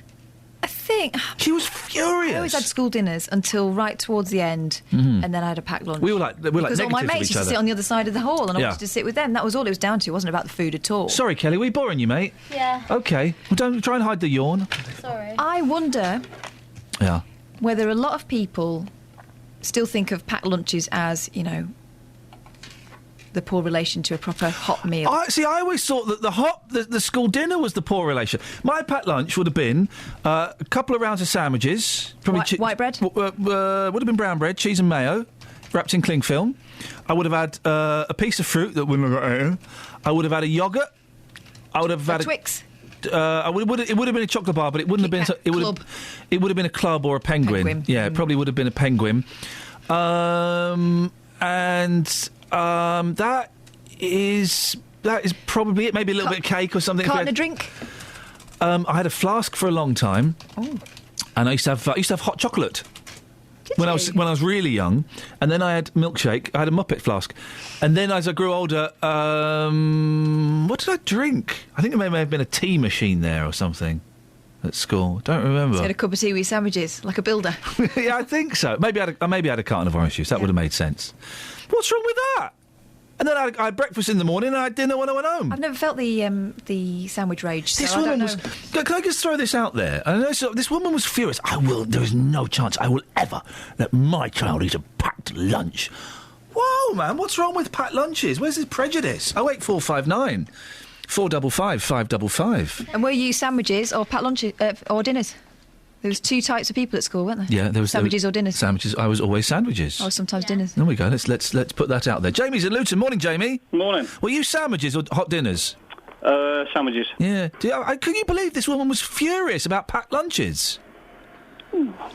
I think she was furious. I always had school dinners until right towards the end, and then I had a packed lunch. We were like because all my mates used to sit on the other side of the hall, and I Yeah. wanted to sit with them. That was all it was down to. It wasn't about the food at all. Sorry, Kelly, were we boring you, mate? Yeah. Okay. Well, don't try and hide the yawn. Sorry. I wonder whether a lot of people still think of packed lunches as, the poor relation to a proper hot meal. I always thought that the school dinner was the poor relation. My packed lunch would have been a couple of rounds of sandwiches. Probably white bread? Would have been brown bread, cheese and mayo, wrapped in cling film. I would have had a piece of fruit that wouldn't have got in. I would have had a yoghurt. I would have had a Twix. it would have been a chocolate bar, but it wouldn't have been. It would have been a club or a penguin. Yeah, it probably would have been a penguin. That is probably it. Maybe a little bit of cake or something. Carton of drink. I had a flask for a long time, and I used to have hot chocolate. When I was really young, and then I had milkshake. I had a Muppet flask, and then as I grew older, what did I drink? I think there may have been a tea machine there or something at school. Don't remember. So you had a cup of tea with sandwiches, like a builder. Yeah, I think so. Maybe I had a carton of orange juice. That would have made sense. What's wrong with that? And then I had breakfast in the morning and I had dinner when I went home. I've never felt the sandwich rage. This so woman I was. don't know. Can I just throw this out there? I know, this woman was furious. There is no chance I will ever let my child eat a packed lunch. Whoa, man! What's wrong with packed lunches? Where's this prejudice? 08459 455 555. And were you sandwiches or packed lunches or dinners? There was two types of people at school, weren't there? Yeah, there was sandwiches or dinners. Sandwiches. I was always sandwiches. Oh, sometimes dinners. There we go. Let's put that out there. Jamie's in Luton. Morning, Jamie. Morning. Were you sandwiches or hot dinners? Sandwiches. Yeah. Can you believe this woman was furious about packed lunches?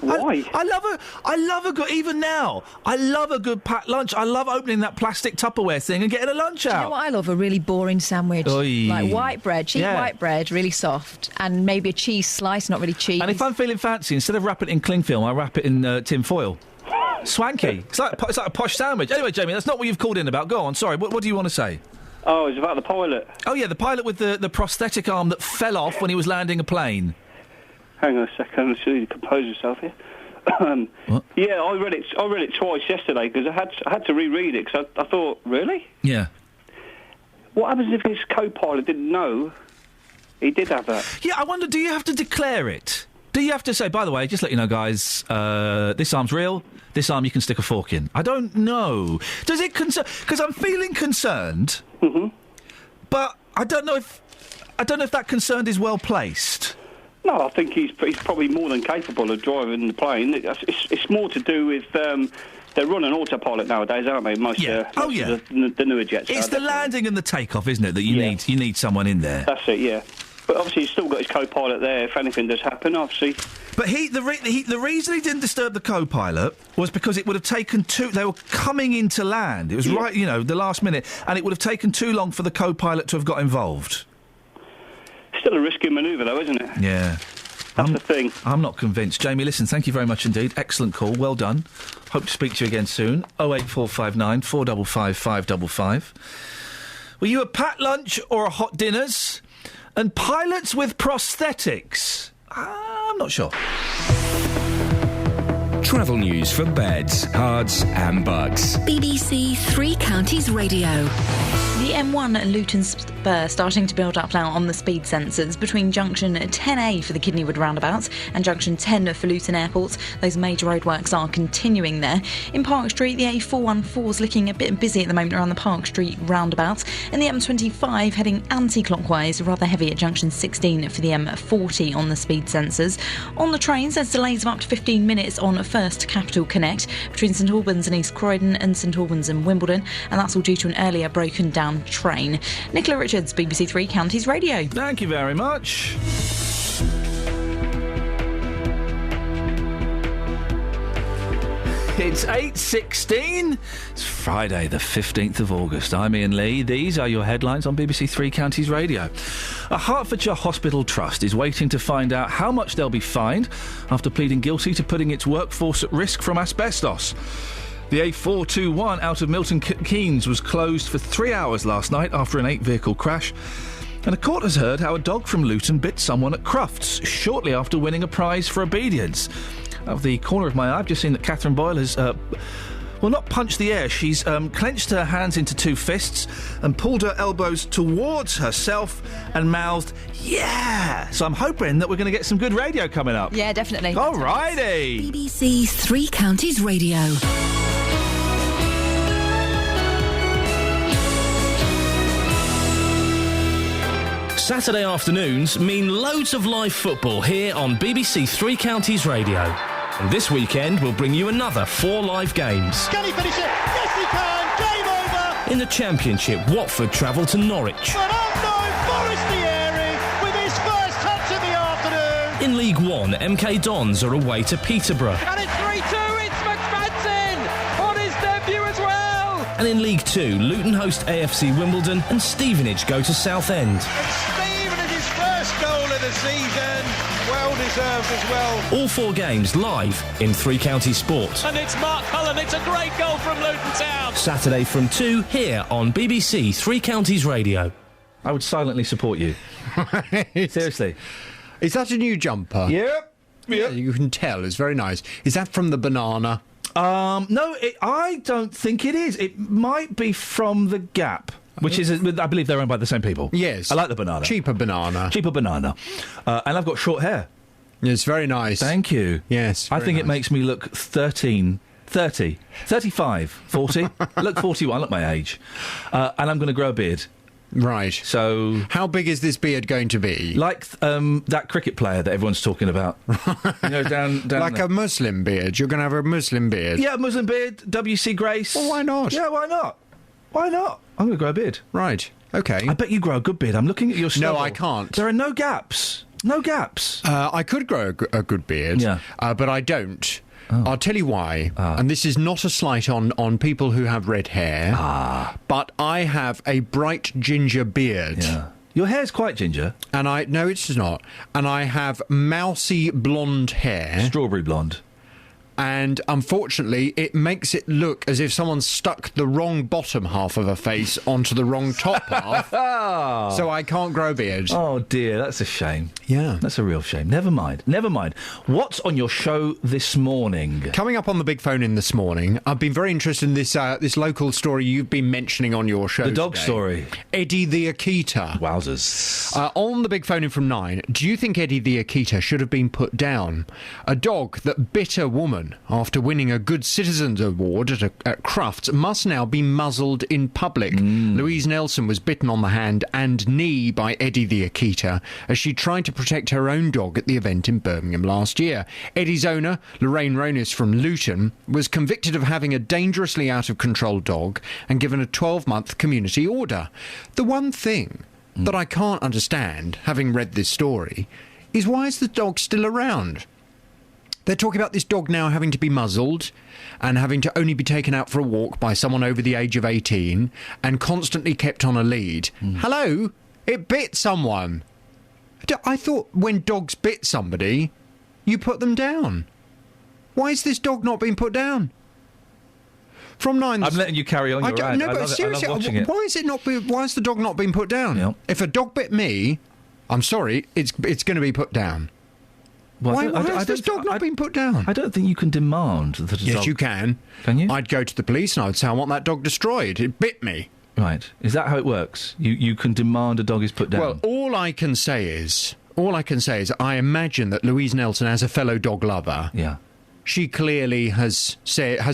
Why? I love a good. Even now, I love a good packed lunch. I love opening that plastic Tupperware thing and getting a lunch out. Do you know what I love? A really boring sandwich. Oy. Like white bread, cheap white bread, really soft, and maybe a cheese slice, not really cheese. And if I'm feeling fancy, instead of wrapping it in cling film, I wrap it in tin foil. Swanky. It's like a posh sandwich. Anyway, Jamie, that's not what you've called in about. Go on. Sorry. What do you want to say? Oh, it's about the pilot. Oh yeah, the pilot with the prosthetic arm that fell off when he was landing a plane. Hang on a second. I'm sure you compose yourself here. What? Yeah, I read it twice yesterday because I had to reread it because I thought, really? Yeah. What happens if his co-pilot didn't know he did have that? Yeah, I wonder, do you have to declare it? Do you have to say, by the way, just let you know, guys, this arm's real, this arm you can stick a fork in? I don't know. Does it concern... Because I'm feeling concerned, but I don't know if that concern is well placed. No, I think he's probably more than capable of driving the plane. It's more to do with... they're running autopilot nowadays, aren't they? The newer jets. It's the landing and the takeoff, isn't it, that you need someone in there. That's it, yeah. But obviously he's still got his co-pilot there if anything does happen, obviously. But the reason he didn't disturb the co-pilot was because it would have taken they were coming into land. It was right, the last minute, and it would have taken too long for the co-pilot to have got involved. Still a risky manoeuvre, though, isn't it? Yeah. That's the thing. I'm not convinced. Jamie, listen, thank you very much indeed. Excellent call. Well done. Hope to speak to you again soon. 08459 455 555. Were you a packed lunch or a hot dinners? And pilots with prosthetics? I'm not sure. Travel news for beds, cards and bugs. BBC Three Counties Radio. The M1 at Luton Spur starting to build up now on the speed sensors between junction 10A for the Kidneywood roundabouts and junction 10 for Luton Airport. Those major roadworks are continuing there. In Park Street, the A414 is looking a bit busy at the moment around the Park Street roundabout, and the M25 heading anti-clockwise, rather heavy at junction 16 for the M40 on the speed sensors. On the trains, there's delays of up to 15 minutes on First Capital Connect between St Albans and East Croydon and St Albans and Wimbledon, and that's all due to an earlier broken down train. Nicola Richards, BBC Three Counties Radio. Thank you very much. It's 8:16. It's Friday, the 15th of August. I'm Iain Lee. These are your headlines on BBC Three Counties Radio. A Hertfordshire hospital trust is waiting to find out how much they'll be fined after pleading guilty to putting its workforce at risk from asbestos. The A421 out of Milton Keynes was closed for 3 hours last night after an 8-vehicle crash. And a court has heard how a dog from Luton bit someone at Crufts shortly after winning a prize for obedience. Out of the corner of my eye, I've just seen that Catherine Boyle has, not punched the air. She's clenched her hands into two fists and pulled her elbows towards herself and mouthed, yeah! So I'm hoping that we're going to get some good radio coming up. Yeah, definitely. All righty! BBC Three Counties Radio. Saturday afternoons mean loads of live football here on BBC Three Counties Radio. And this weekend we'll bring you another 4 live games. Can he finish it? Yes, he can! Game over! In the Championship, Watford travel to Norwich. But Forestieri with his first touch of the afternoon! In League One, MK Dons are away to Peterborough. And it's 3-2, it's McFadden on his debut as well! And in League Two, Luton host AFC Wimbledon and Stevenage go to Southend. Stevenage's first goal of the season, well deserved as well. All 4 games live in Three Counties Sport. And it's Mark Cullen, it's a great goal from Luton Town. Saturday from 2 here on BBC Three Counties Radio. I would silently support you. Seriously. Is that a new jumper? Yep. Yeah, you can tell. It's very nice. Is that from the Banana? No, I don't think it is. It might be from the Gap, which is, I believe they're owned by the same people. Yes. I like the Banana. Cheaper Banana. And I've got short hair. It's very nice. Thank you. Yes. I think it makes me look 13, 30, 35, 40. Look 41, look my age. And I'm going to grow a beard. Right. So... How big is this beard going to be? Like that cricket player that everyone's talking about. Down like there. A Muslim beard? You're going to have a Muslim beard? Yeah, Muslim beard, W.C. Grace. Well, why not? Yeah, why not? Why not? I'm going to grow a beard. Right. OK. I bet you grow a good beard. I'm looking at your stubble. No, I can't. There are no gaps. No gaps. I could grow a good beard, but I don't. Oh. I'll tell you why, and this is not a slight on people who have red hair, but I have a bright ginger beard. Yeah. Your hair's quite ginger. And no, it's not. And I have mousy blonde hair. Strawberry blonde. and unfortunately it makes it look as if someone stuck the wrong bottom half of a face onto the wrong top half, so I can't grow a beard. Oh dear, that's a shame. Yeah. That's a real shame. Never mind. What's on your show this morning? Coming up on the big phone in this morning, I've been very interested in this local story you've been mentioning on your show. The dog today. story. Eddie the Akita. Wowzers. On the big phone in from 9, do you think Eddie the Akita should have been put down? A dog that bit a woman after winning a Good Citizens Award at Crufts must now be muzzled in public. Louise Nelson was bitten on the hand and knee by Eddie the Akita as she tried to protect her own dog at the event in Birmingham last year. Eddie's owner, Lorraine Ronis from Luton, was convicted of having a dangerously out-of-control dog and given a 12-month community order. The one thing that I can't understand, having read this story, is why is the dog still around? They're talking about this dog now having to be muzzled and having to only be taken out for a walk by someone over the age of 18 and constantly kept on a lead. Hello? It bit someone. I thought when dogs bit somebody, you put them down. Why is this dog not being put down? From 9... I'm letting you carry on your rant. No, but seriously, why is the dog not being put down? Yep. If a dog bit me, I'm sorry, it's going to be put down. Well, why has this dog not been put down? I don't think you can demand that a dog... Yes, you can. Can you? I'd go to the police and I would say, I want that dog destroyed. It bit me. Right. Is that how it works? You can demand a dog is put down? Well, all I can say is I imagine that Louise Nelson, as a fellow dog lover... Yeah. She clearly has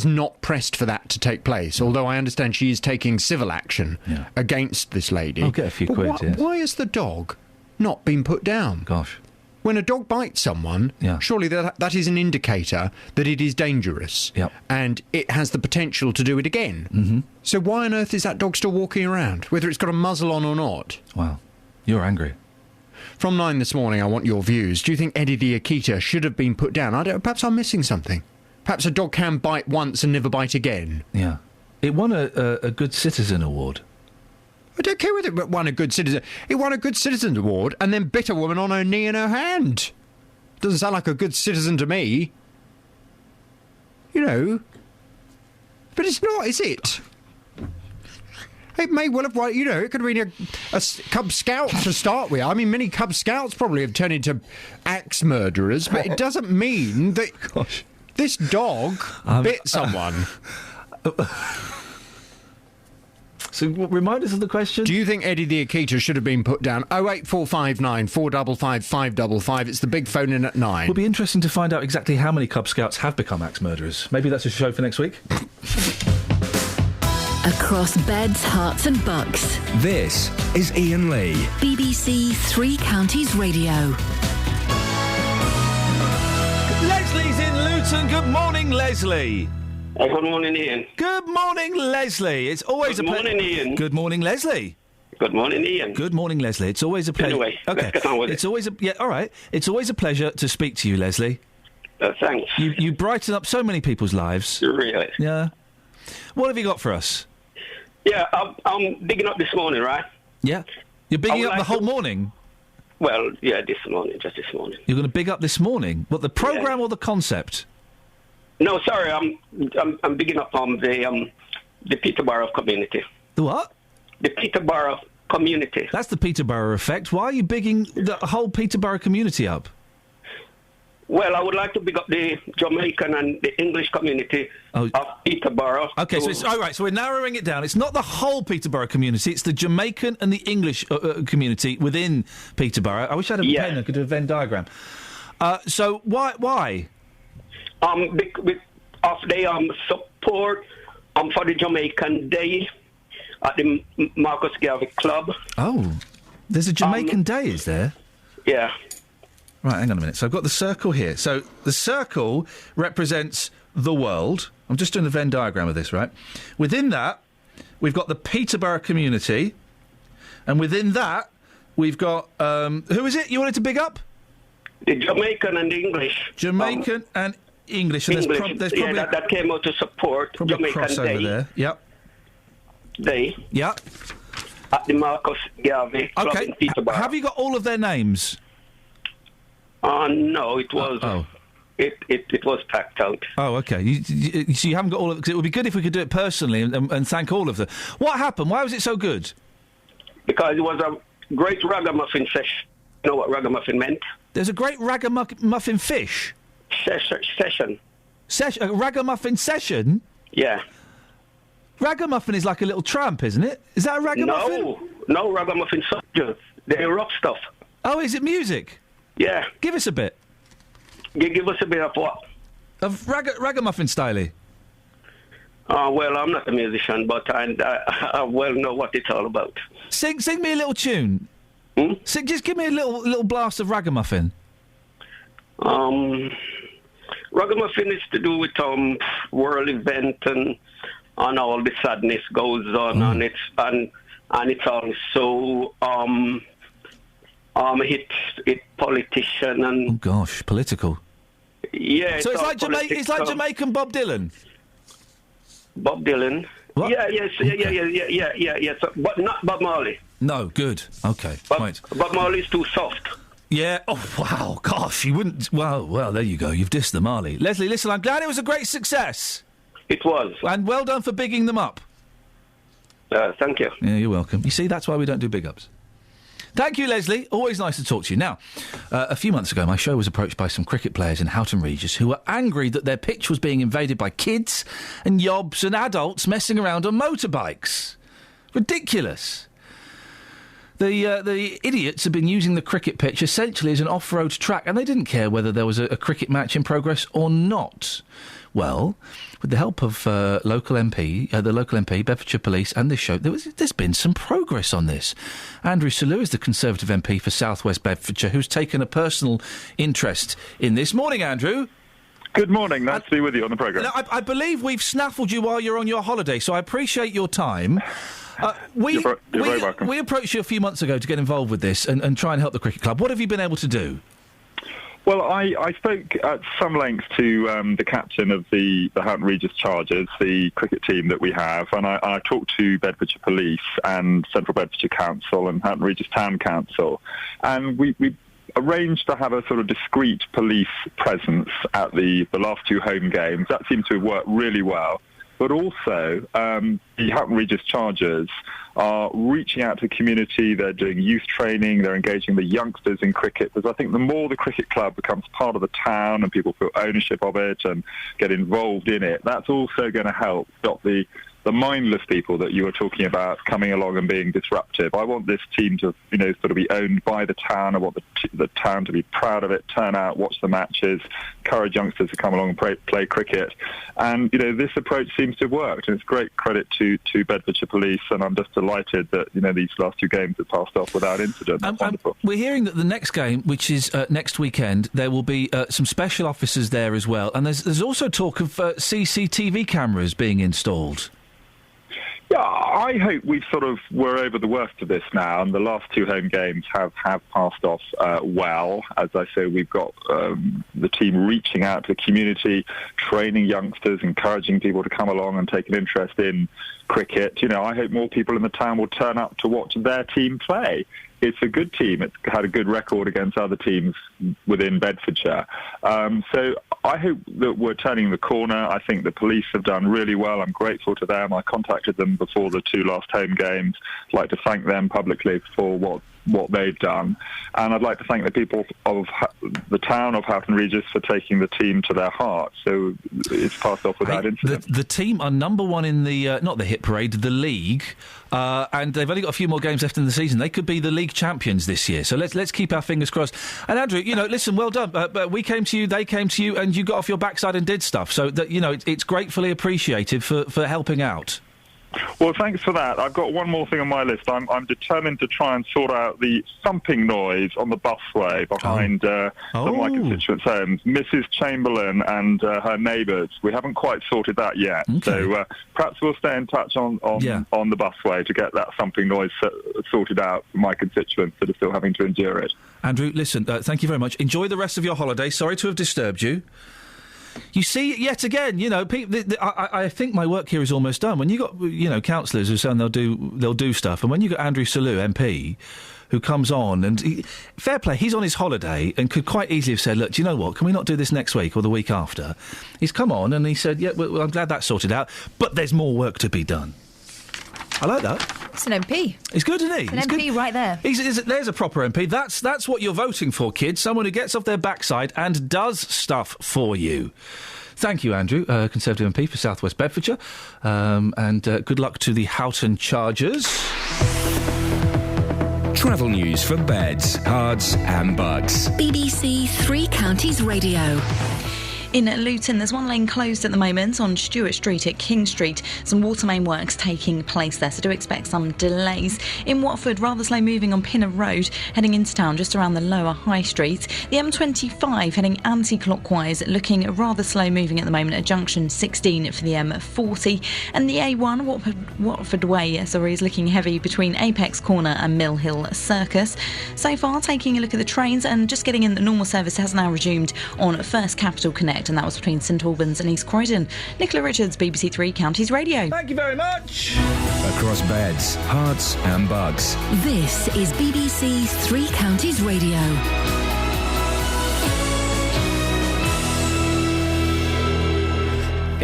not pressed for that to take place, although I understand she is taking civil action against this lady. I'll get a few quid, yes. Why has the dog not been put down? Gosh. When a dog bites someone, surely that is an indicator that it is dangerous and it has the potential to do it again. Mm-hmm. So why on earth is that dog still walking around, whether it's got a muzzle on or not? Wow. You're angry. From 9 this morning, I want your views. Do you think Eddie the Akita should have been put down? Perhaps I'm missing something. Perhaps a dog can bite once and never bite again. Yeah. It won a Good Citizen Award. I don't care whether it won a Good Citizen. It won a Good Citizen Award and then bit a woman on her knee and her hand. Doesn't sound like a good citizen to me. You know. But it's not, is it? It may well have, it could have been a Cub Scout to start with. I mean, many Cub Scouts probably have turned into axe murderers, but it doesn't mean that this dog bit someone. So remind us of the question. Do you think Eddie the Akita should have been put down? 08459 455 555. It's the big phone in at 9. It will be interesting to find out exactly how many Cub Scouts have become axe murderers. Maybe that's a show for next week. Across beds, hearts and bucks. This is Iain Lee. BBC Three Counties Radio. Leslie's in Luton. Good morning, Leslie. Good morning, Iain. Good morning, Leslie. It's always Good morning, Iain. Good morning, Leslie. Good morning, Iain. Good morning, Leslie. It's always a pleasure. Anyway, let's get on with it. It's always all right. It's always a pleasure to speak to you, Leslie. Thanks. You brighten up so many people's lives. Really? Yeah. What have you got for us? Yeah, I'm digging up this morning, right? Yeah. You're bigging up the whole morning? Well, yeah, just this morning. You're going to big up this morning? What, the programme or the concept? No, sorry, I'm bigging up the Peterborough community. The what? The Peterborough community. That's the Peterborough effect. Why are you bigging the whole Peterborough community up? Well, I would like to big up the Jamaican and the English community of Peterborough. OK, so it's all right. So we're narrowing it down. It's not the whole Peterborough community. It's the Jamaican and the English community within Peterborough. I wish I had a pen. I could do a Venn diagram. So why? Of the support for the Jamaican Day at the Marcus Garvey Club. Oh, there's a Jamaican Day, is there? Yeah. Right, hang on a minute. So I've got the circle here. So the circle represents the world. I'm just doing a Venn diagram of this, right? Within that, we've got the Peterborough community. And within that, we've got... who is it you wanted to big up? The Jamaican and the English. Jamaican and English. So English. There's probably... Yeah, that came out to support Jamaican crossover Day. There. Yep. Day. Yep. At the Marcus Garvey Club in Peterborough. Have you got all of their names? No, it was... It was packed out. Oh, okay. So you haven't got all of it, 'cause it would be good if we could do it personally and thank all of them. What happened? Why was it so good? Because it was a great ragamuffin session. You know what ragamuffin meant? There's a great ragamuffin fish? Session. A ragamuffin session? Yeah. Ragamuffin is like a little tramp, isn't it? Is that a ragamuffin? No, ragamuffin soldiers. They rock stuff. Oh, is it music? Yeah. Give us a bit. Give us a bit of what? Of ragamuffin style. Well, I'm not a musician, but I well know what it's all about. Sing me a little tune. Just give me a little blast of ragamuffin. Ragamuffin is to do with world event and all the sadness goes on, and it's also hit politician and. Oh gosh, political. Yeah. So it's like Jamaican Bob Dylan. Bob Dylan. What? Yeah. So, but not Bob Marley. No, good. Okay, right. Bob Marley's too soft. Yeah. Oh, wow. Gosh, you wouldn't... Well, there you go. You've dissed the Marley. Leslie, listen, I'm glad it was a great success. It was. And well done for bigging them up. Thank you. Yeah, you're welcome. You see, that's why we don't do big-ups. Thank you, Leslie. Always nice to talk to you. Now, a few months ago, my show was approached by some cricket players in Houghton Regis who were angry that their pitch was being invaded by kids and yobs and adults messing around on motorbikes. Ridiculous. The idiots have been using the cricket pitch essentially as an off-road track, and they didn't care whether there was a cricket match in progress or not. Well, with the help of the local MP, Bedfordshire Police, and this show, there's been some progress on this. Andrew Selous is the Conservative MP for South West Bedfordshire, who's taken a personal interest in this. Morning, Andrew. Good morning. Nice to be with you on the programme. I believe we've snaffled you while you're on your holiday, so I appreciate your time. You're very welcome. We approached you a few months ago to get involved with this and try and help the cricket club. What have you been able to do? Well, I spoke at some length to the captain of the Houghton Regis Chargers, the cricket team that we have, and I talked to Bedfordshire Police and Central Bedfordshire Council and Houghton Regis Town Council, and we arranged to have a sort of discreet police presence at the last two home games. That seemed to have worked really well. But also, the Houghton Regis Chargers are reaching out to the community. They're doing youth training. They're engaging the youngsters in cricket. Because I think the more the cricket club becomes part of the town and people feel ownership of it and get involved in it, that's also going to help stop the mindless people that you were talking about coming along and being disruptive. I want this team to, sort of be owned by the town. I want the town to be proud of it, turn out, watch the matches, encourage youngsters to come along and play cricket. And, this approach seems to have worked. And it's great credit to Bedfordshire Police. And I'm just delighted that, these last two games have passed off without incident. Wonderful. We're hearing that the next game, which is next weekend, there will be some special officers there as well. And there's also talk of CCTV cameras being installed. Yeah, I hope we're over the worst of this now, and the last two home games have passed off well. As I say, we've got the team reaching out to the community, training youngsters, encouraging people to come along and take an interest in cricket. I hope more people in the town will turn up to watch their team play. It's a good team. It's had a good record against other teams within Bedfordshire. So I hope that we're turning the corner. I think the police have done really well. I'm grateful to them. I contacted them before the two last home games. I'd like to thank them publicly for what they've done. And I'd like to thank the people of the town of Houghton Regis for taking the team to their heart. So it's passed off without incident. The team are number one in the, not the hit parade, the league. And they've only got a few more games left in the season. They could be the league champions this year. So let's keep our fingers crossed. And Andrew, listen, well done. We came to you, they came to you, and you got off your backside and did stuff. So that it's gratefully appreciated for helping out. Well, thanks for that. I've got one more thing on my list. I'm determined to try and sort out the thumping noise on the busway behind some of my constituents' homes. Mrs. Chamberlain and her neighbours. We haven't quite sorted that yet. Okay. So perhaps we'll stay in touch on the busway to get that thumping noise sorted out for my constituents that are still having to endure it. Andrew, listen, thank you very much. Enjoy the rest of your holiday. Sorry to have disturbed you. You see, yet again, I think my work here is almost done. When you got, councillors who are saying they'll do stuff, and when you got Andrew Selous, MP, who comes on and fair play, he's on his holiday and could quite easily have said, look, do you know what, can we not do this next week or the week after? He's come on and he said, yeah, well, I'm glad that's sorted out, but there's more work to be done. I like that. It's an MP. He's good, isn't he? It's an MP good. Right there. There's a proper MP. That's what you're voting for, kids. Someone who gets off their backside and does stuff for you. Thank you, Andrew, Conservative MP for South West Bedfordshire. And good luck to the Houghton Chargers. Travel news for beds, cards and bugs. BBC Three Counties Radio. In Luton, there's one lane closed at the moment on Stewart Street at King Street. Some water main works taking place there, so do expect some delays. In Watford, rather slow moving on Pinner Road, heading into town just around the lower High Street. The M25 heading anti-clockwise, looking rather slow moving at the moment at junction 16 for the M40. And the A1, Watford Way, is looking heavy between Apex Corner and Mill Hill Circus. So far, taking a look at the trains and just getting in, the normal service has now resumed on First Capital Connect, and that was between St Albans and East Croydon. Nicola Richards, BBC Three Counties Radio. Thank you very much. Across beds, hearts and bugs. This is BBC Three Counties Radio.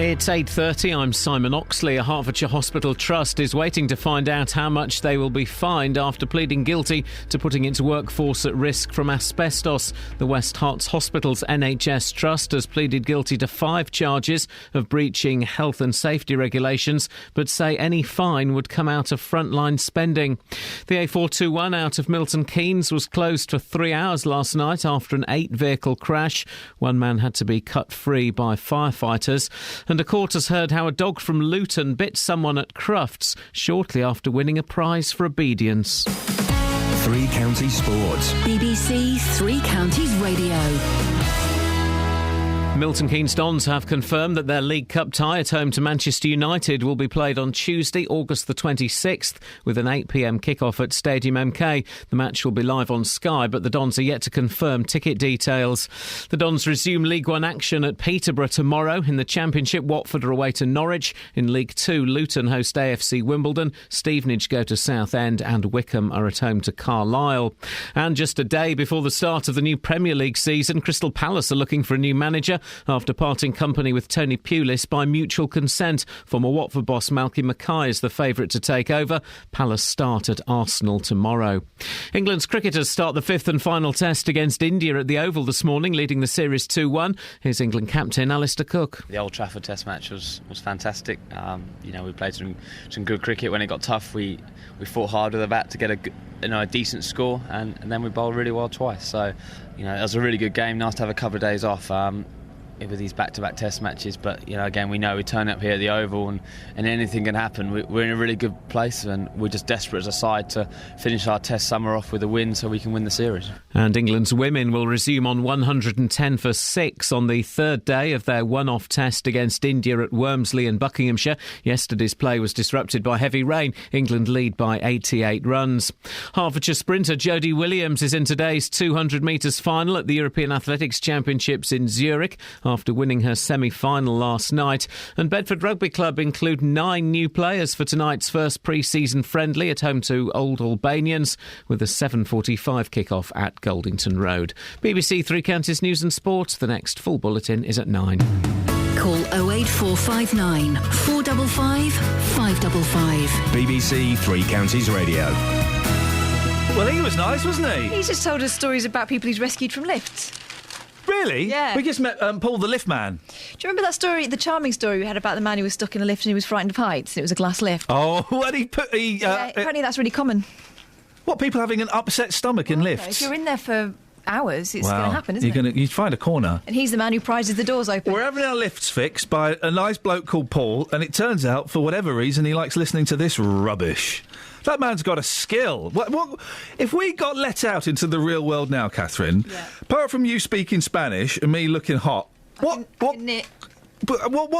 It's 8:30. I'm Simon Oxley. A Hertfordshire hospital trust is waiting to find out how much they will be fined after pleading guilty to putting its workforce at risk from asbestos. The West Herts Hospital's NHS Trust has pleaded guilty to 5 charges of breaching health and safety regulations, but say any fine would come out of frontline spending. The A421 out of Milton Keynes was closed for 3 hours last night after an 8-vehicle crash. One man had to be cut free by firefighters. And a court has heard how a dog from Luton bit someone at Crufts shortly after winning a prize for obedience. Three Counties Sports. BBC Three Counties Radio. Milton Keynes Dons have confirmed that their League Cup tie at home to Manchester United will be played on Tuesday, August the 26th, with an 8 p.m. kick-off at Stadium MK. The match will be live on Sky, but the Dons are yet to confirm ticket details. The Dons resume League One action at Peterborough tomorrow. In the Championship, Watford are away to Norwich. In League Two, Luton host AFC Wimbledon, Stevenage go to Southend, and Wickham are at home to Carlisle. And just a day before the start of the new Premier League season, Crystal Palace are looking for a new manager after parting company with Tony Pulis by mutual consent. Former Watford boss Malky Mackay is the favourite to take over. Palace start at Arsenal tomorrow. England's cricketers start the 5th and final test against India at the Oval this morning, leading the series 2-1. Here's England captain Alistair Cook. The Old Trafford test match was fantastic. We played some good cricket. When it got tough, we fought hard with the bat to get a decent score, and then we bowled really well twice. So, it was a really good game. Nice to have a couple of days off. With these back-to-back test matches, but again, we know we turn up here at the Oval and anything can happen. We're in a really good place, and we're just desperate as a side to finish our test summer off with a win so we can win the series. And England's women will resume on 110 for 6 on the 3rd day of their one-off test against India at Wormsley in Buckinghamshire. Yesterday's play was disrupted by heavy rain. England lead by 88 runs. Hertfordshire sprinter Jodie Williams is in today's 200 metres final at the European Athletics Championships in Zurich, after winning her semi-final last night. And Bedford Rugby Club include 9 new players for tonight's first pre-season friendly at home to Old Albanians, with a 7:45 kick-off at Goldington Road. BBC Three Counties News and Sport. The next full bulletin is at 9. Call 08459 455 555. BBC Three Counties Radio. Well, he was nice, wasn't he? He's just told us stories about people he's rescued from lifts. Really? Yeah. We just met Paul the lift man. Do you remember that story, the charming story we had about the man who was stuck in a lift and he was frightened of heights? It was a glass lift. Oh, what apparently that's really common. What, people having an upset stomach in lifts? If you're in there for hours, it's going to happen, isn't it? You'd find a corner. And he's the man who prizes the doors open. We're having our lifts fixed by a nice bloke called Paul, and it turns out, for whatever reason, he likes listening to this rubbish. That man's got a skill. What if we got let out into the real world now, Catherine? Yeah. Apart from you speaking Spanish and me looking hot, what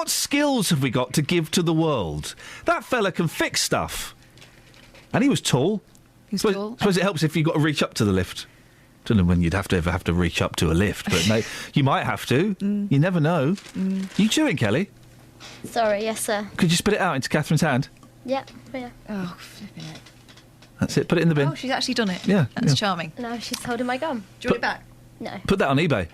skills have we got to give to the world? That fella can fix stuff, and he was tall. Suppose it helps if you've got to reach up to the lift. Don't know when you'd ever have to reach up to a lift, but no, you might have to. You never know. You chewing, Kelly? Sorry, yes, sir. Could you spit it out into Catherine's hand? Yeah, yeah. Oh, flipping it. That's it. Put it in the bin. Oh, she's actually done it. Yeah. That's charming. No, she's holding my gum. Do you want it back? No. Put that on eBay.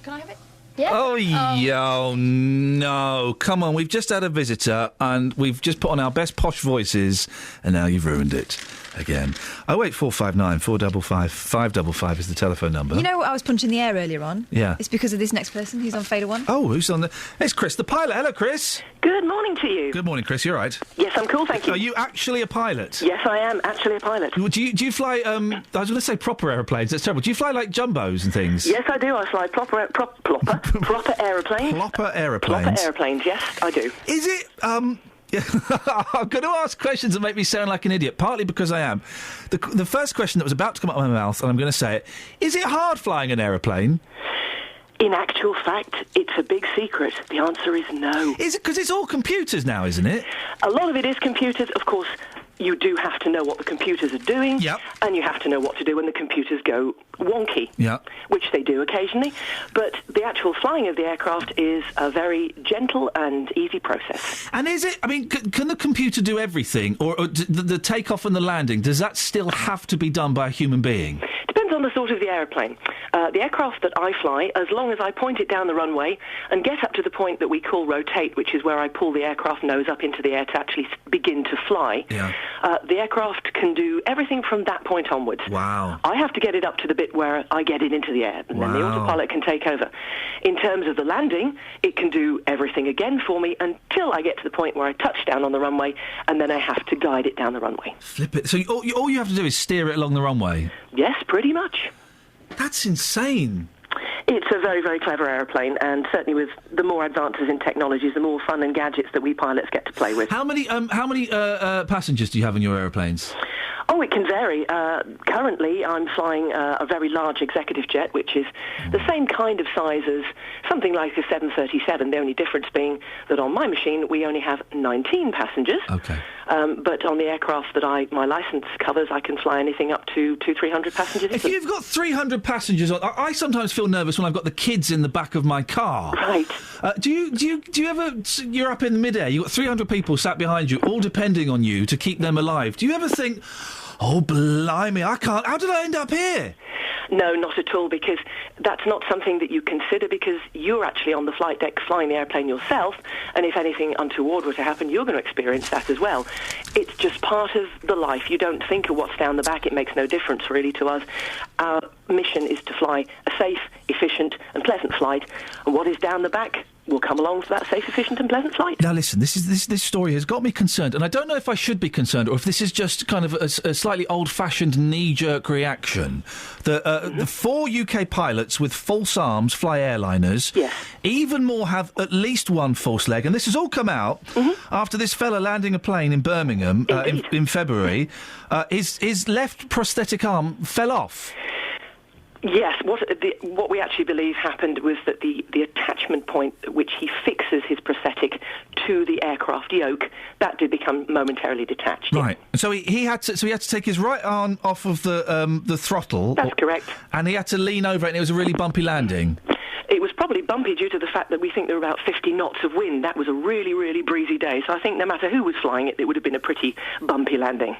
Can I have it? Yeah. Oh, no. Come on, we've just had a visitor and we've just put on our best posh voices and now you've ruined it again. 08459 455 555 is the telephone number. You know, I was punching the air earlier on. Yeah. It's because of this next person who's on Fader 1. Oh, who's on the... It's Chris, the pilot. Hello, Chris. Good morning to you. Good morning, Chris. You all right? Yes, I'm cool, thank you. Are you actually a pilot? Yes, I am actually a pilot. Do you fly, I was going to say proper aeroplanes. That's terrible. Do you fly, like, jumbos and things? Yes, I do. I fly proper aeroplanes. Proper aeroplanes? Proper aeroplanes, yes, I do. Is it, I'm going to ask questions that make me sound like an idiot, partly because I am. The first question that was about to come out of my mouth, and I'm going to say it, is it hard flying an aeroplane? In actual fact, it's a big secret. The answer is no. Is it because it's all computers now, isn't it? A lot of it is computers. Of course, you do have to know what the computers are doing. Yep. And you have to know what to do when the computers go wonky. Yeah. Which they do occasionally. But the actual flying of the aircraft is a very gentle and easy process. And is it, I mean, can the computer do everything? Or the takeoff and the landing, does that still have to be done by a human being? Depends on the sort of the aeroplane. The aircraft that I fly, as long as I point it down the runway and get up to the point that we call rotate, which is where I pull the aircraft nose up into the air to actually begin to fly, the aircraft can do everything from that point onwards. Wow. I have to get it up to the bit where I get it into the air, and then the autopilot can take over. In terms of the landing, it can do everything again for me until I get to the point where I touch down on the runway, and then I have to guide it down the runway. Flip it. So all you have to do is steer it along the runway? Yes, pretty much. That's insane. It's a very, very clever aeroplane, and certainly with the more advances in technologies, the more fun and gadgets that we pilots get to play with. How many passengers do you have in your aeroplanes? Oh, it can vary. Currently, I'm flying a very large executive jet, which is the same kind of size as something like a 737, the only difference being that on my machine, we only have 19 passengers. Okay. But on the aircraft that my license covers, I can fly anything up to 300 passengers. If you've got 300 passengers on... I sometimes feel nervous when I've got the kids in the back of my car. Right. Do you ever... You're up in midair, you've got 300 people sat behind you, all depending on you to keep them alive. Do you ever think... Oh, blimey, I can't... How did I end up here? No, not at all, because that's not something that you consider, because you're actually on the flight deck flying the airplane yourself, and if anything untoward were to happen, you're going to experience that as well. It's just part of the life. You don't think of what's down the back. It makes no difference, really, to us. Our mission is to fly a safe, efficient, and pleasant flight, and what is down the back will come along for that safe, efficient and pleasant flight. Now listen, this story has got me concerned, and I don't know if I should be concerned or if this is just kind of a slightly old-fashioned knee-jerk reaction. The 4 UK pilots with false arms fly airliners. Yes. Even more have at least one false leg, and this has all come out after this fella landing a plane in Birmingham in February. His left prosthetic arm fell off. Yes, what we actually believe happened was that the attachment point at which he fixes his prosthetic to the aircraft yoke, that did become momentarily detached. Right. So he had to take his right arm off of the throttle. That's correct. And he had to lean over it, and it was a really bumpy landing. It was probably bumpy due to the fact that we think there were about 50 knots of wind. That was a really, really breezy day. So I think no matter who was flying it, it would have been a pretty bumpy landing.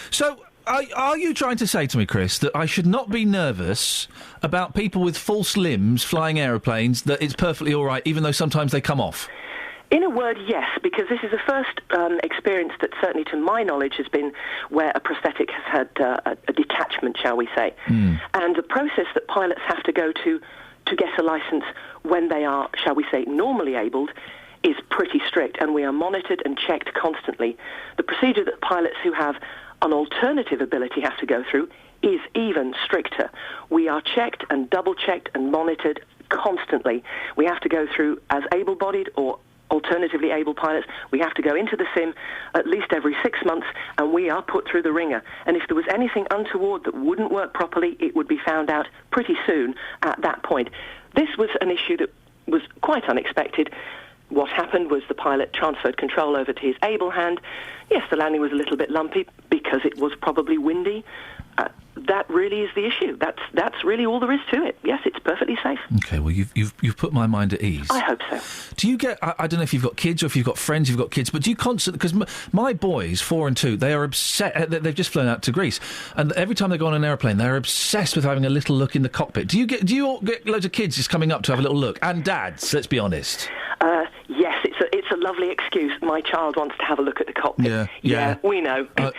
So... Are you trying to say to me, Chris, that I should not be nervous about people with false limbs flying aeroplanes, that it's perfectly all right, even though sometimes they come off? In a word, yes, because this is the first experience that, certainly to my knowledge, has been where a prosthetic has had a detachment, shall we say. And the process that pilots have to go to get a licence when they are, shall we say, normally abled, is pretty strict, and we are monitored and checked constantly. The procedure that pilots who have an alternative ability have to go through is even stricter. We are checked and double-checked and monitored constantly. We have to go through, as able-bodied or alternatively able pilots, we have to go into the sim at least every 6 months, and we are put through the ringer. And if there was anything untoward that wouldn't work properly, it would be found out pretty soon at that point. This was an issue that was quite unexpected. What happened was the pilot transferred control over to his able hand. Yes, the landing was a little bit lumpy because it was probably windy, that really is the issue. That's really all there is to it. Yes, it's perfectly safe. Okay, well, you've put my mind at ease. I hope so. Do you get... I don't know if you've got kids or if you've got friends who've got kids, but do you constantly... Because my boys, 4 and 2, they are obsessed... They've just flown out to Greece, and every time they go on an aeroplane, they're obsessed with having a little look in the cockpit. Do you all get loads of kids just coming up to have a little look? And dads, let's be honest. Yes, it's a lovely excuse. My child wants to have a look at the cockpit. Yeah, we know. But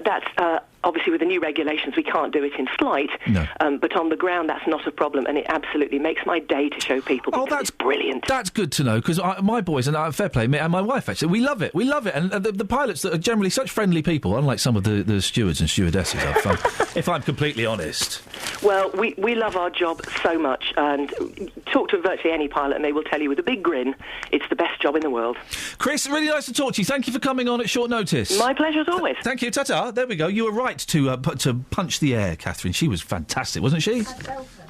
that's obviously with the new regulations, we can't do it in flight. No. But on the ground, that's not a problem, and it absolutely makes my day to show people. That's brilliant. That's good to know, because my boys, and fair play, me and my wife, actually, we love it. We love it. And the pilots that are generally such friendly people, unlike some of the stewards and stewardesses, if I'm completely honest. Well, we love our job so much, and talk to virtually any pilot and they will tell you with a big grin, it's the best job in the world. Chris, really nice to talk to you. Thank you for coming on at short notice. My pleasure as always. Thank you. Ta-ta. There we go. You were right to punch the air, Catherine. She was fantastic, wasn't she?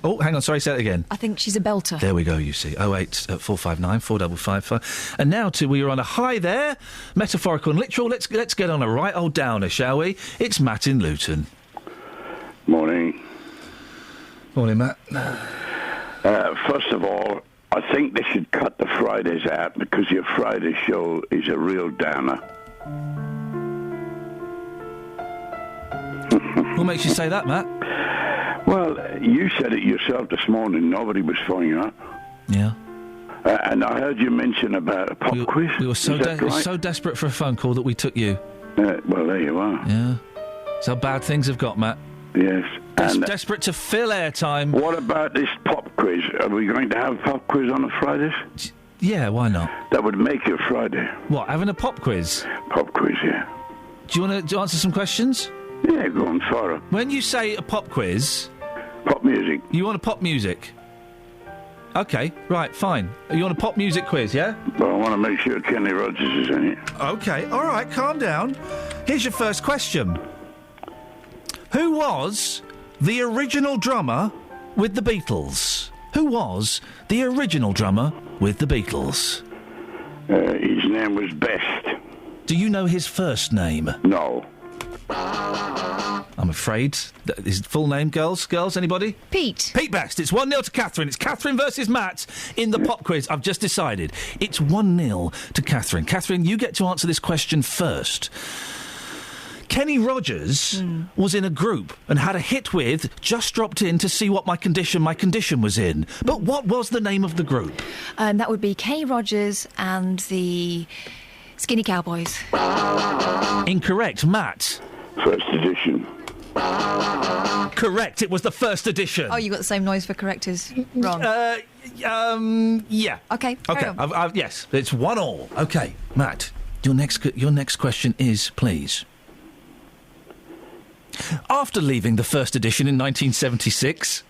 Oh, hang on. Sorry, say it again. I think she's a belter. There we go, you see. 08 459 4555. And now we are on a high there, metaphorical and literal. Let's get on a right old downer, shall we? It's Matt in Luton. Morning. Morning, Matt. First of all, I think they should cut the Fridays out because your Friday show is a real downer. What makes you say that, Matt? Well, you said it yourself this morning. Nobody was phoning up. Yeah. And I heard you mention about a pop quiz. We were so desperate for a phone call that we took you. Well, there you are. Yeah. That's how bad things have got, Matt. Yes. Desperate to fill airtime. What about this pop quiz? Are we going to have a pop quiz on the Fridays? Yeah, why not? That would make it Friday. What, having a pop quiz? Pop quiz, yeah. Do you want to answer some questions? Yeah, go on, fire. When you say a pop quiz... Pop music. You want a pop music? OK, right, fine. You want a pop music quiz, yeah? Well, I want to make sure Kenny Rogers is in it. OK, all right, calm down. Here's your first question. Who was the original drummer with the Beatles? Who was the original drummer with the Beatles? His name was Best. Do you know his first name? No. I'm afraid. His full name, girls, anybody? Pete. Pete Best. It's 1-0 to Catherine. It's Catherine versus Matt in the pop quiz. I've just decided. It's 1-0 to Catherine. Catherine, you get to answer this question first. Kenny Rogers was in a group and had a hit with Just Dropped In to See What My Condition Was In. But what was the name of the group? That would be Kenny Rogers and the Skinny Cowboys. Incorrect. Matt? First edition. Correct. It was the first edition. Oh, you got the same noise for correct as wrong. Yeah. Okay. Yes, it's 1-1. Okay, Matt. Your next question is, please. After leaving the first edition in 1976,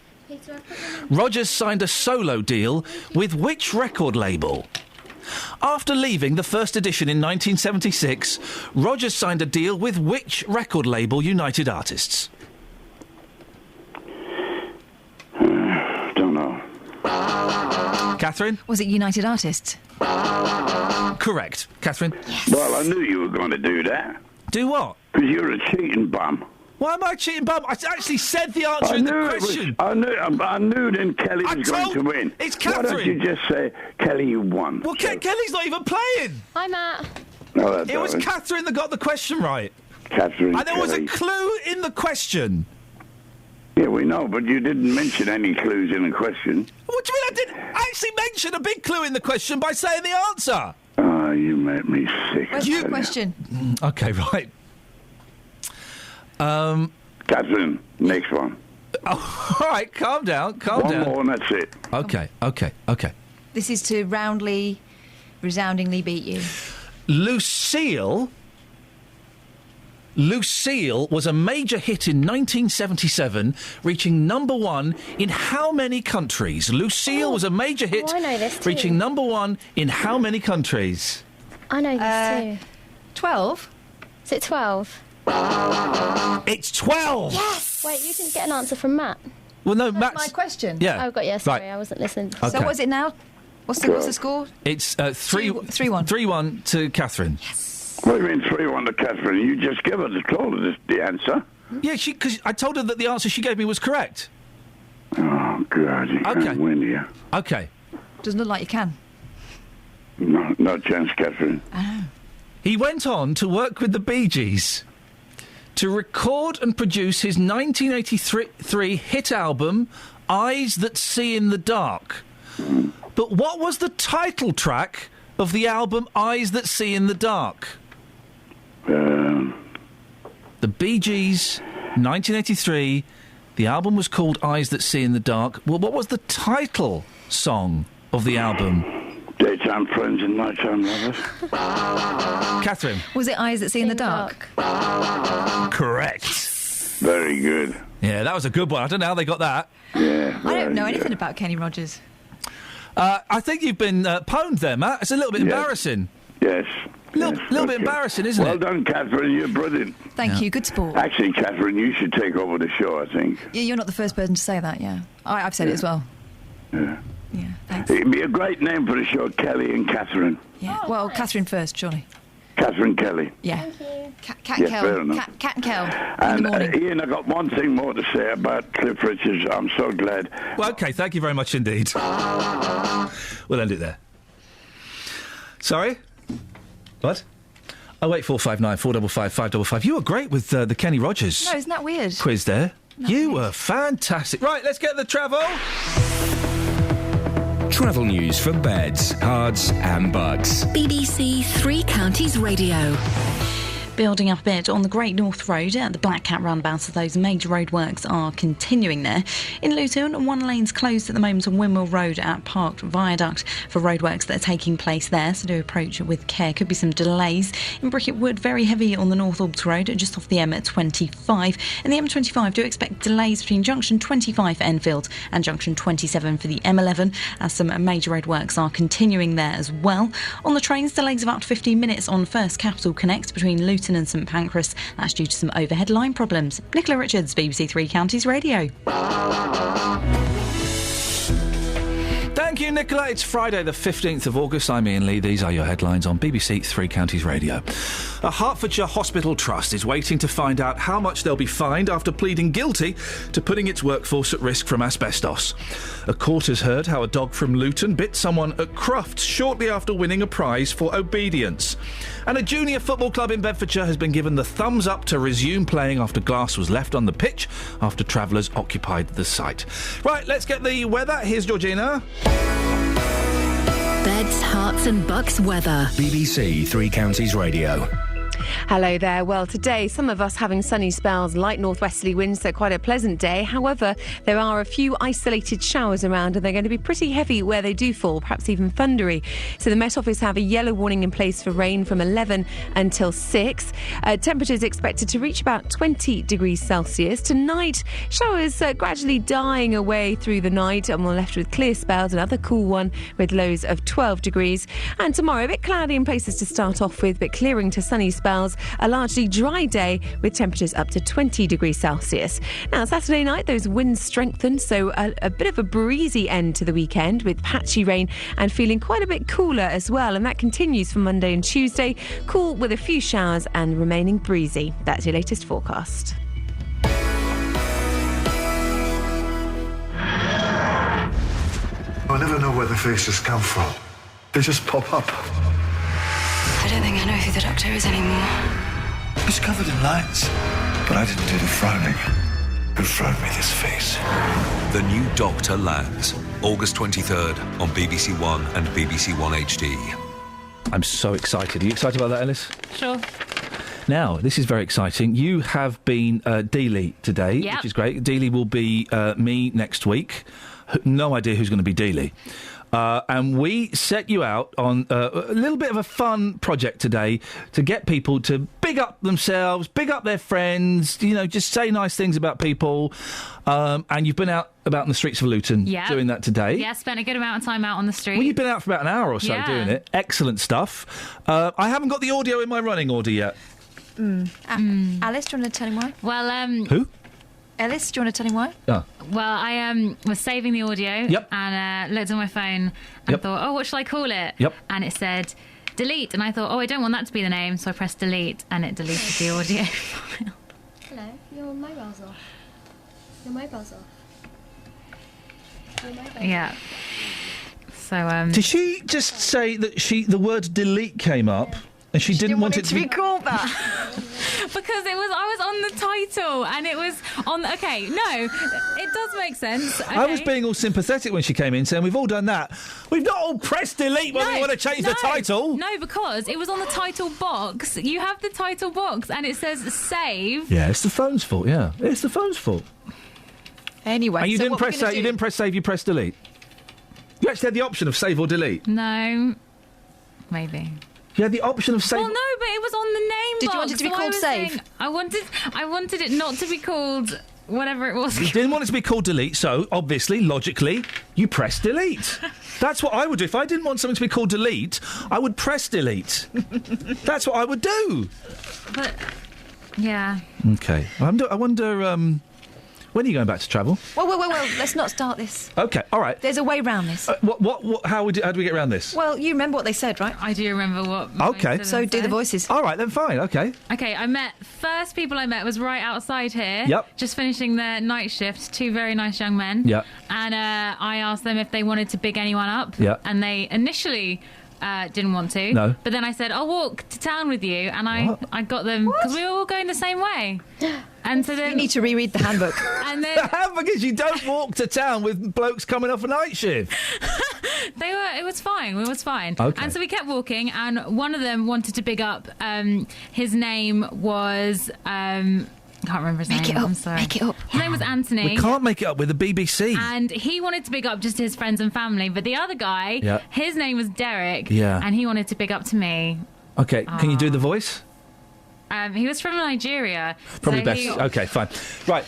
Rogers signed a solo deal with which record label? After leaving the first edition in 1976, Rogers signed a deal with which record label, United Artists? Don't know. Catherine? Was it United Artists? Correct. Catherine? Yes. Well, I knew you were going to do that. Do what? Because you're a cheating bum. Why am I cheating, bum? I actually said the answer in the question. I knew then Kelly was going to win. It's Catherine. Why don't you just say, Kelly, you won? Well, Kelly's not even playing. Hi, Matt. No, it was Catherine that got the question right. Catherine. And there was a clue in the question. Yeah, we know, but you didn't mention any clues in the question. What do you mean I didn't? I actually mentioned a big clue in the question by saying the answer. Oh, you make me sick. Where's your question? OK, right. Catherine, next one. Oh, all right, calm down. One more and that's it. OK. This is to resoundingly beat you. Lucille was a major hit in 1977, reaching #1 in how many countries? Lucille was a major hit, I know this too. reaching #1 in how many countries? I know this too. 12? Is it 12? It's 12! Yes! Wait, you didn't get an answer from Matt. Well, no, That's Matt's... my question. Yeah. Oh, got sorry, right. I wasn't listening. Okay. So what is it now? What's the score? It's 3-1. 3-1 to Catherine. Yes. What do you mean 3-1 to Catherine? You just give her the answer. Yeah, because I told her that the answer she gave me was correct. Oh, God, you can't win here. OK. Doesn't look like you can. No chance, Catherine. He went on to work with the Bee Gees to record and produce his 1983 hit album, Eyes That See in the Dark. But what was the title track of the album Eyes That See in the Dark? The Bee Gees, 1983. The album was called Eyes That See in the Dark. Well, what was the title song of the album? Daytime Friends and Nighttime Lovers. Catherine. Was it Eyes That See in the Dark? Correct. Very good. Yeah, that was a good one. I don't know how they got that. Yeah. I don't know anything about Kenny Rogers. I think you've been pwned there, Matt. It's a little bit embarrassing. Yes. Little bit embarrassing, isn't well it? Well done, Catherine. You're brilliant. Thank you. Good sport. Actually, Catherine, you should take over the show, I think. Yeah, you're not the first person to say that, yeah. I've said it as well. Yeah. Yeah, thanks. It'd be a great name for the show, Kelly and Catherine. Yeah. Well, Catherine first, surely. Catherine Kelly. Yeah. Cat Yeah, and fair Kel. enough. Cat and Kel. And in the morning. Ian, I got one thing more to say about Cliff Richards. I'm so glad. Well, OK, thank you very much indeed. We'll end it there. Sorry? What? 08459 455 555. You were great with the Kenny Rogers. No, isn't that weird? Quiz there. You were fantastic. Right, let's get the travel. Travel news for beds, cards and bugs. BBC Three Counties Radio. Building up a bit on the Great North Road at the Black Cat roundabout, so those major roadworks are continuing there. In Luton, one lane's closed at the moment on Windmill Road at Park Viaduct for roadworks that are taking place there, so do approach with care. Could be some delays. In Bricket Wood, very heavy on the North Orbs Road, just off the M25. And the M25, do expect delays between junction 25 for Enfield and junction 27 for the M11, as some major roadworks are continuing there as well. On the trains, delays of up to 15 minutes on First Capital Connect between Luton and St Pancras. That's due to some overhead line problems. Nicola Richards, BBC Three Counties Radio. Thank you, Nicola. It's Friday the 15th of August. I'm Iain Lee. These are your headlines on BBC Three Counties Radio. A Hertfordshire hospital trust is waiting to find out how much they'll be fined after pleading guilty to putting its workforce at risk from asbestos. A court has heard how a dog from Luton bit someone at Crufts shortly after winning a prize for obedience. And a junior football club in Bedfordshire has been given the thumbs up to resume playing after glass was left on the pitch after travellers occupied the site. Right, let's get the weather. Here's Georgina. Beds, Hearts and Bucks weather. BBC Three Counties Radio. Hello there. Well, today, some of us having sunny spells, light northwesterly winds, so quite a pleasant day. However, there are a few isolated showers around and they're going to be pretty heavy where they do fall, perhaps even thundery. So the Met Office have a yellow warning in place for rain from 11 until 6. Temperatures expected to reach about 20 degrees Celsius. Tonight, showers gradually dying away through the night, and we're left with clear spells, another cool one with lows of 12 degrees. And tomorrow, a bit cloudy in places to start off with, but clearing to sunny spells. A largely dry day with temperatures up to 20 degrees Celsius. Now, Saturday night, those winds strengthen, so a bit of a breezy end to the weekend with patchy rain and feeling quite a bit cooler as well. And that continues for Monday and Tuesday, cool with a few showers and remaining breezy. That's your latest forecast. I never know where the faces come from. They just pop up. I don't think I know who the doctor is anymore. He's covered in lines, but I didn't do the frowning. Who frowned me this face? The New Doctor lands August 23rd on BBC One and BBC One HD. I'm so excited. Are you excited about that, Ellis? Sure. Now, this is very exciting. You have been Dealey today, Yep. which is great. Dealey will be me next week. No idea who's going to be Dealey. And we set you out on a little bit of a fun project today to get people to big up themselves, big up their friends, you know, just say nice things about people. And you've been out about in the streets of Luton doing that today. Yeah, spent a good amount of time out on the street. Well, you've been out for about an hour or so doing it. Excellent stuff. I haven't got the audio in my running order yet. Alice, do you want to tell him why? Well, Who? Ellis, do you want to tell him why? Oh. Well, I was saving the audio and looked on my phone and thought, oh, what shall I call it? And it said delete. And I thought, oh, I don't want that to be the name. So I pressed delete and it deleted the audio file. Hello, you're Your mobile's off. Your mobile's off. Your mobile. Yeah. So, Did she just say that the word delete came up and she didn't want it to be called that? Because I was on the title and it was on. Okay, no, it does make sense. Okay. I was being all sympathetic when she came in, saying we've all done that. We've not all pressed delete when we want to change the title. No, because it was on the title box. You have the title box and it says save. Yeah, it's the phone's fault. Yeah, it's the phone's fault. Anyway, and you didn't press save. You didn't press save. You pressed delete. You actually had the option of save or delete. No, maybe. You had the option of save. Well, no, but it was on the name Did box. you want it to be called save? I wanted it not to be called whatever it was. You didn't want it to be called delete, so obviously, logically, you press delete. That's what I would do. If I didn't want something to be called delete, I would press delete. That's what I would do. But yeah. Okay. I wonder. When are you going back to travel? Well, let's not start this. Okay, all right. There's a way round this. How do we get around this? Well, you remember what they said, right? I do remember what. Okay. So do the voices. All right, then fine, okay. Okay, first people I met was right outside here. Yep. Just finishing their night shift, two very nice young men. Yep. And I asked them if they wanted to big anyone up. Yep. And they initially didn't want to. No. But then I said, I'll walk to town with you. And I got them, because we were all going the same way. And so then you need to reread the handbook. And then the handbook is you don't walk to town with blokes coming off a night shift. It was fine. It was fine. Okay. And so we kept walking, and one of them wanted to big up. His name was. Can't remember his name. Make it up. I'm sorry. Make it up. His name was Anthony. We can't make it up with the BBC. And he wanted to big up just his friends and family, but the other guy, his name was Derek. Yeah. And he wanted to big up to me. Okay, can you do the voice? He was from Nigeria. Probably so best. Okay, fine. Right.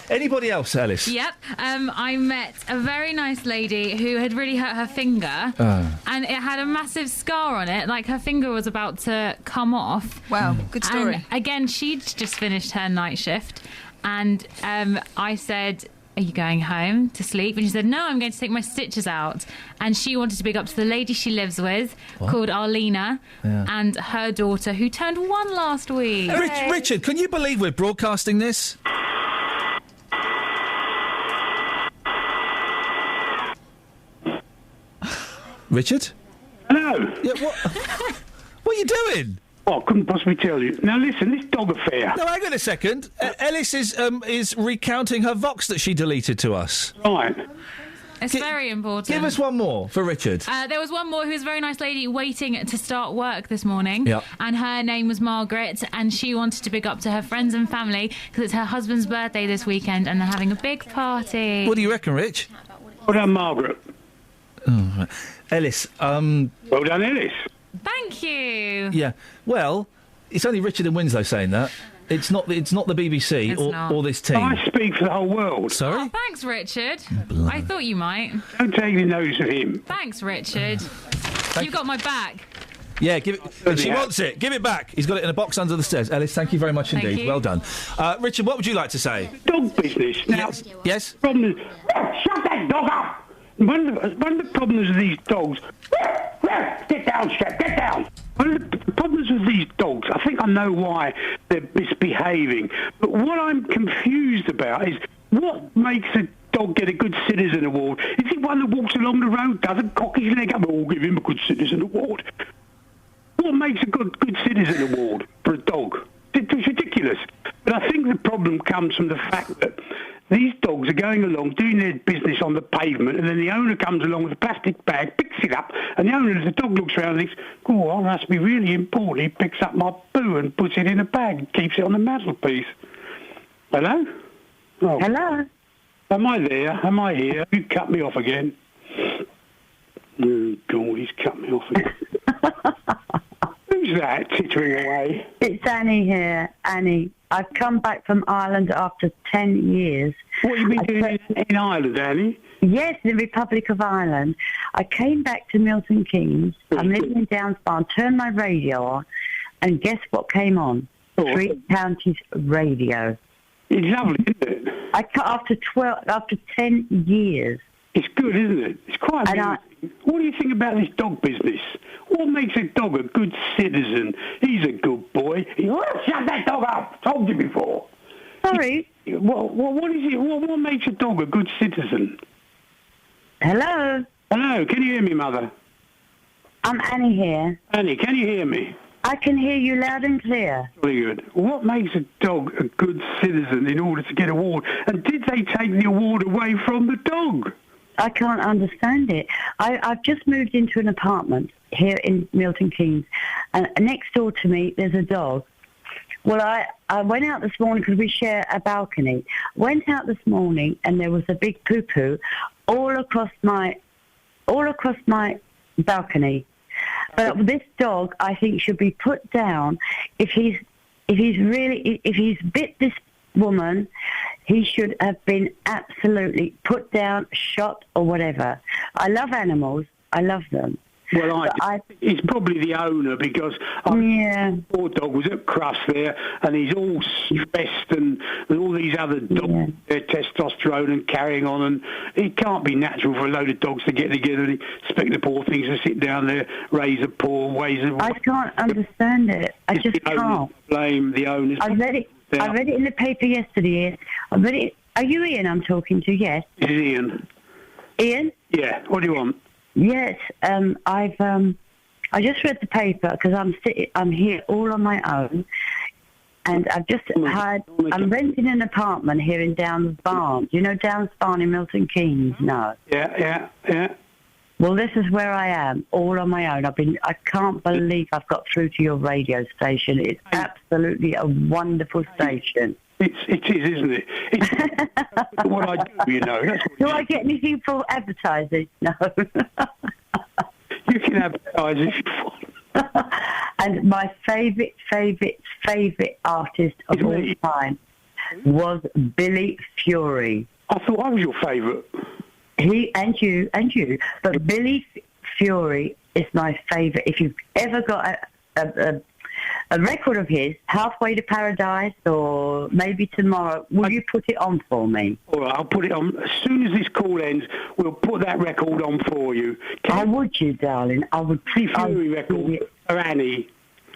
Anybody else, Ellis? Yep. I met a very nice lady who had really hurt her finger, and it had a massive scar on it. Like her finger was about to come off. Wow, good story. And again, she'd just finished her night shift, and I said, "Are you going home to sleep?" And she said, "No, I'm going to take my stitches out." And she wanted to big up to the lady she lives with, called Arlena, and her daughter, who turned 1 last week. Richard, can you believe we're broadcasting this? Richard? Hello. Yeah, what are you doing? Oh, I couldn't possibly tell you. Now listen, this dog affair. No, hang on a second. Ellis is recounting her Vox that she deleted to us. Right. It's very important. Give us one more for Richard. There was one more who was a very nice lady waiting to start work this morning. Yep. And her name was Margaret, and she wanted to big up to her friends and family because it's her husband's birthday this weekend and they're having a big party. What do you reckon, Rich? Well done, Margaret. Oh, right. Ellis. Well done, Ellis. Thank you. Yeah. Well, it's only Richard and Winslow saying that. It's not the BBC or this team. I speak for the whole world. Sorry? Oh, thanks, Richard. I thought you might. Don't take any notice of him. Thanks, Richard. You've got my back. Yeah, give it. She wants it. Give it back. He's got it in a box under the stairs. Ellis, thank you very much indeed. you. Well done. Richard, what would you like to say? Dog business. Now, Yes? Problem is, shut that dog up! One of the problems with these dogs... Get down, Shep, get down! One of the problems with these dogs, I think I know why they're misbehaving, but what I'm confused about is what makes a dog get a Good Citizen Award? Is it one that walks along the road, doesn't cock his leg up, we'll give him a Good Citizen Award? What makes a good Citizen Award for a dog? It's ridiculous. But I think the problem comes from the fact that these dogs are going along, doing their business on the pavement, and then the owner comes along with a plastic bag, picks it up, and the owner, the dog looks around and thinks, oh, that must be really important. He picks up my poo and puts it in a bag and keeps it on the mantelpiece. Hello? Oh. Hello? Am I there? Am I here? You cut me off again. Oh, God, he's cut me off again. Who's that tittering away? It's Annie here. Annie, I've come back from Ireland after 10 years. What have you been doing in Ireland, Annie? Yes, the Republic of Ireland. I came back to Milton Keynes. I'm living in Downsbarn, turned my radio on, and guess what came on? Three Counties Radio. It's lovely, isn't it? After 10 years. It's good, isn't it? It's quite amazing. What do you think about this dog business? What makes a dog a good citizen? He's a good boy. Shut that dog up! Told you before. Sorry. dog a good citizen? Hello? Hello, can you hear me, Mother? I'm Annie here. Annie, can you hear me? I can hear you loud and clear. Very good. What makes a dog a good citizen in order to get an award? And did they take the award away from the dog? I can't understand it. I've just moved into an apartment here in Milton Keynes, and next door to me there's a dog. Well, I went out this morning because we share a balcony. Went out this morning and there was a big poo-poo all across my balcony. But this dog, I think, should be put down. If he's bit this woman, he should have been absolutely put down, shot, or whatever. I love animals. I love them. Well, it's probably the owner, because the poor dog was at Crust there, and he's all stressed, and all these other dogs, their testosterone and carrying on, and it can't be natural for a load of dogs to get together and expect the poor things to sit down there, raise a paw, I can't understand it. I just can't. Blame the owners. I read it in the paper yesterday. I read it. Are you Ian I'm talking to? Yes. This is Ian. Ian? Yeah. What do you want? Yes, I just read the paper because I'm here all on my own, and I've just I'm renting an apartment here in Downs Barn. Do you know Downs Barn in Milton Keynes? No. Yeah. Well, this is where I am, all on my own. I can't believe I've got through to your radio station. It's absolutely a wonderful station. It is, isn't it? It's what I do, you know. Do I get anything for advertising? No. You can advertise if you want. And my favourite artist of all time was Billy Fury. I thought I was your favourite. And you. But Billy Fury is my favourite. If you've ever got a record of his, Halfway to Paradise, or maybe tomorrow, will you put it on for me? All right, I'll put it on. As soon as this call ends, we'll put that record on for you. Would you, darling? I would. Fury record for Annie.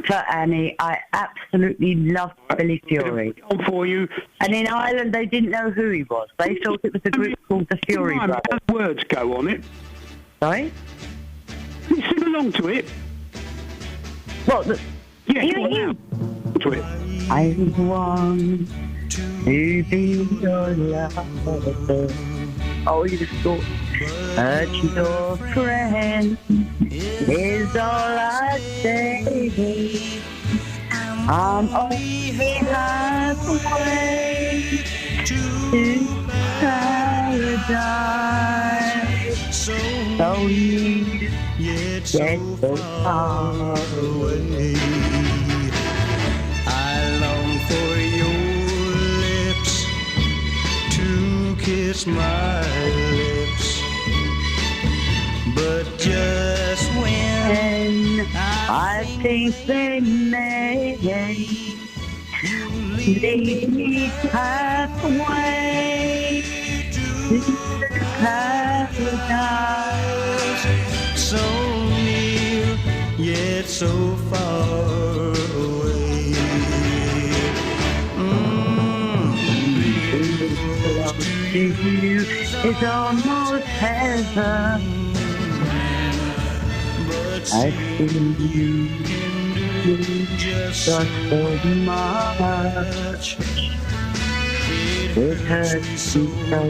For Annie, I absolutely love Billy Fury. On for you. And in Ireland, they didn't know who he was. They thought it was a group called the Fury Brothers. How words go on it? Sorry? You sing along to it. What? Yeah, go on now. To it. I want to be your lover. Oh, you just thought, but your friend is all I say. I'm only halfway to paradise. So near, yet so far away. I long for your lips to kiss my lips, but just when I think they may lead me halfway to paradise. So near, yet so far away. To you is almost heaven. I feel you just so much. It hurts me so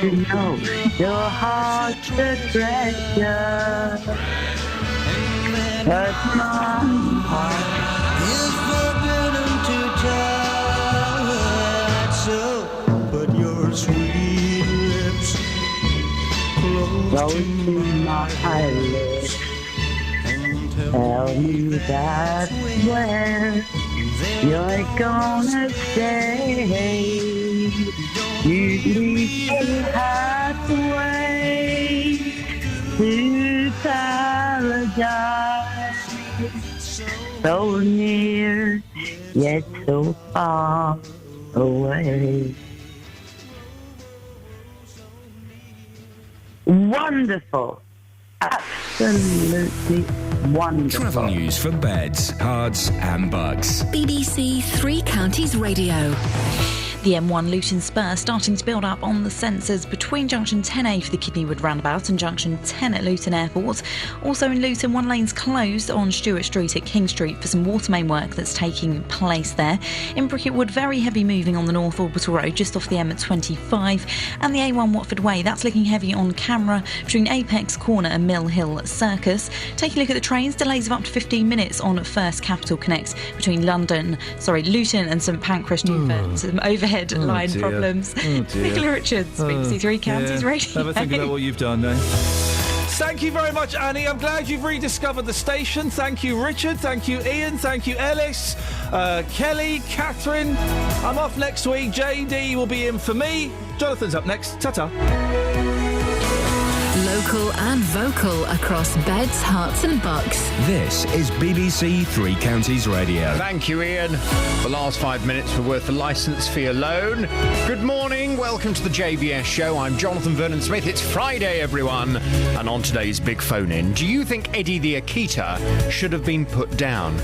to know your heart's a treasure. But my heart is forbidden to touch. So put your sweet lips close to my lips. Tell me that's where you're gonna stay. You leave me halfway to paradise. So near, yet so far away. Wonderful. Absolutely wonderful. Travel news for beds, cards and bugs. BBC Three Counties Radio. The M1 Luton Spur starting to build up on the sensors between junction 10A for the Kidneywood roundabout and junction 10 at Luton Airport. Also in Luton, one lane's closed on Stewart Street at King Street for some water main work that's taking place there. In Bricketwood, very heavy moving on the North Orbital Road just off the M25, and the A1 Watford Way, that's looking heavy on camera between Apex Corner and Mill Hill Circus. Take a look at the trains, delays of up to 15 minutes on First Capital Connect between Luton and St Pancras due for some overhead line problems. Nicola Richards, BBC Three Counties Radio. Have a think about what you've done, eh? Thank you very much, Annie. I'm glad you've rediscovered the station. Thank you, Richard. Thank you, Ian. Thank you, Ellis, Kelly, Catherine. I'm off next week. JD will be in for me. Jonathan's up next. Ta-ta. Local and vocal across beds, hearts and bucks. This is BBC Three Counties Radio. Thank you, Ian. The last 5 minutes were worth the licence fee alone. Good morning. Welcome to the JVS show. I'm Jonathan Vernon-Smith. It's Friday, everyone. And on today's Big Phone-In, do you think Eddie the Akita should have been put down?